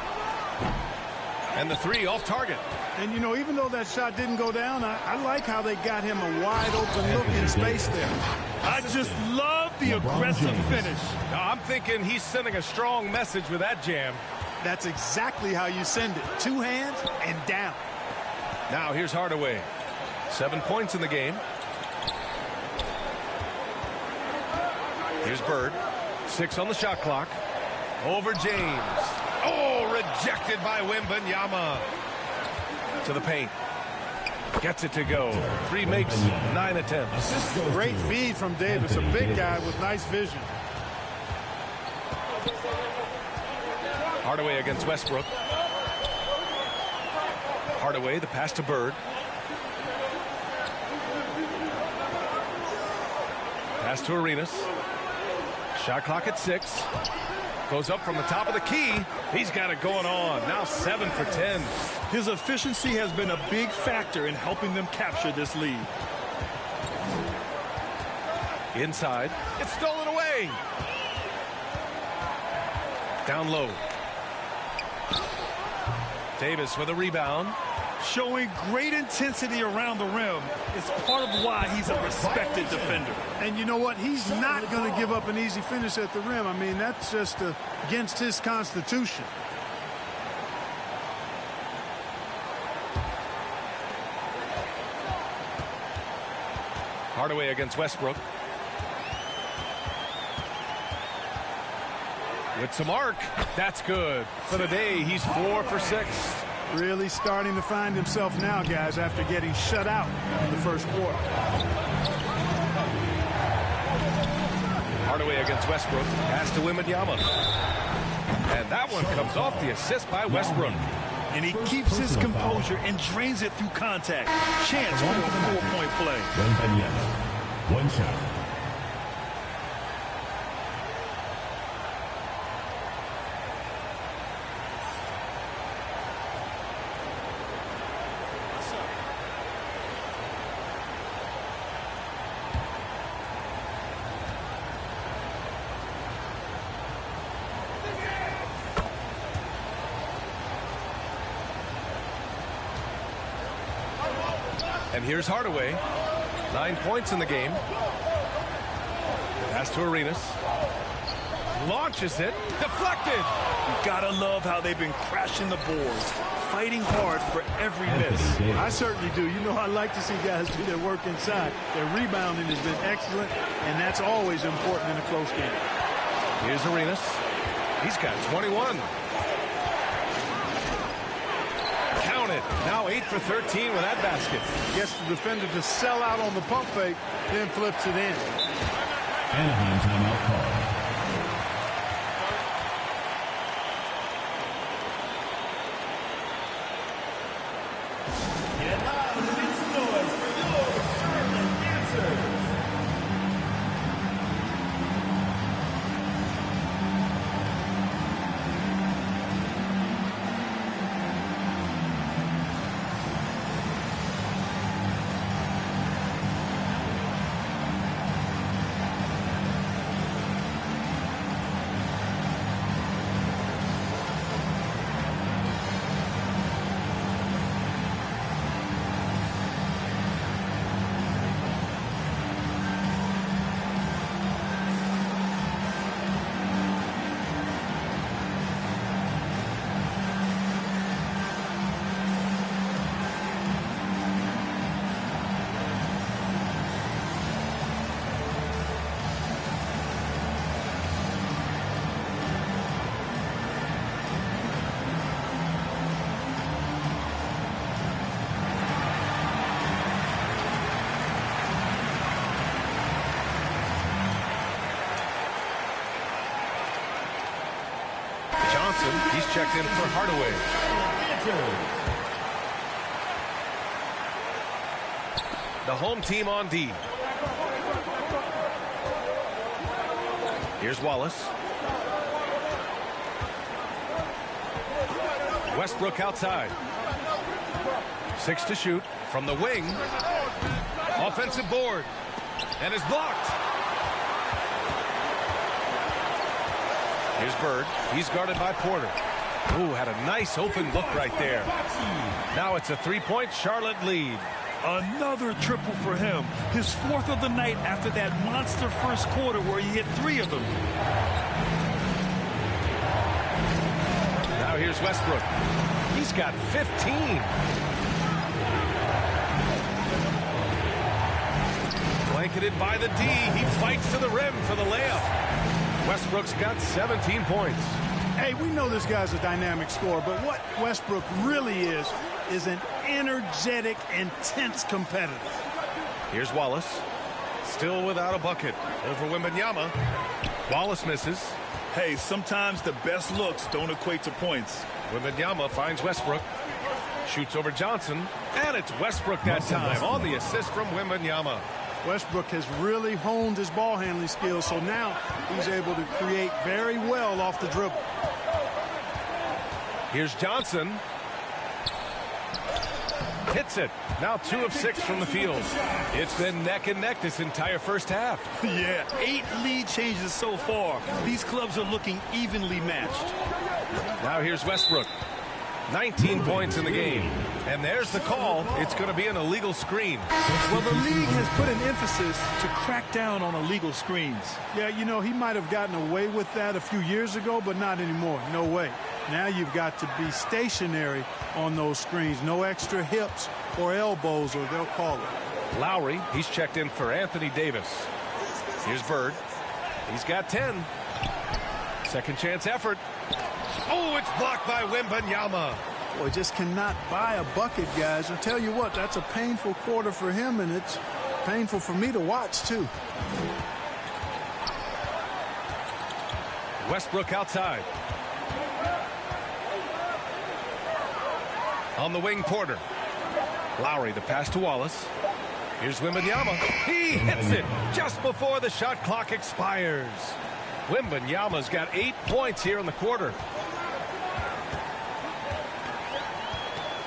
And the 3 off target. And, you know, even though that shot didn't go down, I like how they got him a wide-open look in space there. I just love the aggressive finish. I'm thinking he's sending a strong message with that jam. That's exactly how you send it. 2 hands and down. Now here's Hardaway. 7 points in the game. Here's Bird. 6 on the shot clock. Over James. Oh, rejected by Wembanyama. To the paint. Gets it to go. 3 makes, 9 attempts. Great feed from Davis. A big guy with nice vision. Hardaway against Westbrook. Hardaway, the pass to Bird. Pass to Arenas. Shot clock at 6. Goes up from the top of the key. He's got it going on. Now 7 for 10. His efficiency has been a big factor in helping them capture this lead. Inside. It's stolen away. Down low. Davis with a rebound. Showing great intensity around the rim is part of why he's a respected defender. And you know what? He's not going to give up an easy finish at the rim. I mean, that's just against his constitution. Hardaway against Westbrook. With some arc. That's good. For the day, he's 4 for 6. Really starting to find himself now, guys, after getting shut out in the first quarter. Hardaway against Westbrook. Pass to Wembanyama. And that one comes off the assist by Westbrook. And he keeps his composure and drains it through contact. Chance for a 4-point play. Wembanyama. 1 shot. And here's Hardaway. 9 points in the game. Pass to Arenas. Launches it. Deflected. You gotta love how they've been crashing the boards, fighting hard for every miss. I certainly do. You know, I like to see guys do their work inside. Their rebounding has been excellent, and that's always important in a close game. Here's Arenas. He's got 21. Count it. Now 8 for 13 with that basket. Gets the defender to sell out on the pump fake, then flips it in. Anaheim timeout call. He's checked in for Hardaway. The home team on D. Here's Wallace. Westbrook outside. 6 to shoot from the wing. Offensive board. And is blocked. Here's Bird. He's guarded by Porter. Ooh, had a nice open look right there. Now it's a 3-point Charlotte lead. Another triple for him. His 4th of the night after that monster first quarter where he hit 3 of them. Now here's Westbrook. He's got 15. Blanketed by the D. He fights to the rim for the layup. Westbrook's got 17 points. Hey, we know this guy's a dynamic scorer, but what Westbrook really is an energetic, intense competitor. Here's Wallace. Still without a bucket. Over Wembanyama. Wallace misses. Hey, sometimes the best looks don't equate to points. Wembanyama finds Westbrook. Shoots over Johnson. And it's Westbrook that time on the assist from Wembanyama. Westbrook has really honed his ball handling skills, so now he's able to create very well off the dribble. Here's Johnson. Hits it. Now 2 of 6 from the field. It's been neck and neck this entire first half. Yeah, 8 lead changes so far. These clubs are looking evenly matched. Now here's Westbrook. 19 points in the game. And there's the call. It's going to be an illegal screen. Well, the league has put an emphasis to crack down on illegal screens. Yeah, you know, he might have gotten away with that a few years ago, but not anymore. No way. Now you've got to be stationary on those screens. No extra hips or elbows, or they'll call it. Lowry, he's checked in for Anthony Davis. Here's Bird. He's got 10. Second chance effort. Oh, it's blocked by Wembanyama. Boy, just cannot buy a bucket, guys. I'll tell you what, that's a painful quarter for him, and it's painful for me to watch, too. Westbrook outside. On the wing, Porter. Lowry, the pass to Wallace. Here's Wembanyama. He hits it just before the shot clock expires. Wembanyama's got 8 points here in the quarter.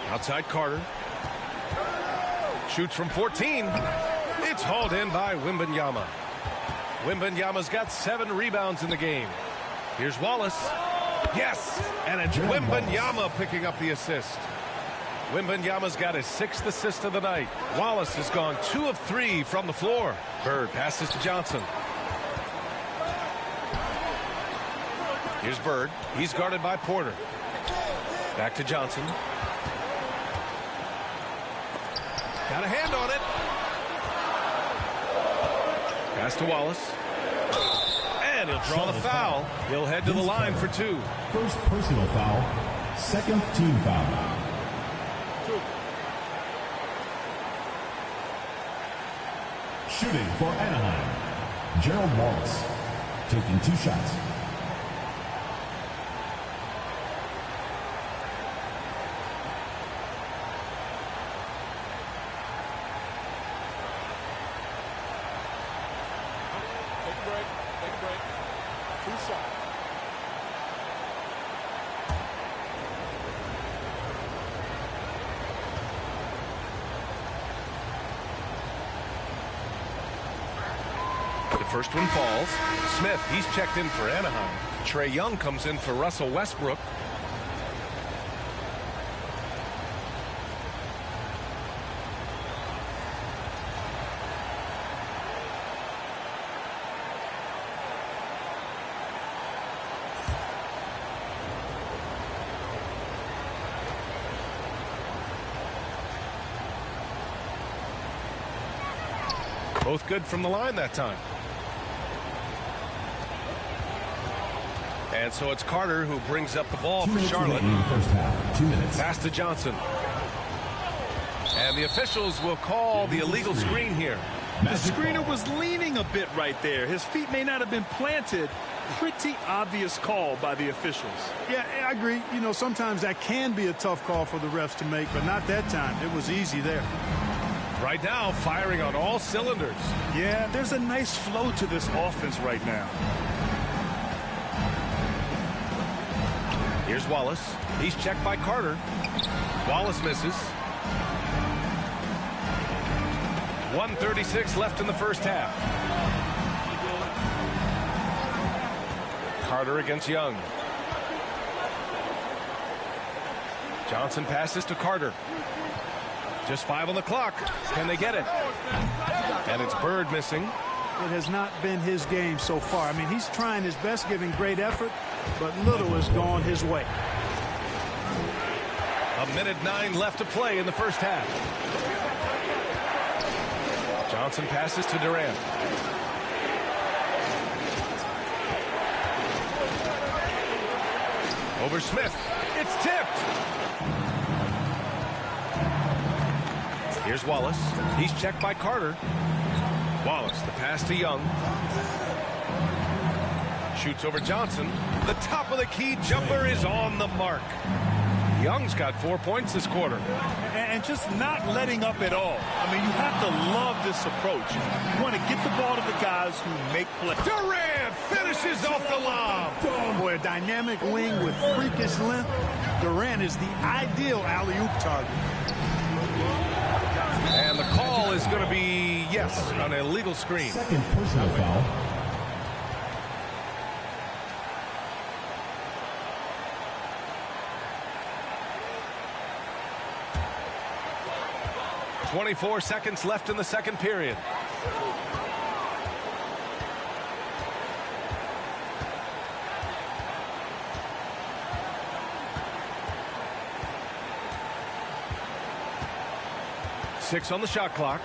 Outside Carter. Shoots from 14. It's hauled in by Wembanyama. Wembanyama's got 7 rebounds in the game. Here's Wallace. Yes! And it's Wembanyama picking up the assist. Wembanyama's got his 6th assist of the night. Wallace has gone 2 of 3 from the floor. Bird passes to Johnson. Here's Bird. He's guarded by Porter. Back to Johnson. Got a hand on it. Pass to Wallace. And he'll draw the foul. He'll head to the line for 2. First personal foul. Second team foul. Shooting for Anaheim, Gerald Wallace, taking 2 shots. Take a break. Take a break. 2 shots. The first one falls. Smith, he's checked in for Anaheim. Trae Young comes in for Russell Westbrook. Both good from the line that time. And so it's Carter who brings up the ball for Charlotte. First half, 2 minutes. Pass to Johnson. And the officials will call the illegal screen here. The screener was leaning a bit right there. His feet may not have been planted. Pretty obvious call by the officials. Yeah, I agree. You know, sometimes that can be a tough call for the refs to make, but not that time. It was easy there. Right now, firing on all cylinders. Yeah, there's a nice flow to this offense right now. Here's Wallace. He's checked by Carter. Wallace misses. 1:36 left in the first half. Carter against Young. Johnson passes to Carter. Just 5 on the clock. Can they get it? And it's Bird missing. It has not been his game so far. I mean, he's trying his best, giving great effort, but little has gone his way. 1:09 left to play in the first half. Johnson passes to Durant. Over Smith. It's tipped. Here's Wallace. He's checked by Carter. Wallace, the pass to Young. Shoots over Johnson. The top of the key jumper is on the mark. Young's got 4 points this quarter. And just not letting up at all. I mean, you have to love this approach. You want to get the ball to the guys who make plays. Durant finishes off the lob. Boy, a dynamic wing with freakish length. Durant is the ideal alley-oop target. And the call is going to be, yes, an illegal screen. Second personal foul. .24 seconds left in the second period. Six on the shot clock.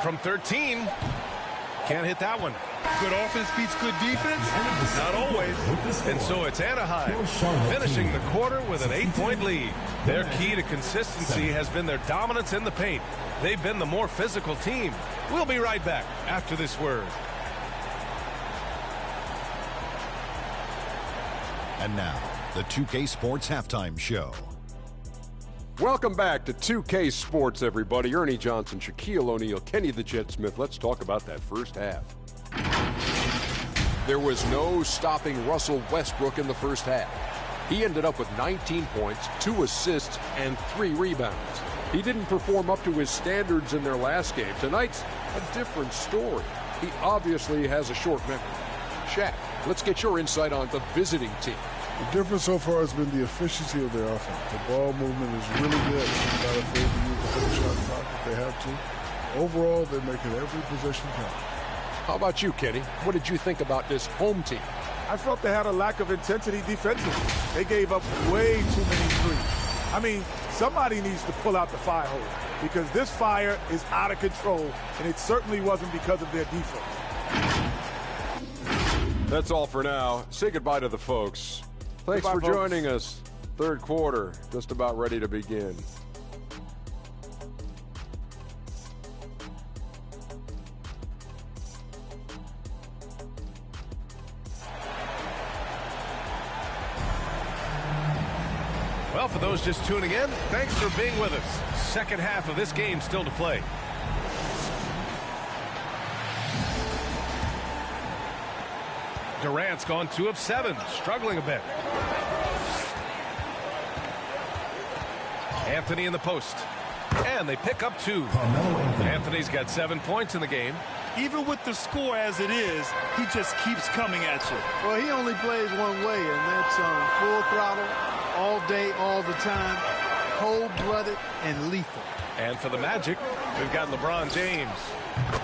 From 13. Can't hit that one. Good offense beats good defense? Not always. And so it's Anaheim finishing the quarter with an 8-point lead. Their key to consistency has been their dominance in the paint. They've been the more physical team. We'll be right back after this word. And now, the 2K Sports Halftime Show. Welcome back to 2K Sports, everybody. Ernie Johnson, Shaquille O'Neal, Kenny the Jet Smith. Let's talk about that first half. There was no stopping Russell Westbrook in the first half. He ended up with 19 points, 2 assists, and 3 rebounds. He didn't perform up to his standards in their last game. Tonight's a different story. He obviously has a short memory. Shaq, let's get your insight on the visiting team. The difference so far has been the efficiency of their offense. The ball movement is really good. They're not afraid to use the whole shot clock if they have to. Overall, they're making every possession count. How about you, Kenny? What did you think about this home team? I felt they had a lack of intensity defensively. They gave up way too many threes. I mean, somebody needs to pull out the fire hose because this fire is out of control, and it certainly wasn't because of their defense. That's all for now. Say goodbye to the folks. Thanks Goodbye, for folks. joining us. Third quarter, just about ready to begin. Well, for those just tuning in, thanks for being with us. Second half of this game still to play. Durant's gone 2 of 7, struggling a bit. Anthony in the post. And they pick up 2. Anthony's got 7 points in the game. Even with the score as it is, he just keeps coming at you. Well, he only plays one way, and that's on full throttle, all day, all the time, cold-blooded and lethal. And for the Magic, we've got LeBron James.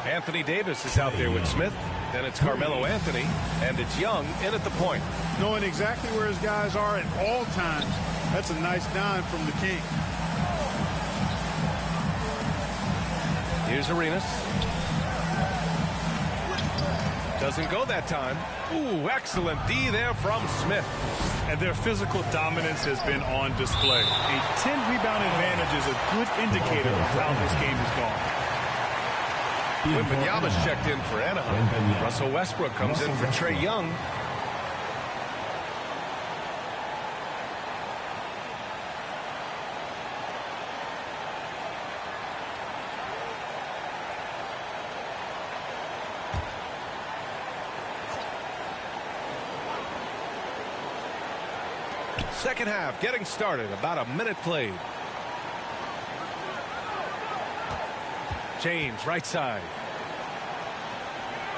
Anthony Davis is out there with Smith. Then it's Carmelo Anthony, and it's Young in at the point. Knowing exactly where his guys are at all times, that's a nice dime from the King. Here's Arenas. Doesn't go that time. Ooh, excellent D there from Smith. And their physical dominance has been on display. A 10-rebound advantage is a good indicator of how this game has gone. Wembanyama's checked in for Anaheim. Russell Westbrook comes in for Trae Young. Second half getting started. About a minute played. James, right side.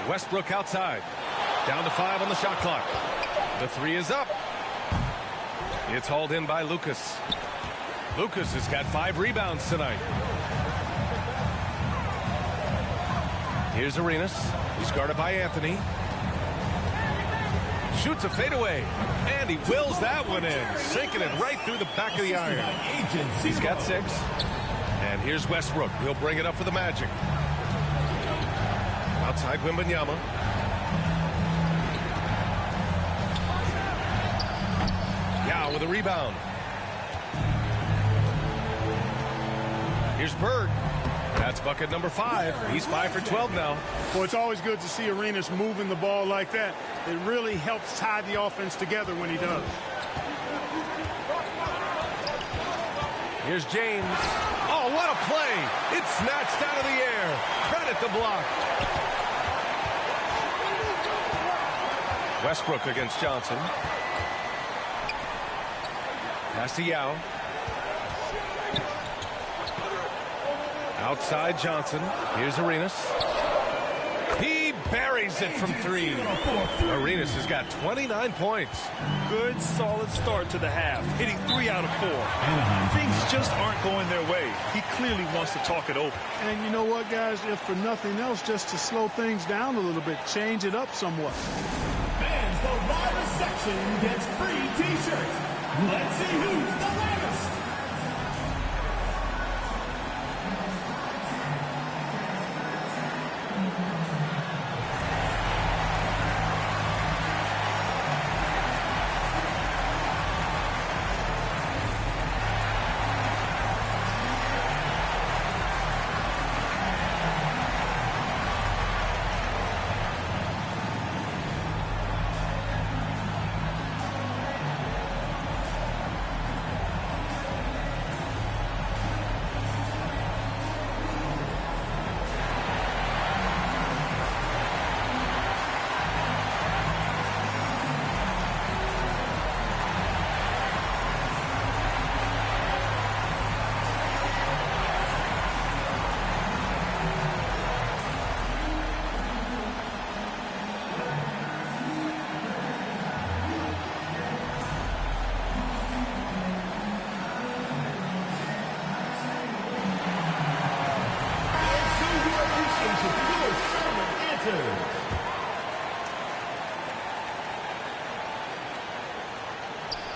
Westbrook outside. Down to 5 on the shot clock. The 3 is up. It's hauled in by Lucas. Lucas has got 5 rebounds tonight. Here's Arenas. He's guarded by Anthony. Shoots a fadeaway. And he wills that one in. Sinking it right through the back of the iron. He's got 6. And here's Westbrook. He'll bring it up for the Magic. Outside Wembanyama. Yao with a rebound. Here's Bird. That's bucket number 5. He's 5 for 12 now. Well, it's always good to see Arenas moving the ball like that. It really helps tie the offense together when he does. Here's James. Oh, what a play. It's snatched out of the air. Credit the block. Westbrook against Johnson. Pass to Yao. Outside Johnson. Here's Arenas. He buries it from 3. Arenas has got 29 points. Good, solid start to the half, hitting 3 out of 4. Things just aren't going their way. He clearly wants to talk it over. And you know what, guys? If for nothing else, just to slow things down a little bit, change it up somewhat. Fans, the loudest section gets free T-shirts. Let's see who's the loudest.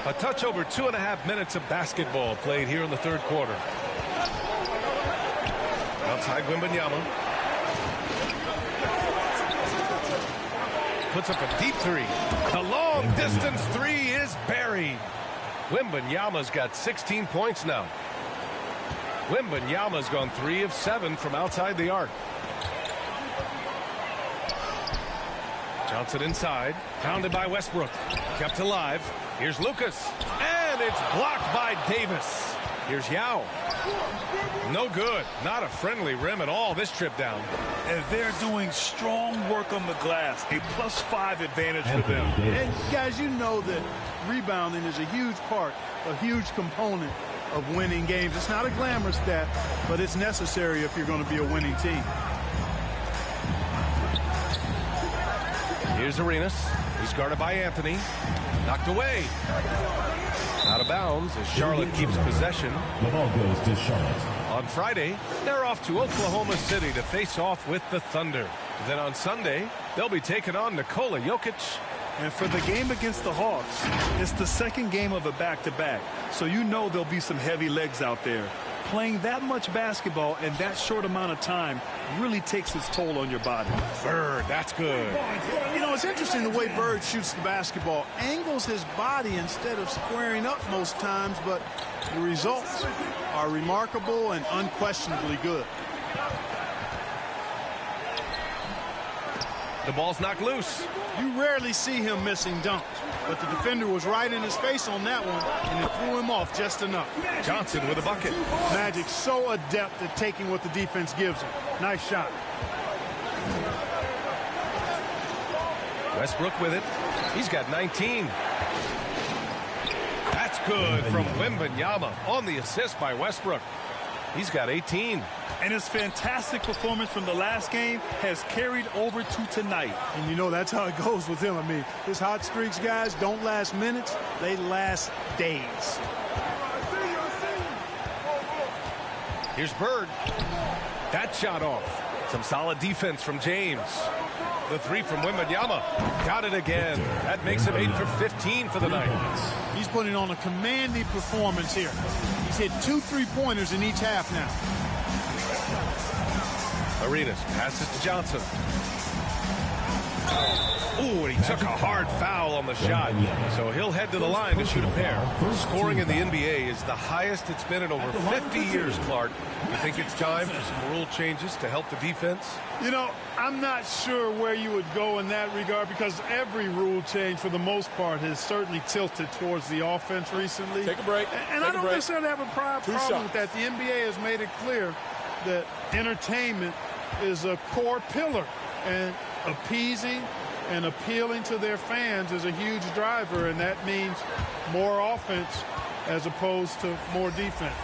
A touch over 2.5 minutes of basketball played here in the third quarter. Outside Wembanyama. Puts up a deep 3. The long distance 3 is buried. Wembanyama's got 16 points now. Wembanyama's gone 3 of 7 from outside the arc. Johnson inside. Pounded by Westbrook. Kept alive. Here's Lucas. And it's blocked by Davis. Here's Yao. No good. Not a friendly rim at all this trip down. And they're doing strong work on the glass. A +5 advantage for them. And guys, you know that rebounding is a huge part, a huge component of winning games. It's not a glamorous stat, but it's necessary if you're going to be a winning team. Here's Arenas. He's guarded by Anthony. Knocked away. Out of bounds as Charlotte keeps possession. The ball goes to Charlotte. On Friday, they're off to Oklahoma City to face off with the Thunder. Then on Sunday, they'll be taking on Nikola Jokic. And for the game against the Hawks, it's the second game of a back-to-back. So you know there'll be some heavy legs out there. Playing that much basketball in that short amount of time really takes its toll on your body. Bird, that's good. You know, it's interesting the way Bird shoots the basketball. Angles his body instead of squaring up most times, but the results are remarkable and unquestionably good. The ball's knocked loose. You rarely see him missing dunks, but the defender was right in his face on that one, and it threw him off just enough. Johnson with a bucket. Magic so adept at taking what the defense gives him. Nice shot. Westbrook with it. He's got 19. good from Wembanyama on the assist by Westbrook. He's got 18. And his fantastic performance from the last game has carried over to tonight. And you know, that's how it goes with him. I mean, his hot streaks, guys, don't last minutes. They last days. Here's Bird. That shot off. Some solid defense from James. The three from Wembanyama. Got it again. That makes him 8 for 15 for the night. He's putting on a commanding performance here. He's hit 2 3-pointers in each half now. Arenas passes to Johnson. Ooh, and he took a hard foul on the shot. So he'll head to the line to shoot a pair. Scoring in the NBA is the highest it's been in over 50 years, Clark. You think it's time for some rule changes to help the defense? You know, I'm not sure where you would go in that regard because every rule change, for the most part, has certainly tilted towards the offense recently. Take a break. And I don't necessarily have a problem with that. The NBA has made it clear that entertainment is a core pillar, and appeasing and appealing to their fans is a huge driver, and that means more offense as opposed to more defense.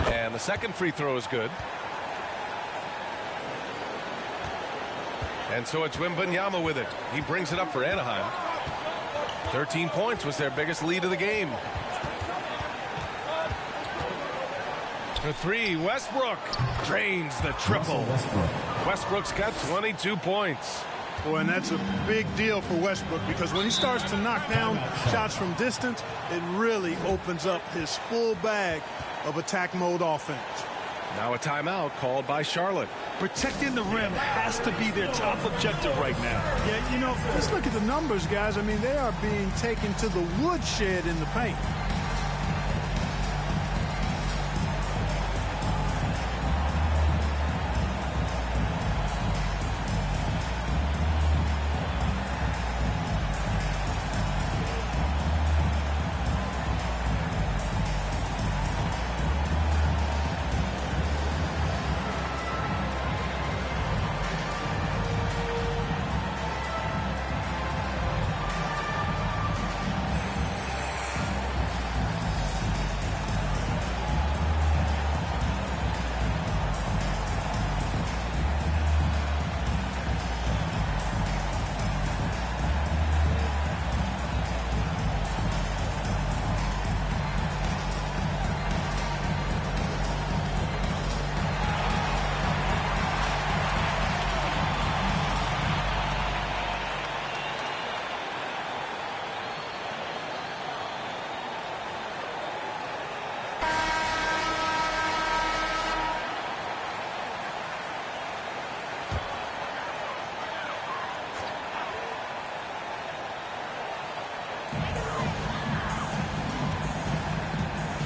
And the second free throw is good. And so it's Wembanyama with it. He brings it up for Anaheim. 13 points was their biggest lead of the game. The three, Westbrook drains the triple. Westbrook's got 22 points. Boy, and that's a big deal for Westbrook because when he starts to knock down shots from distance, it really opens up his full bag of attack mode offense. Now a timeout called by Charlotte. Protecting the rim has to be their top objective right now. Yeah, you know, let's look at the numbers, guys. I mean, they are being taken to the woodshed in the paint.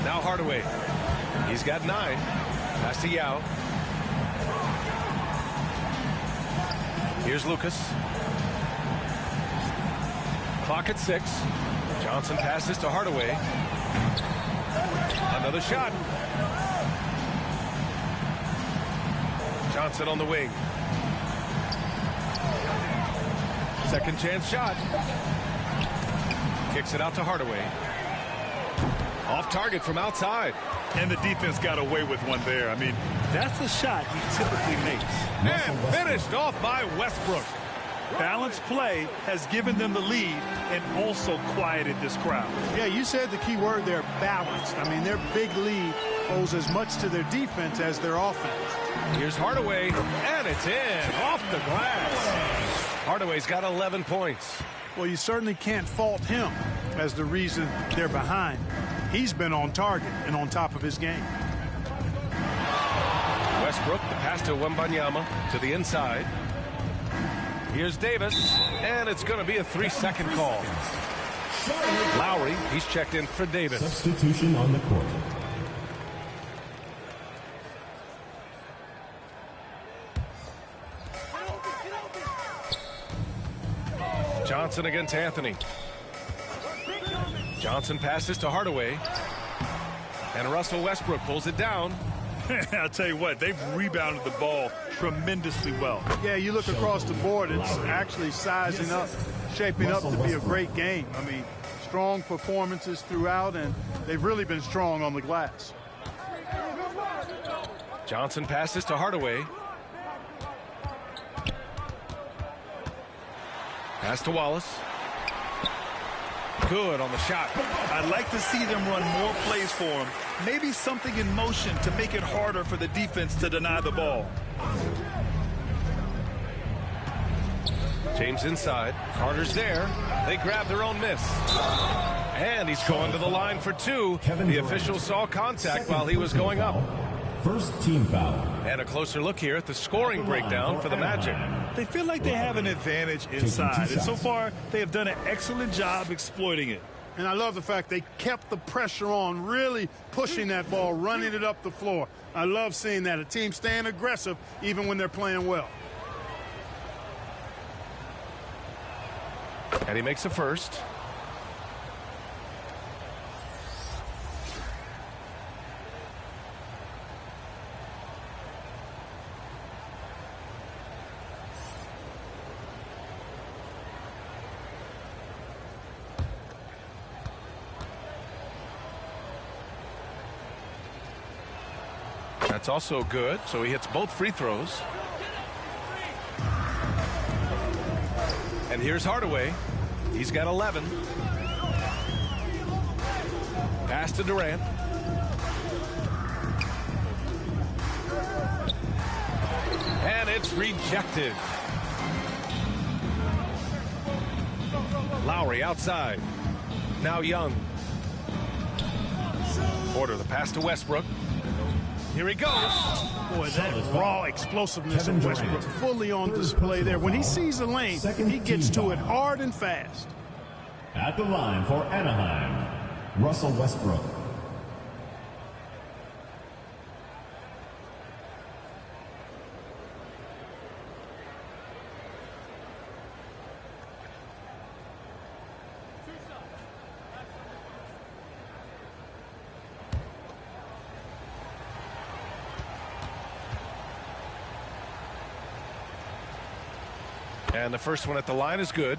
Now Hardaway. He's got 9. Pass to Yao. Here's Lucas. Clock at 6. Johnson passes to Hardaway. Another shot. Johnson on the wing. Second chance shot. Kicks it out to Hardaway. Off target from outside. And the defense got away with one there. I mean, that's a shot he typically makes. And finished off by Westbrook. Balanced play has given them the lead and also quieted this crowd. Yeah, you said the key word there, balanced. I mean, their big lead owes as much to their defense as their offense. Here's Hardaway, and it's in, off the glass. Hardaway's got 11 points. Well, you certainly can't fault him as the reason they're behind. He's been on target and on top of his game. Westbrook, the pass to Wembanyama to the inside. Here's Davis, and it's going to be a 3-second call. Lowry, he's checked in for Davis. Substitution on the court. Johnson against Anthony. Johnson passes to Hardaway. And Russell Westbrook pulls it down. I'll tell you what, they've rebounded the ball tremendously well. Yeah, you look across the board, it's actually sizing up, shaping up to be a great game. I mean, strong performances throughout, and they've really been strong on the glass. Johnson passes to Hardaway. Pass to Wallace. Good on the shot. I'd like to see them run more plays for him. Maybe something in motion to make it harder for the defense to deny the ball. James inside. Carter's there. They grab their own miss. And he's going to the line for two. The official saw contact while he was going up. First team foul. And a closer look here at the scoring breakdown for the Magic. They feel like they have an advantage inside, and so far they have done an excellent job exploiting it. And I love the fact they kept the pressure on, really pushing that ball, running it up the floor. I love seeing that, a team staying aggressive even when they're playing well. And he makes a first. That's also good, so he hits both free throws. And here's Hardaway. He's got 11. Pass to Durant. And it's rejected. Lowry outside. Now Young. Porter, the pass to Westbrook. Here he goes. Boy, that raw explosiveness of Westbrook fully on display there. When he sees a lane, he gets to it hard and fast. At the line for Anaheim, Russell Westbrook. And the first one at the line is good.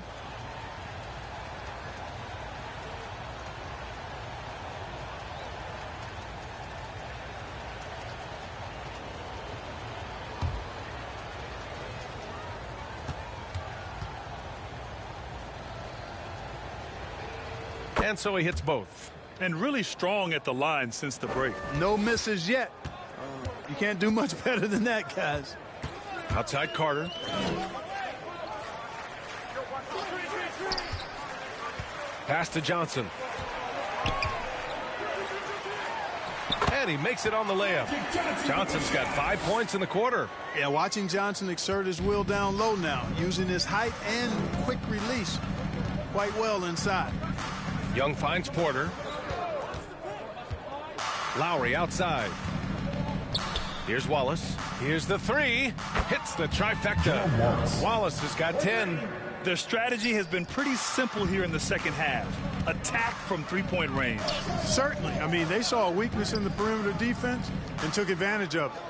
And so he hits both. And really strong at the line since the break. No misses yet. You can't do much better than that, guys. Outside Carter. Pass to Johnson. And he makes it on the layup. Johnson's got 5 points in the quarter. Yeah, watching Johnson exert his will down low now, using his height and quick release quite well inside. Young finds Porter. Lowry outside. Here's Wallace. Here's the three. Hits the trifecta. Wallace has got 10. Their strategy has been pretty simple here in the second half. Attack from three-point range. Certainly. I mean, they saw a weakness in the perimeter defense and took advantage of it.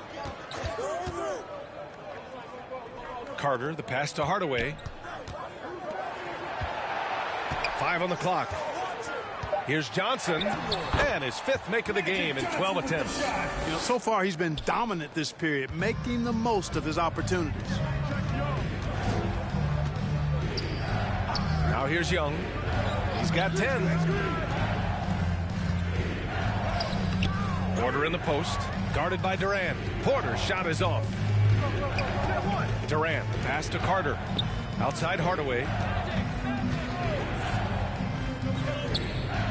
Carter, the pass to Hardaway. 5 on the clock. Here's Johnson, and his 5th make of the game in 12 attempts. You know, so far he's been dominant this period, making the most of his opportunities. Now here's Young. He's got 10. Porter in the post, guarded by Durant. Porter's shot is off. Durant, pass to Carter. Outside Hardaway.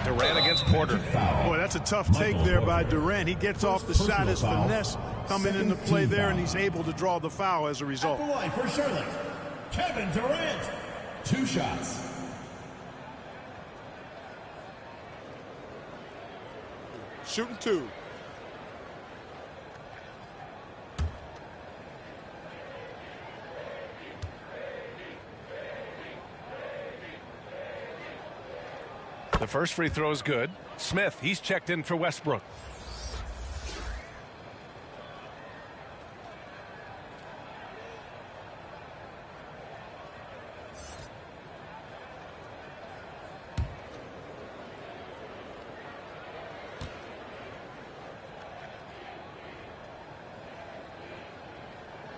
Durant against Porter. Boy, that's a tough take there by Durant. He gets off the shot, his finesse coming into play there, and he's able to draw the foul as a result. At the line for Charlotte, Kevin Durant. 2 shots. Shooting 2. The first free throw is good. Smith, he's checked in for Westbrook.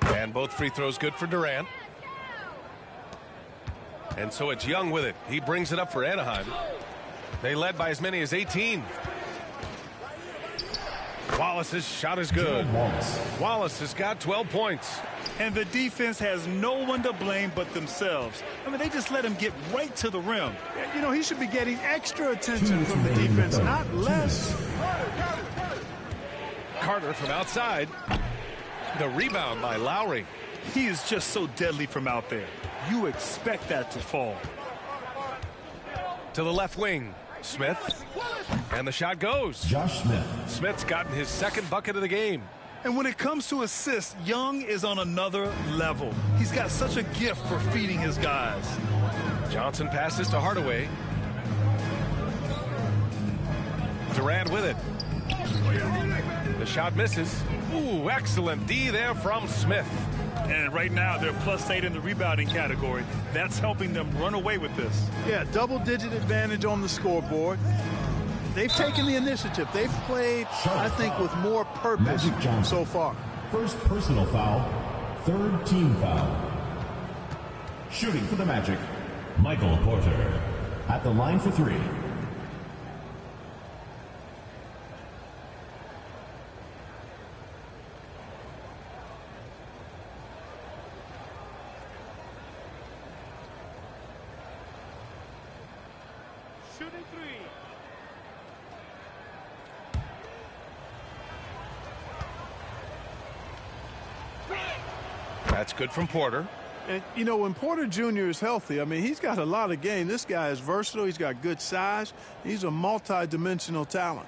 And both free throws good for Durant. And so it's Young with it. He brings it up for Anaheim. They led by as many as 18. Wallace's shot is good. Wallace has got 12 points. And the defense has no one to blame but themselves. I mean, they just let him get right to the rim. You know, he should be getting extra attention from the defense, not less. Carter from outside. The rebound by Lowry. He is just so deadly from out there. You expect that to fall. To the left wing. Smith. And the shot goes. Josh Smith. Smith's gotten his second bucket of the game. And when it comes to assists, Young is on another level. He's got such a gift for feeding his guys. Johnson passes to Hardaway. Durant with it. The shot misses. Ooh, excellent D there from Smith. And right now, they're +8 in the rebounding category. That's helping them run away with this. Yeah, double-digit advantage on the scoreboard. They've taken the initiative. They've played, I think, with more purpose so far. First personal foul, third team foul. Shooting for the Magic, Michael Porter. At the line for three. Shooting three. That's good from Porter. And, you know, when Porter Jr. is healthy, I mean, he's got a lot of game. This guy is versatile. He's got good size. He's a multi-dimensional talent.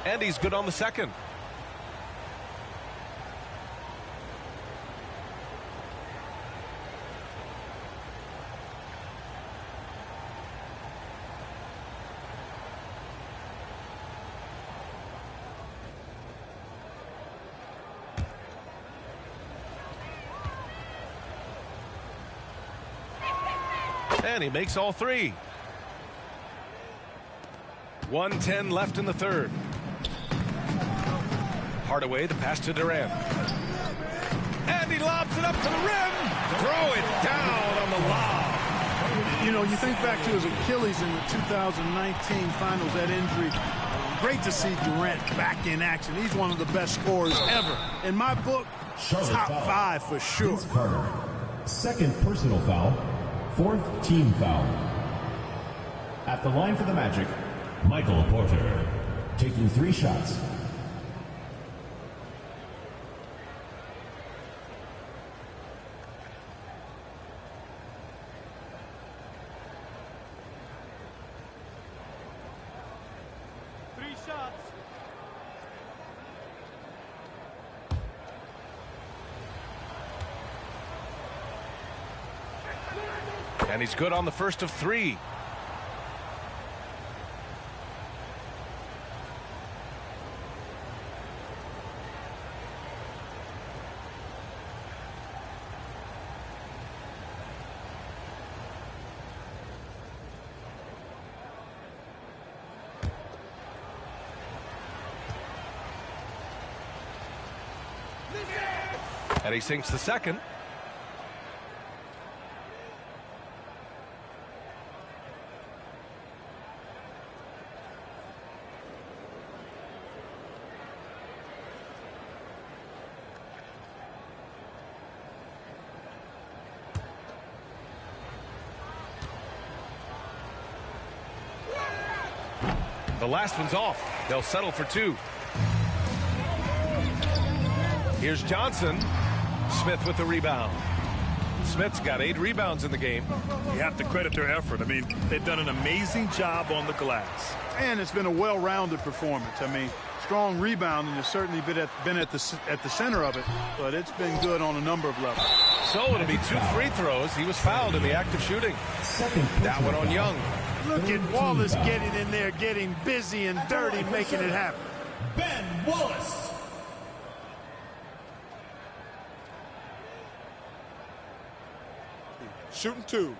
And he's good on the second. And he makes all three. 1:10 left in the third. Hardaway, the pass to Durant. And he lobs it up to the rim. Throw it down on the lob. You know, you think back to his Achilles in the 2019 finals, that injury. Great to see Durant back in action. He's one of the best scorers ever. In my book, top five for sure. Carter. Second personal foul, fourth team foul. At the line for the Magic, Michael Porter. Taking 3 shots. And he's good on the first of 3. And he sinks the second. The last one's off. They'll settle for 2. Here's Johnson. Smith with the rebound. Smith's got 8 rebounds in the game. You have to credit their effort. I mean, they've done an amazing job on the glass. And it's been a well-rounded performance. I mean, strong rebounding has certainly been at the center of it, but it's been good on a number of levels. So it'll be 2 free throws. He was fouled in the act of shooting. That one on Young. Look at Wallace getting in there, getting busy and dirty, making it happen. Ben Wallace. Shooting 2.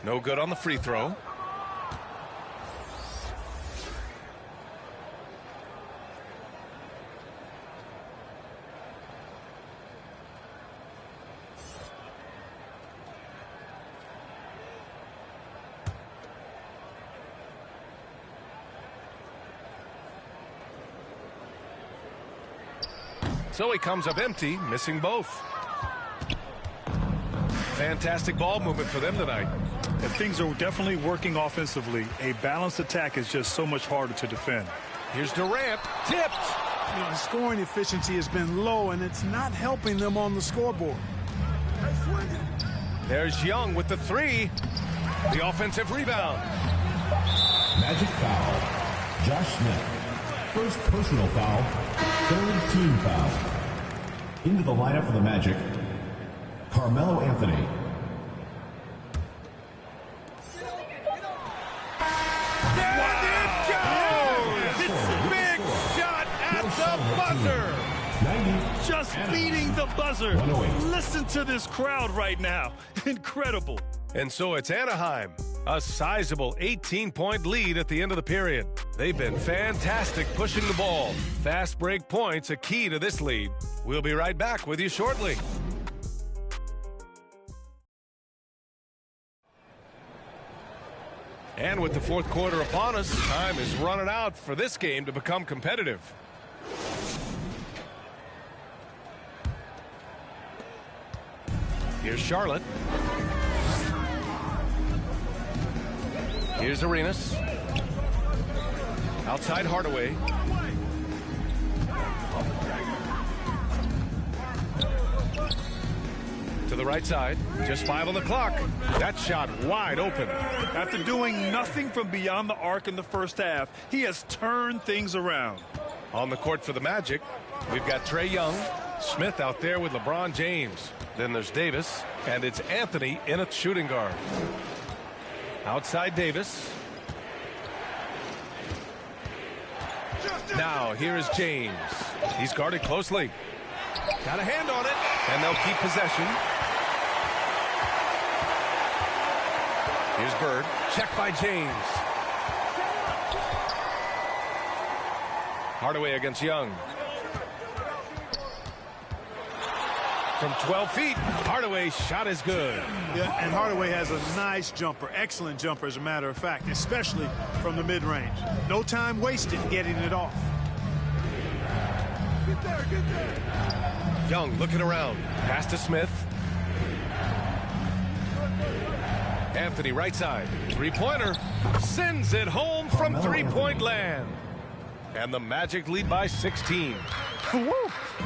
No good on the free throw. So he comes up empty, missing both. Fantastic ball movement for them tonight. And things are definitely working offensively. A balanced attack is just so much harder to defend. Here's Durant, tipped. You know, the scoring efficiency has been low, and it's not helping them on the scoreboard. There's Young with the 3. The offensive rebound. Magic foul. Josh Smith. First personal foul. Third team foul. Into the lineup for the Magic, Carmelo Anthony. Just beating the buzzer. Listen to this crowd right now. Incredible. And so it's Anaheim, a sizable 18-point lead at the end of the period. They've been fantastic pushing the ball. Fast break points a key to this lead. We'll be right back with you shortly. And with the fourth quarter upon us, time is running out for this game to become competitive. Here's Charlotte. Here's Arenas. Outside Hardaway. To the right side. Just 5 on the clock. That shot wide open. After doing nothing from beyond the arc in the first half, he has turned things around. On the court for the Magic, we've got Trae Young. Smith out there with LeBron James. Then there's Davis, and it's Anthony in a shooting guard. Outside Davis. Now here is James. He's guarded closely. Got a hand on it, and they'll keep possession. Here's Bird. Check by James. Hardaway against Young. From 12 feet, Hardaway's shot is good. Yeah, and Hardaway has a nice jumper, excellent jumper as a matter of fact, especially from the mid-range. No time wasted getting it off. Get there. Young looking around. Pass to Smith. Anthony right side. Three-pointer. Sends it home from three-point land. And the Magic lead by 16. Woo!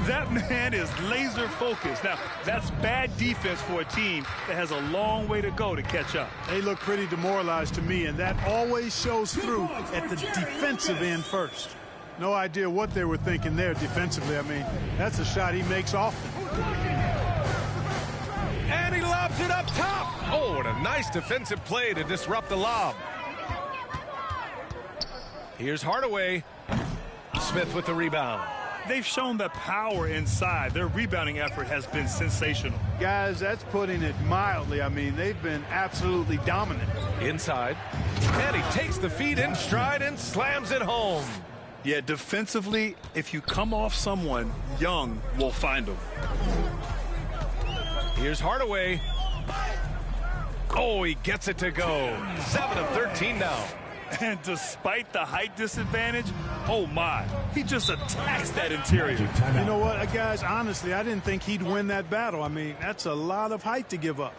That man is laser focused. Now, that's bad defense for a team that has a long way to go to catch up. They look pretty demoralized to me, and that always shows through at the defensive end first. No idea what they were thinking there defensively. I mean, that's a shot he makes often. And he lobs it up top. Oh, and a nice defensive play to disrupt the lob. Here's Hardaway. Smith with the rebound. They've shown the power inside. Their rebounding effort has been sensational. Guys, that's putting it mildly. I mean, they've been absolutely dominant. Inside. And he takes the feed in stride and slams it home. Yeah, defensively, if you come off someone, Young will find them. Here's Hardaway. Oh, he gets it to go. 7 of 13 now. And despite the height disadvantage, oh my, he just attacks that interior. You know what, guys, honestly, I didn't think he'd win that battle. I mean, that's a lot of height to give up.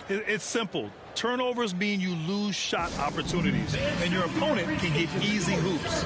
It's simple. Turnovers mean you lose shot opportunities, and your opponent can get easy hoops.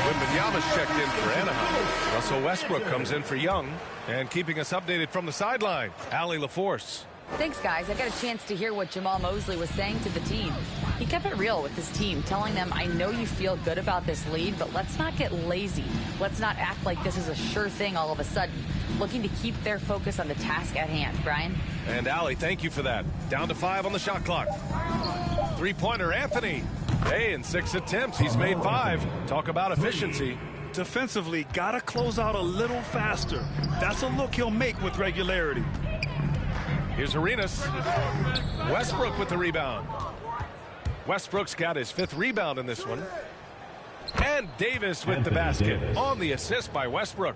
Wembanyama's checked in for Anaheim. Russell Westbrook comes in for Young. And keeping us updated from the sideline, Allie LaForce. Thanks, guys. I got a chance to hear what Jamal Mosley was saying to the team. He kept it real with his team, telling them, I know you feel good about this lead, but let's not get lazy. Let's not act like this is a sure thing all of a sudden. Looking to keep their focus on the task at hand. Brian? And Allie, thank you for that. Down to 5 on the shot clock. Three-pointer, Anthony. Hey, in 6 attempts, he's made 5. Talk about efficiency. Defensively, gotta close out a little faster. That's a look he'll make with regularity. Here's Arenas. Westbrook with the rebound. Westbrook's got his 5th rebound in this one. And Davis with the basket on the assist by Westbrook.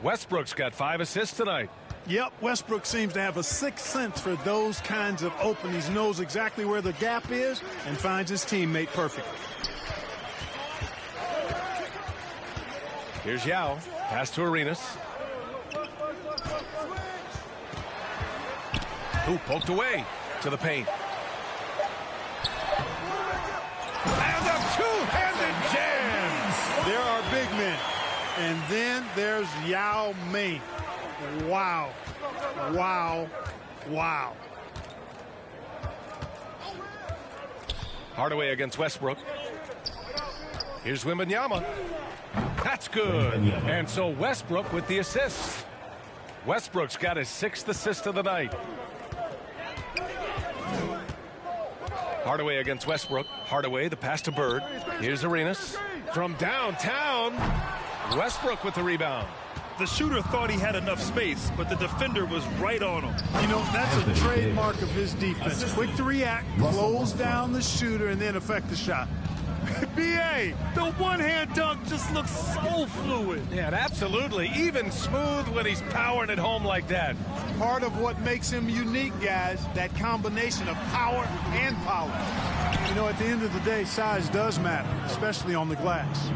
Westbrook's got 5 assists tonight. Yep, Westbrook seems to have a sixth sense for those kinds of openings. Knows exactly where the gap is and finds his teammate perfectly. Here's Yao. Pass to Arenas. Ooh, poked away to the paint. And a two-handed jam. There are big men. And then there's Yao Ming. Wow. Wow. Wow. Hardaway against Westbrook. Here's Wembanyama. That's good. And so Westbrook with the assist. Westbrook's got his 6th assist of the night. Hardaway against Westbrook. Hardaway, the pass to Bird. Here's Arenas. From downtown, Westbrook with the rebound. The shooter thought he had enough space, but the defender was right on him. You know, that's a trademark of his defense. Quick to react, close down the shooter, and then affect the shot. B.A., the one-hand dunk just looks so fluid. Yeah, absolutely. Even smooth when he's powering it home like that. Part of what makes him unique, guys, that combination of power and power. You know, at the end of the day, size does matter, especially on the glass.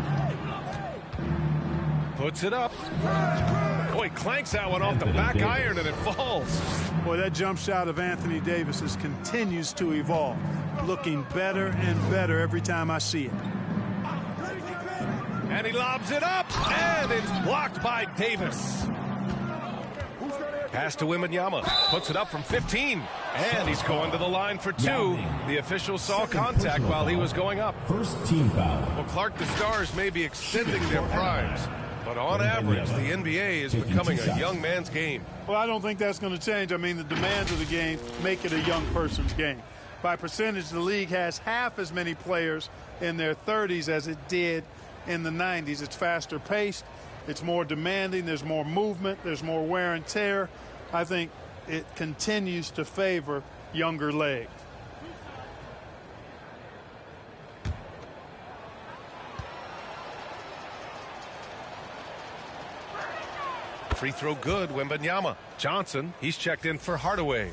Puts it up. Boy, clanks that one off the back iron and it falls. Boy, that jump shot of Anthony Davis continues to evolve. Looking better and better every time I see it. And he lobs it up, and it's blocked by Davis. Pass to Wembanyama. Puts it up from 15. And he's going to the line for 2. The official saw contact while he was going up. First team foul. Well, Clark, the Stars may be extending their primes, but on average, the NBA is becoming a young man's game. Well, I don't think that's going to change. I mean, the demands of the game make it a young person's game. By percentage, the league has half as many players in their 30s as it did in the 90s. It's faster paced. It's more demanding. There's more movement. There's more wear and tear. I think it continues to favor younger legs. Free throw good, Wembanyama. Johnson, he's checked in for Hardaway.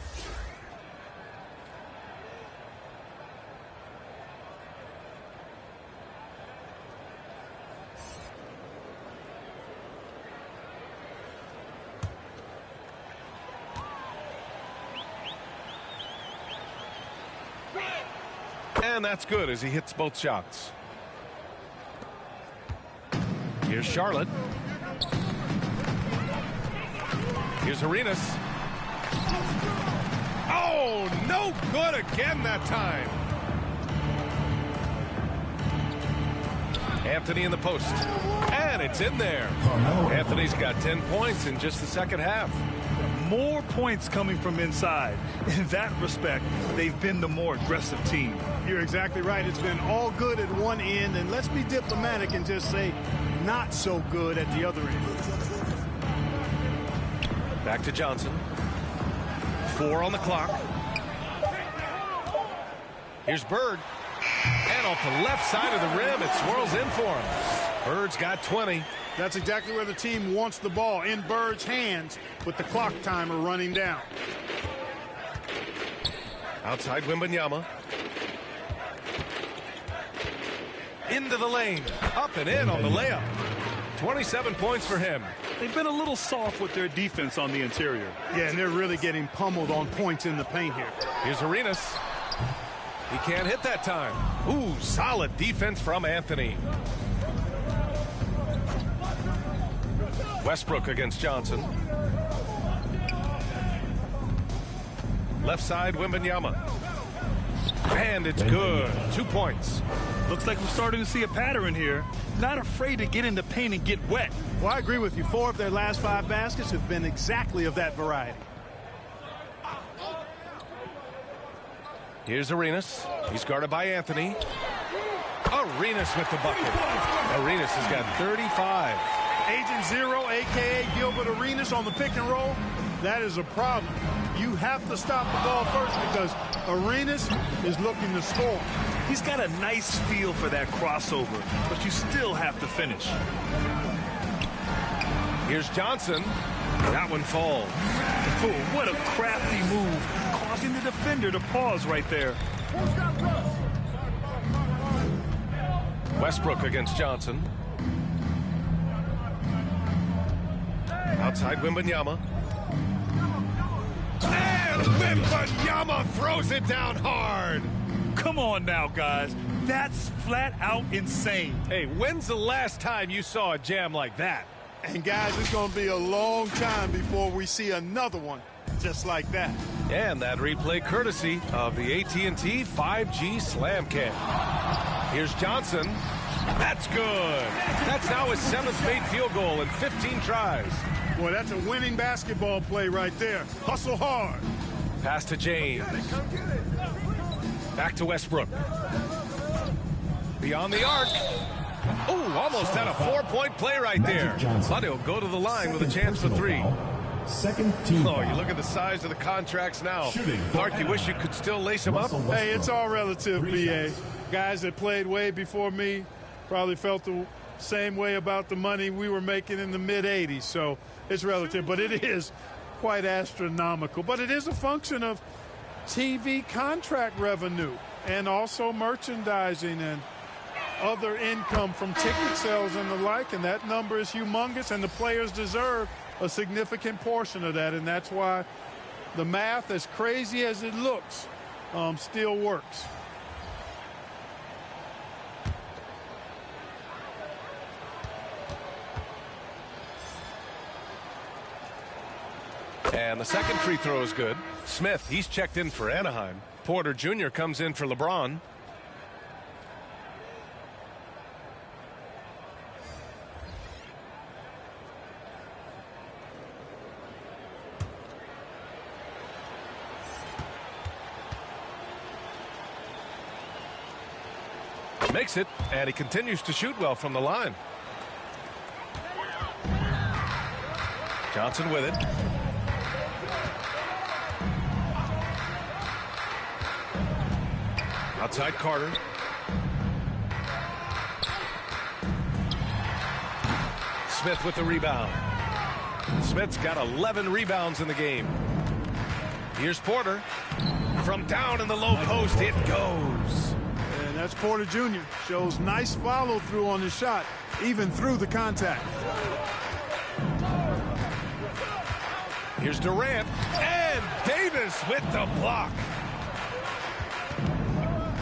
And that's good as he hits both shots. Here's Charlotte. Here's Arenas. Oh, no good again that time. Anthony in the post. And it's in there. Anthony's got 10 points in just the second half. More points coming from inside. In that respect, they've been the more aggressive team. You're exactly right. It's been all good at one end, and let's be diplomatic and just say not so good at the other end. Back to Johnson. 4 on the clock. Here's Bird. And off the left side of the rim, it swirls in for him. Bird's got 20. That's exactly where the team wants the ball, in Bird's hands with the clock timer running down. Outside Wembanyama. Into the lane. Up and in on the layup. 27 points for him. They've been a little soft with their defense on the interior. Yeah, and they're really getting pummeled on points in the paint here. Here's Arenas. He can't hit that time. Ooh, solid defense from Anthony. Westbrook against Johnson. Left side, Wembanyama. And it's good. 2 points. Looks like we're starting to see a pattern here. Not afraid to get in the paint and get wet. Well, I agree with you. 4 of their last 5 baskets have been exactly of that variety. Here's Arenas. He's guarded by Anthony. Arenas with the bucket. Arenas has got 35. Agent Zero, a.k.a. Gilbert Arenas on the pick and roll. That is a problem. You have to stop the ball first because Arenas is looking to score. He's got a nice feel for that crossover, but you still have to finish. Here's Johnson. That one falls. Oh, what a crafty move, causing the defender to pause right there. Westbrook against Johnson. Outside Wembanyama. And Wembanyama throws it down hard. Come on now, guys. That's flat out insane. Hey, when's the last time you saw a jam like that? And guys, it's going to be a long time before we see another one just like that. And that replay courtesy of the AT&T 5G Slam Cam. Here's Johnson. That's good. That's now his 7th made field goal in 15 tries. Boy, that's a winning basketball play right there. Hustle hard. Pass to James. Back to Westbrook. Beyond the arc. Oh, almost had a 4-point play right there. But he'll go to the line with a chance for 3. Second team. Oh, you look at the size of the contracts now. Clark, you wish you could still lace them up? Hey, it's all relative, B.A. Guys that played way before me probably felt the same way about the money we were making in the mid-'80s. So it's relative, but it is quite astronomical. But it is a function of TV contract revenue and also merchandising and other income from ticket sales and the like, and that number is humongous, and the players deserve a significant portion of that, and that's why the math, as crazy as it looks, still works. And the second free throw is good. Smith, he's checked in for Anaheim. Porter Jr. comes in for LeBron. Makes it, and he continues to shoot well from the line. Johnson with it. Outside Carter. Smith with the rebound. Smith's got 11 rebounds in the game. Here's Porter. From down in the low post, it goes. And that's Porter Jr. Shows nice follow through on the shot, even through the contact. Here's Durant. And Davis with the block.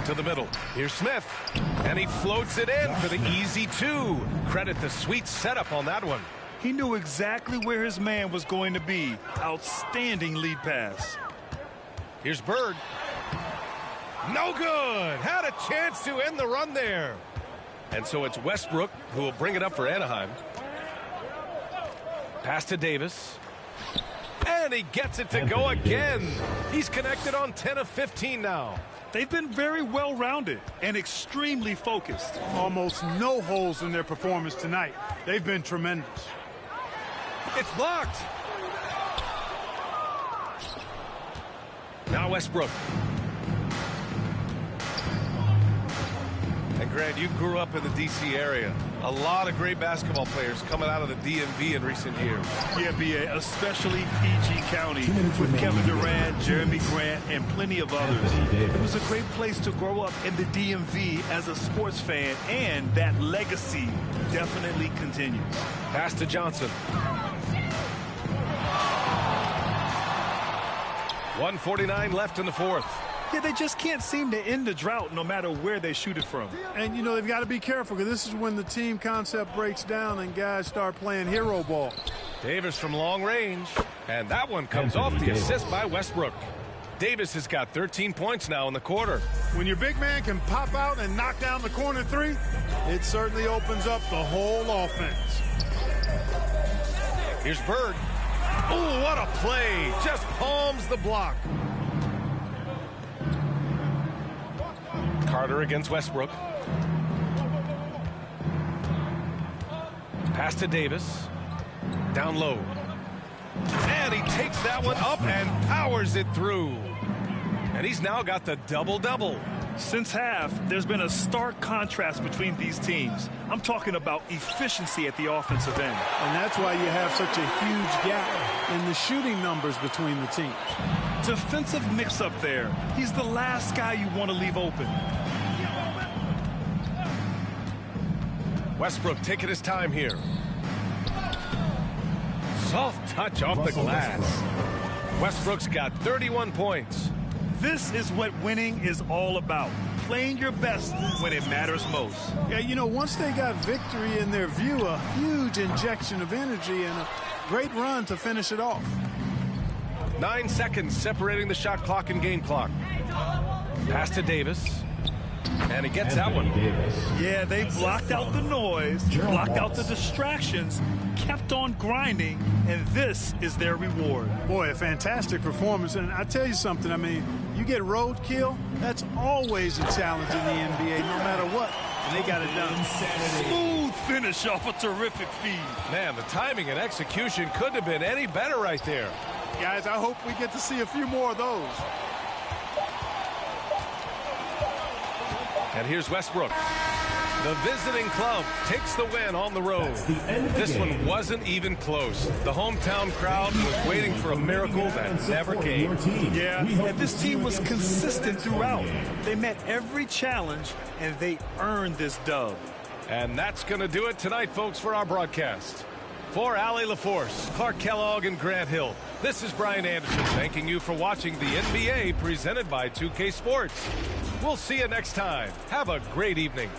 To the middle. Here's Smith. And he floats it in for the easy 2. Credit the sweet setup on that one. He knew exactly where his man was going to be. Outstanding lead pass. Here's Bird. No good. Had a chance to end the run there. And so it's Westbrook who will bring it up for Anaheim. Pass to Davis. And he gets it to go again. He's connected on 10 of 15 now. They've been very well-rounded and extremely focused. Almost no holes in their performance tonight. They've been tremendous. It's blocked. Now Westbrook. And Grant, you grew up in the D.C. area. A lot of great basketball players coming out of the DMV in recent years. Yeah, B.A., especially PG County with Kevin Durant, Jeremy Grant, and plenty of others. It was a great place to grow up in the DMV as a sports fan, and that legacy definitely continues. Pass to Johnson. 1:49 left in the fourth. Yeah, they just can't seem to end the drought no matter where they shoot it from. And, you know, they've got to be careful because this is when the team concept breaks down and guys start playing hero ball. Davis from long range. And that one comes off the assist by Westbrook. Davis has got 13 points now in the quarter. When your big man can pop out and knock down the corner three, it certainly opens up the whole offense. Here's Bird. Oh, what a play. Just palms the block. Carter against Westbrook. Pass to Davis. Down low. And he takes that one up and powers it through. And he's now got the double-double. Since half, there's been a stark contrast between these teams. I'm talking about efficiency at the offensive end. And that's why you have such a huge gap in the shooting numbers between the teams. Defensive mix-up there. He's the last guy you want to leave open. Westbrook taking his time here. Soft touch off the glass. Westbrook's got 31 points. This is what winning is all about. Playing your best when it matters most. Yeah, you know, once they got victory in their view, a huge injection of energy and a great run to finish it off. 9 seconds separating the shot clock and game clock. Pass to Davis. And he gets that one. Yeah, they blocked out the noise, blocked out the distractions, kept on grinding, and this is their reward. Boy, a fantastic performance. And I tell you something, I mean, you get roadkill, that's always a challenge in the NBA, no matter what. And they got it done. Smooth finish off a terrific feed. Man, the timing and execution couldn't have been any better right there. Guys, I hope we get to see a few more of those. And here's Westbrook. The visiting club takes the win on the road. This one wasn't even close. The hometown crowd was waiting for a miracle that never came. Yeah, and this team was consistent throughout. They met every challenge, and they earned this dub. And that's going to do it tonight, folks, for our broadcast. For Allie LaForce, Clark Kellogg, and Grant Hill, this is Brian Anderson thanking you for watching the NBA presented by 2K Sports. We'll see you next time. Have a great evening.